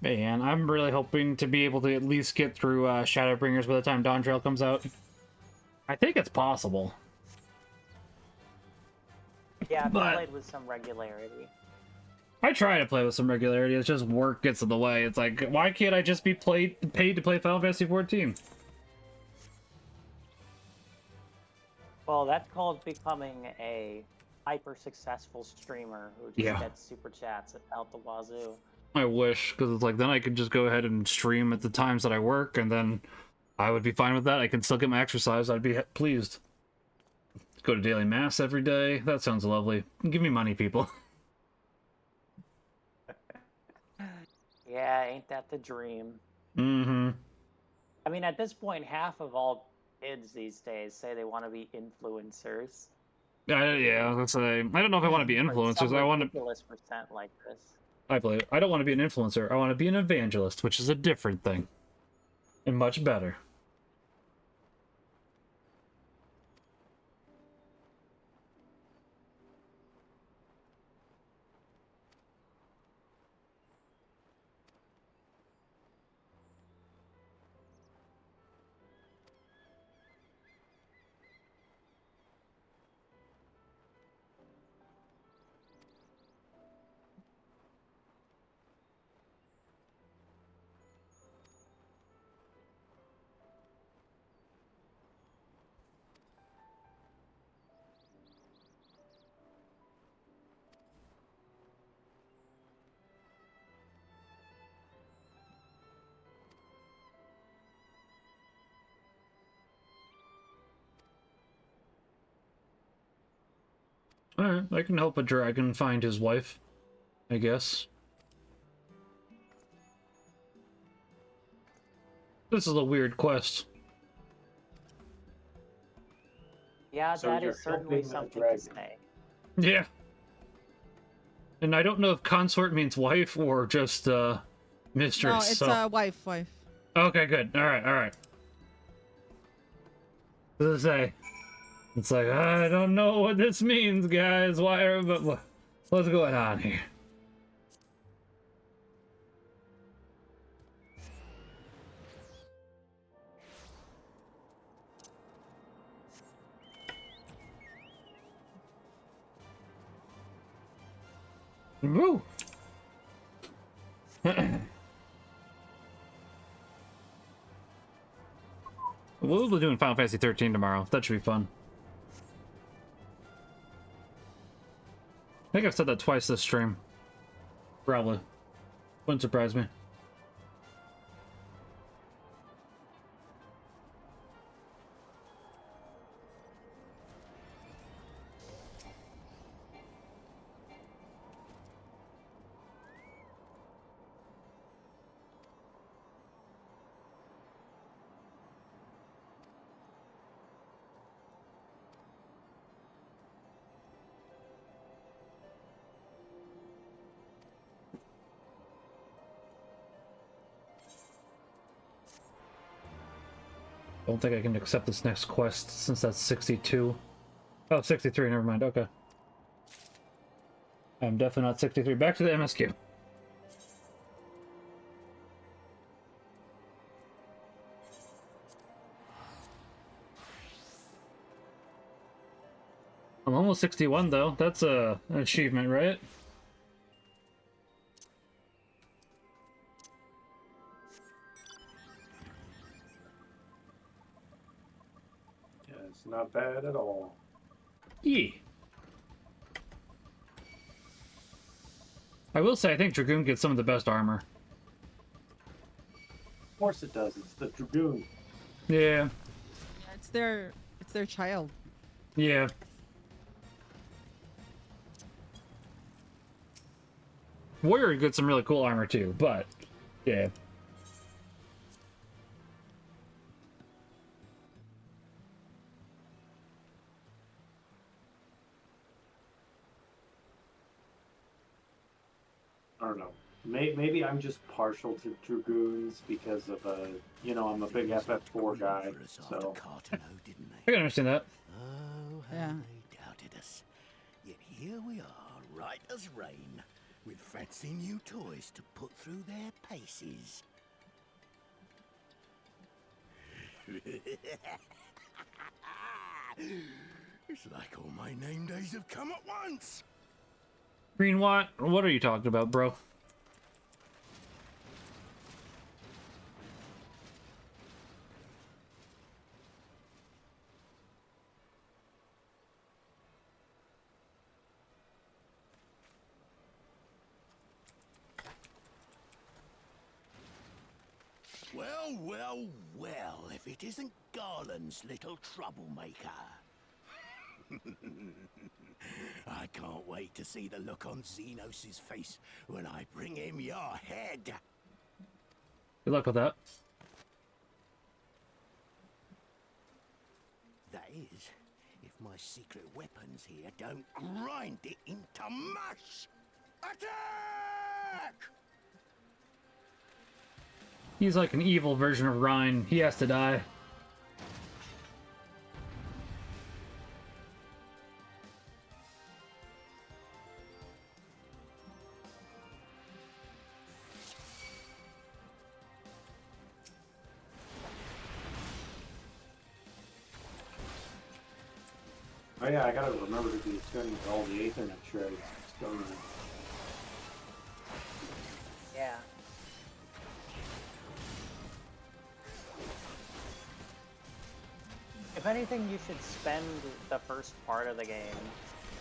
Man, I'm really hoping to be able to at least get through Shadowbringers by the time Dawn Trail comes out. I think it's possible. Yeah, I've played with some regularity. I try to play with some regularity, it's just work gets in the way. It's like, why can't I just be paid to play Final Fantasy XIV? Well, that's called becoming a hyper-successful streamer who just gets super chats out the wazoo. I wish, because it's like, then I could just go ahead and stream at the times that I work, and then I would be fine with that. I can still get my exercise, I'd be pleased. Go to daily mass every day, that sounds lovely. Give me money, people. Yeah, ain't that the dream? Mm-hmm. I mean, at this point, half of all kids these days say they want to be influencers. Yeah, that's I don't know if I want to be influencers. Like I want to. ridiculous percent like this. I believe. I don't want to be an influencer. I want to be an evangelist, which is a different thing. And much better. Alright, I can help a dragon find his wife, I guess. This is a weird quest. Yeah, So that you're is certainly helping a something to dragon. say. Yeah. And I don't know if consort means wife or just, mistress. No, it's so... wife. Okay, good. Alright. What does it say? It's like, I don't know what this means, guys. Why are... But what's going on here? Woo! We'll be doing Final Fantasy 13 tomorrow. That should be fun. I think I've said that twice this stream. Probably. Wouldn't surprise me. Don't think I can accept this next quest since that's 62. Oh, 63, never mind. Okay. I'm definitely not 63. Back to the MSQ. I'm almost 61 though. That's an achievement, right? Yeah, it's not bad at all. Yeah. I will say, I think Dragoon gets some of the best armor. Of course it does. It's the Dragoon. Yeah. It's their child. Yeah. Warrior gets some really cool armor too, but yeah. I don't know. Maybe I'm just partial to Dragoons because of I'm a big FF4 guy, so. I can understand that. Oh, how Yeah. they doubted us. Yet here we are, right as rain, with fancy new toys to put through their paces. It's like all my name days have come at once. Green Watt, what are you talking about, bro? Well, if it isn't Garland's little troublemaker. I can't wait to see the look on Xenos' face when I bring him your head. Good luck with that. That is, if my secret weapons here don't grind it into mush. He's like an evil version of Rhine. He has to die. Oh yeah, I gotta remember to be tuning all the Ethernet shreds. Yeah. If anything, you should spend the first part of the game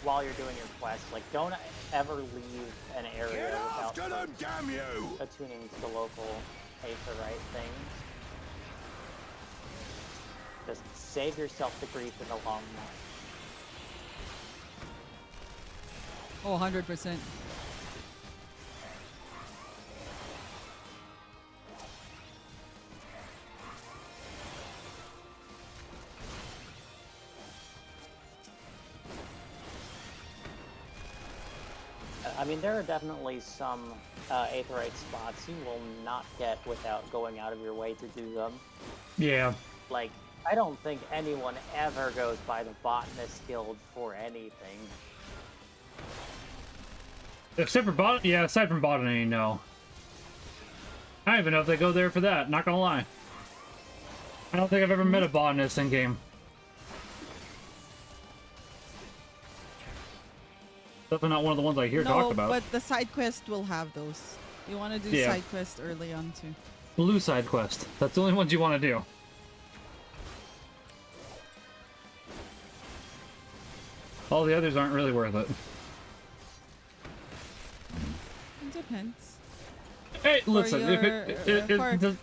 while you're doing your quest. Like, don't ever leave an area without attuning to the local aetherite things. Just save yourself the grief in the long run. Oh, 100%. I mean, there are definitely some aetherite spots you will not get without going out of your way to do them. Yeah. Like, I don't think anyone ever goes by the Botanist Guild for anything. Except for botany, yeah, aside from botany, no. I don't even know if they go there for that, not gonna lie. I don't think I've ever met a botanist in game. Definitely not one of the ones I hear talked about. But the side quest will have those. You want to do side quest early on too. Blue side quest. That's the only ones you want to do. All the others aren't really worth it. It depends. Hey, listen,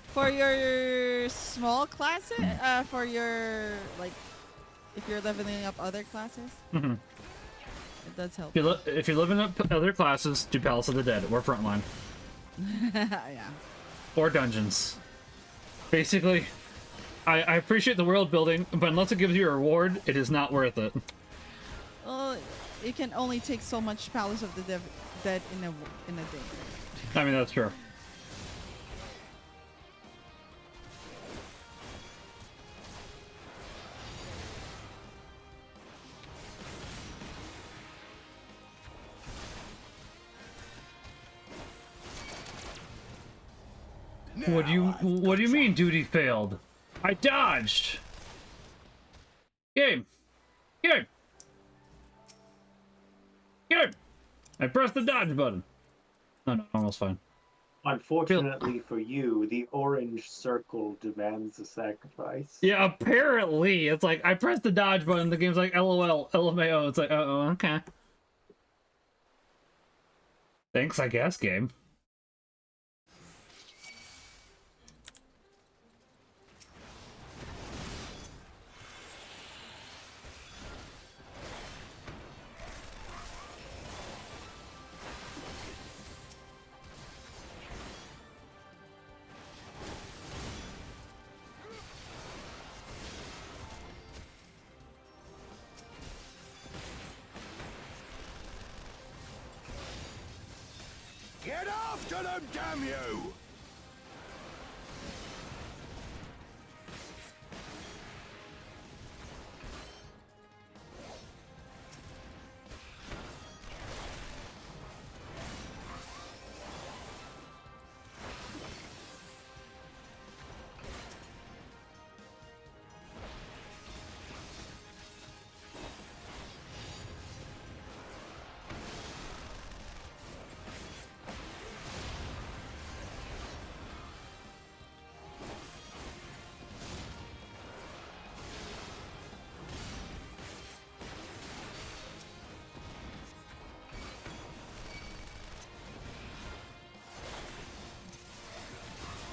for your small classes, for your, like, if you're leveling up other classes, it does help. If you're leveling up other classes, do Palace of the Dead or Frontline. Yeah. Or Dungeons. Basically, I appreciate the world building, but unless it gives you a reward, it is not worth it. Well, you can only take so much Palace of the Dead in a day. I mean, that's true. What do you mean duty failed? I dodged. Game. Game. Game. I pressed the dodge button. Oh no, almost fine. Unfortunately for you, the orange circle demands a sacrifice. Yeah, apparently. It's like, I pressed the dodge button, the game's like, LOL, LMAO. It's like, uh-oh, okay. Thanks, I guess, game. Get after them, damn you!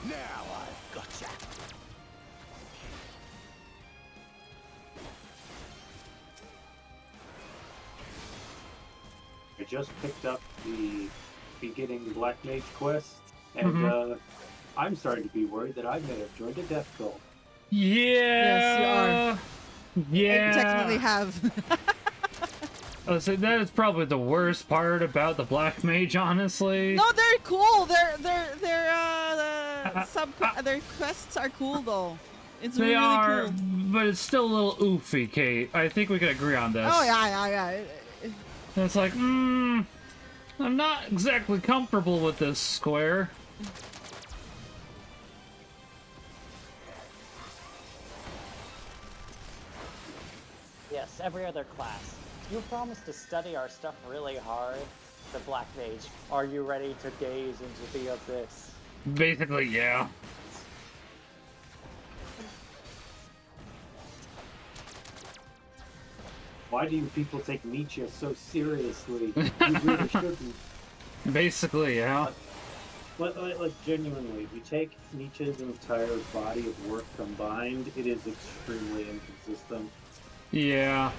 Now I've gotcha. I just picked up the beginning Black Mage quest, and I'm starting to be worried that I may have joined a death cult. Yeah. Yes, you are. Yeah. I technically have. So that is probably the worst part about the Black Mage, honestly. No, they're cool. Their quests are cool though. It's They really are, cool. but it's still a little oofy, Kate. I think we can agree on this. Oh yeah. It's like, I'm not exactly comfortable with this square. Yes, every other class. You promised to study our stuff really hard. The Black Mage, are you ready to gaze into the abyss? Basically, yeah. Why do you people take Nietzsche so seriously? You really shouldn't. Basically, yeah. Like, genuinely, if you take Nietzsche's entire body of work combined, it is extremely inconsistent. Yeah.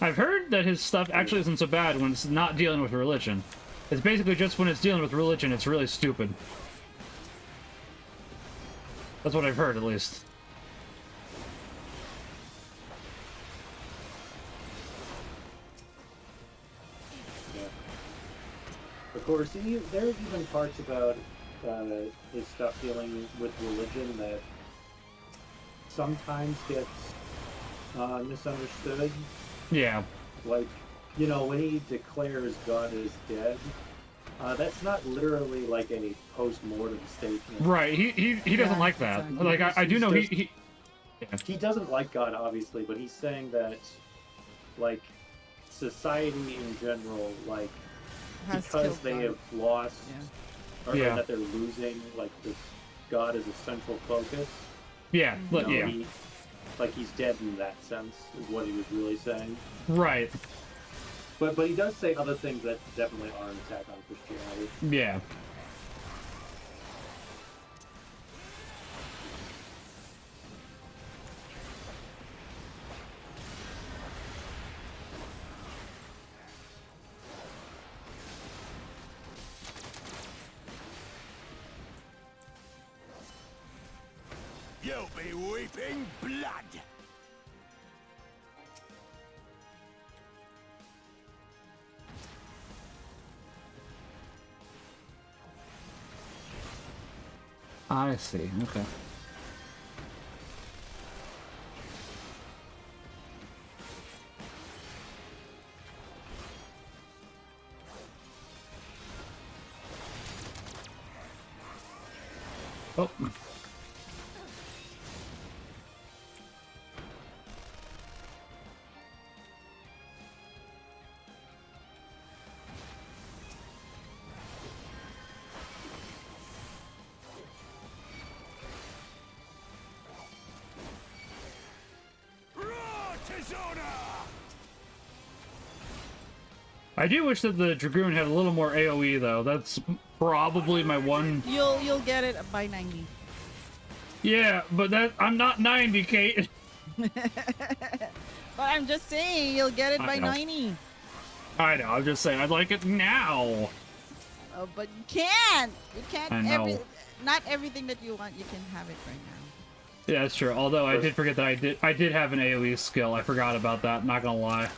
I've heard that his stuff actually isn't so bad when it's not dealing with religion. It's basically just when it's dealing with religion, it's really stupid. That's what I've heard, at least. Of course, there's even parts about his stuff dealing with religion that sometimes gets misunderstood. Yeah. Like, you know, when he declares God is dead, that's not literally like a post-mortem statement. Right, he doesn't like that. Exactly. Like, I do know he He doesn't like God, obviously, but he's saying that, like, society in general, like, because they have lost, or that they're losing, like, this God is a central focus. Yeah, you know, he's dead in that sense, is what he was really saying. Right. But he does say other things that definitely are an attack on Christianity. Yeah. You'll be weeping blood. I see, okay. Oh. I do wish that the Dragoon had a little more AoE though. That's probably my one. You'll get it by 90. Yeah, but I'm not 90, Kate. But I'm just saying, you'll get it by 90. I know. I'm just saying, I'd like it now. Oh, but you can't. You can't. I know. Not everything that you want, you can have it right now. Yeah, that's true. Although I did forget that I did have an AoE skill. I forgot about that. Not gonna lie.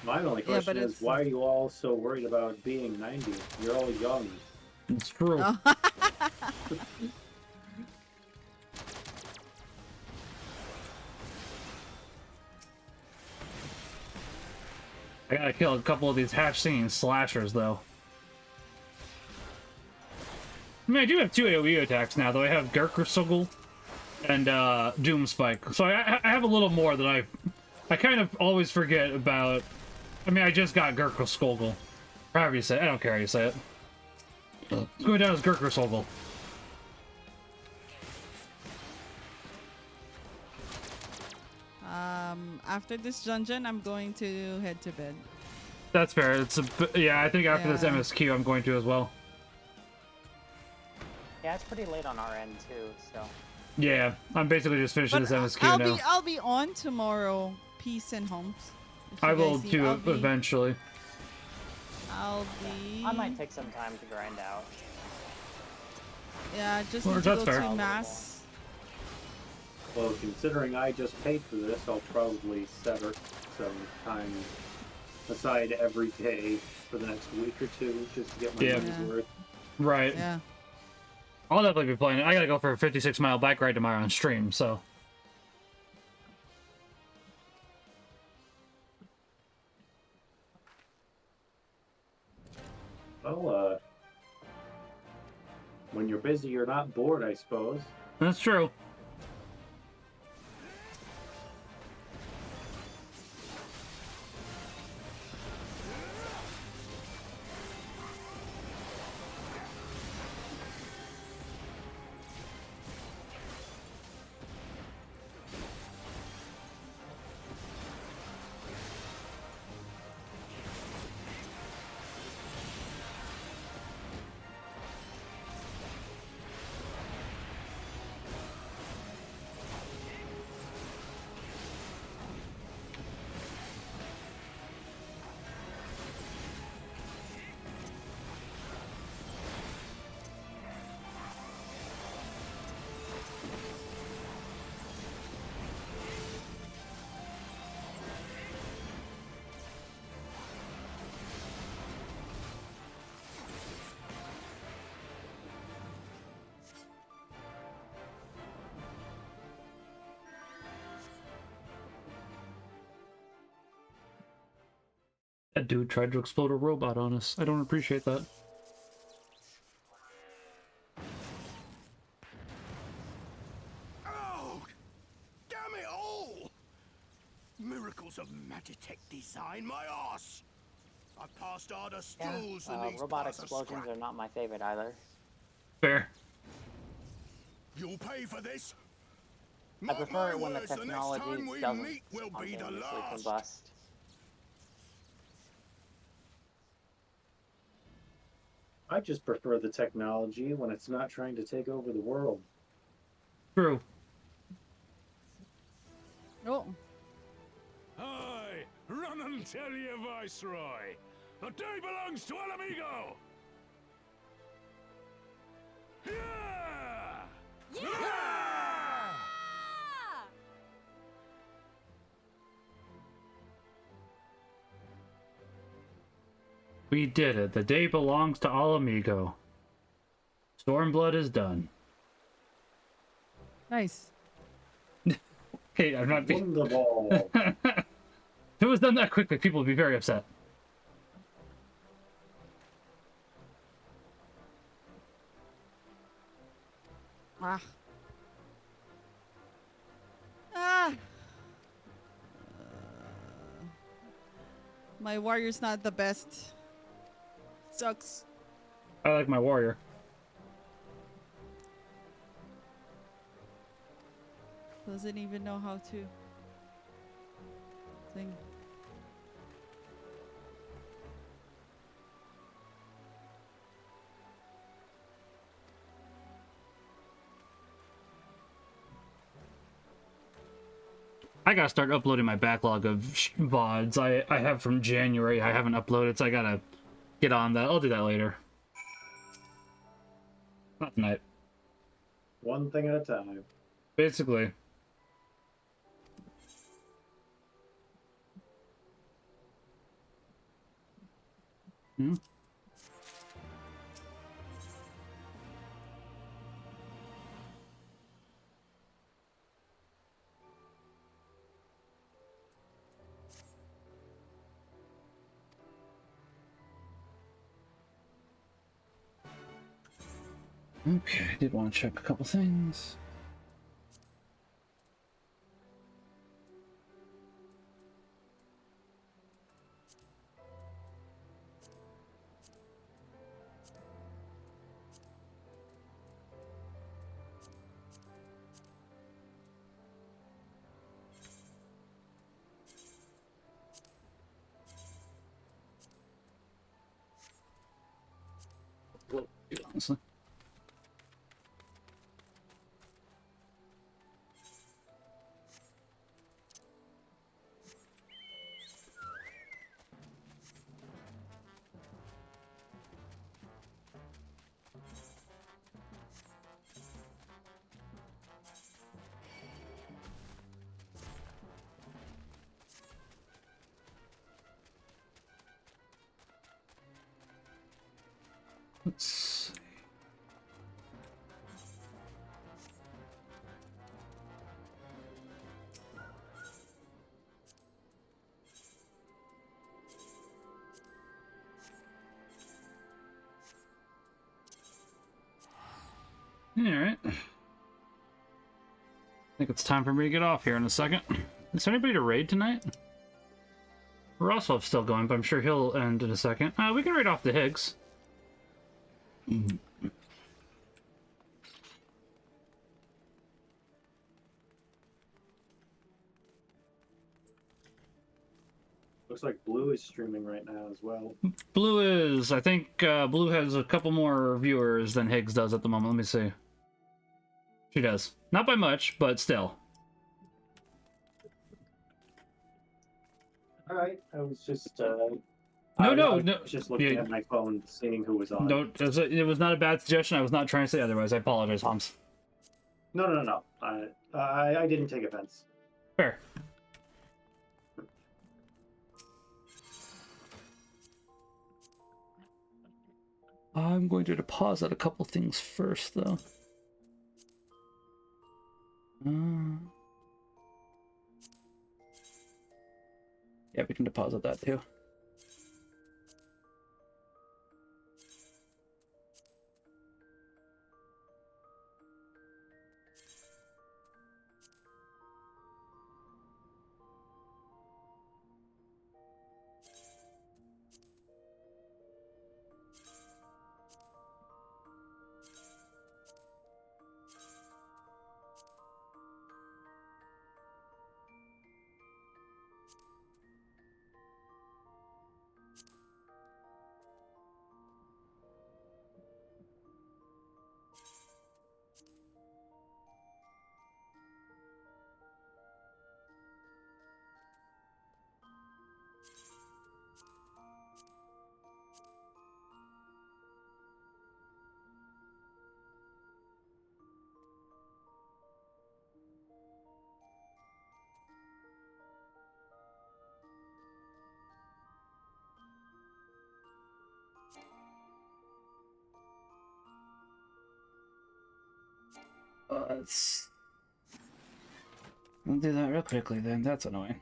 My only question is, why are you all so worried about being 90? You're all young. It's true. Oh. I gotta kill a couple of these hatch-singing slashers, though. I mean, I do have 2 AoE attacks now, though. I have Gerkersugel and Doom Spike. So I have a little more that I kind of always forget about. I mean, I just got Gerkersugel. However you say it. I don't care how you say it. It's going down as Gerkersugel. After this dungeon, I'm going to head to bed. That's fair. Yeah, I think after this Yeah. MSQ, I'm going to as well. Yeah, it's pretty late on our end too, so. Yeah, I'm basically just finishing this MSQ now. I'll be on tomorrow. Peace and homes. If I you will guys see, too I'll be- eventually. I'll be. I might take some time to grind out. Yeah, just Well, need to that's go fair. to mass. Well, considering I just paid for this, I'll probably sever. some time aside every day for the next week or two just to get my money's worth. Right. Yeah. I'll definitely be playing it. I gotta go for a 56-mile bike ride tomorrow on stream, so. Well, when you're busy, you're not bored, I suppose. That's true. That dude tried to explode a robot on us. I don't appreciate that. Oh, damn it all! Miracles of Magitech design, my ass! I passed harder stools than these robot parts of explosions scrap. are not my favorite either. Fair. You'll pay for this. I prefer it when the words, the next technology time we doesn't meet will be the spontaneously last. combust. I just prefer the technology when it's not trying to take over the world. True. Oh. Aye, run and tell your viceroy. The day belongs to El Amigo. Yeah! Yeah! We did it. The day belongs to Al Amigo. Stormblood is done. Nice. Hey, I'm not being... Wonderful. If it was done that quickly, people would be very upset. Ah. Ah. My warrior's not the best. Sucks. I like my warrior. Doesn't even know how to thing. I gotta start uploading my backlog of VODs I have from January. I haven't uploaded, so I gotta get on that. I'll do that later. Not tonight. One thing at a time. Basically. Hmm? Okay, I did want to check a couple things. Honestly. Let's see. Alright. I think it's time for me to get off here in a second. Is there anybody to raid tonight? Roswell's still going, but I'm sure he'll end in a second. We can raid off the Higgs. Looks like Blue is streaming right now as well. Blue is. I think Blue has a couple more viewers than Higgs does at the moment. Let me see. She does. Not by much, but still. Alright, I was just just looking at my phone, seeing who was on. No, it was not a bad suggestion. I was not trying to say otherwise. I apologize, Holmes. No. I didn't take offense. Fair. I'm going to deposit a couple things first, though. Yeah, we can deposit that too. Let's do that real quickly then. That's annoying.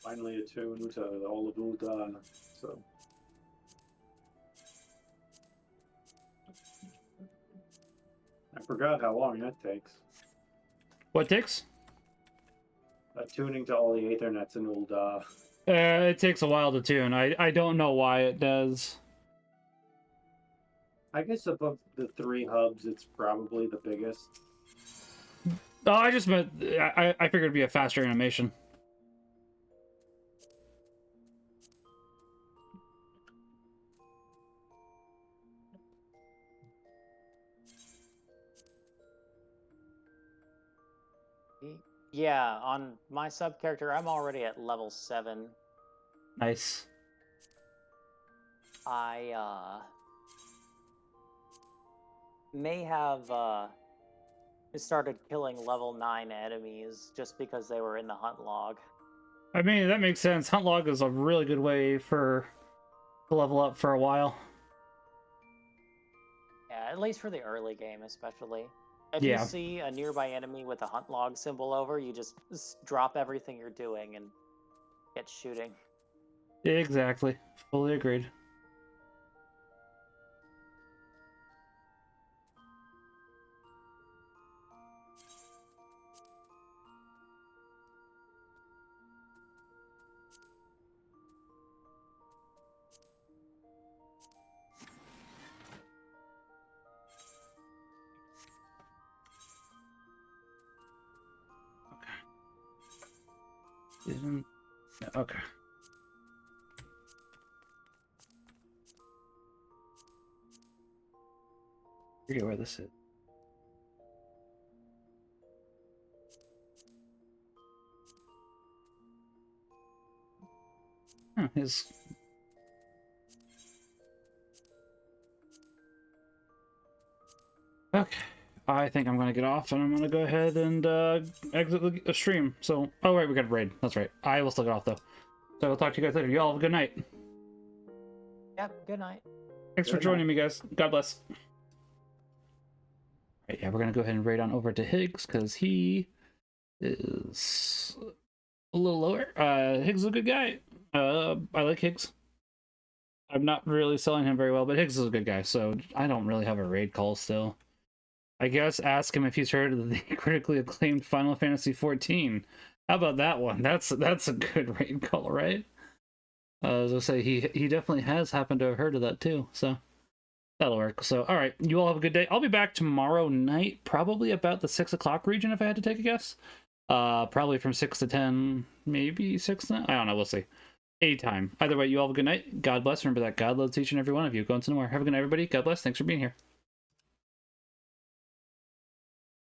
Finally attuned to all of Ulda, so. I forgot how long that takes. What takes? Tuning to all the Aethernets in Ulda. It takes a while to tune. I don't know why it does. I guess above the 3 hubs, it's probably the biggest. Oh, I just meant I figured it'd be a faster animation. Yeah, on my sub character, I'm already at level 7. Nice. I may have started killing level 9 enemies just because they were in the hunt log. I mean, that makes sense. Hunt log is a really good way to level up for a while. Yeah, at least for the early game, especially. If Yeah. you see a nearby enemy with a hunt log symbol over, you just drop everything you're doing and get shooting. Exactly. Fully agreed. Isn't okay. Forget where this is. Huh, his... Okay, I think I'm going to get off, and I'm going to go ahead and exit the stream. So, oh right, we got a raid. That's right. I will still get off, though. So I'll talk to you guys later. You all have a good night. Yep, good night. Thanks for joining me, guys. God bless. Right, yeah, we're going to go ahead and raid on over to Higgs, because he is a little lower. Higgs is a good guy. I like Higgs. I'm not really selling him very well, but Higgs is a good guy, so I don't really have a raid call still. I guess ask him if he's heard of the critically acclaimed Final Fantasy XIV. How about that one? That's a good raid call, right? As I say, he definitely has happened to have heard of that too, so that'll work. So, all right, you all have a good day. I'll be back tomorrow night, probably about the 6 o'clock region, if I had to take a guess. Probably from 6 to 10, maybe 6 to 9. I don't know. We'll see. Anytime. Either way, you all have a good night. God bless. Remember that God loves each and every one of you. Go into the more. Have a good night, everybody. God bless. Thanks for being here.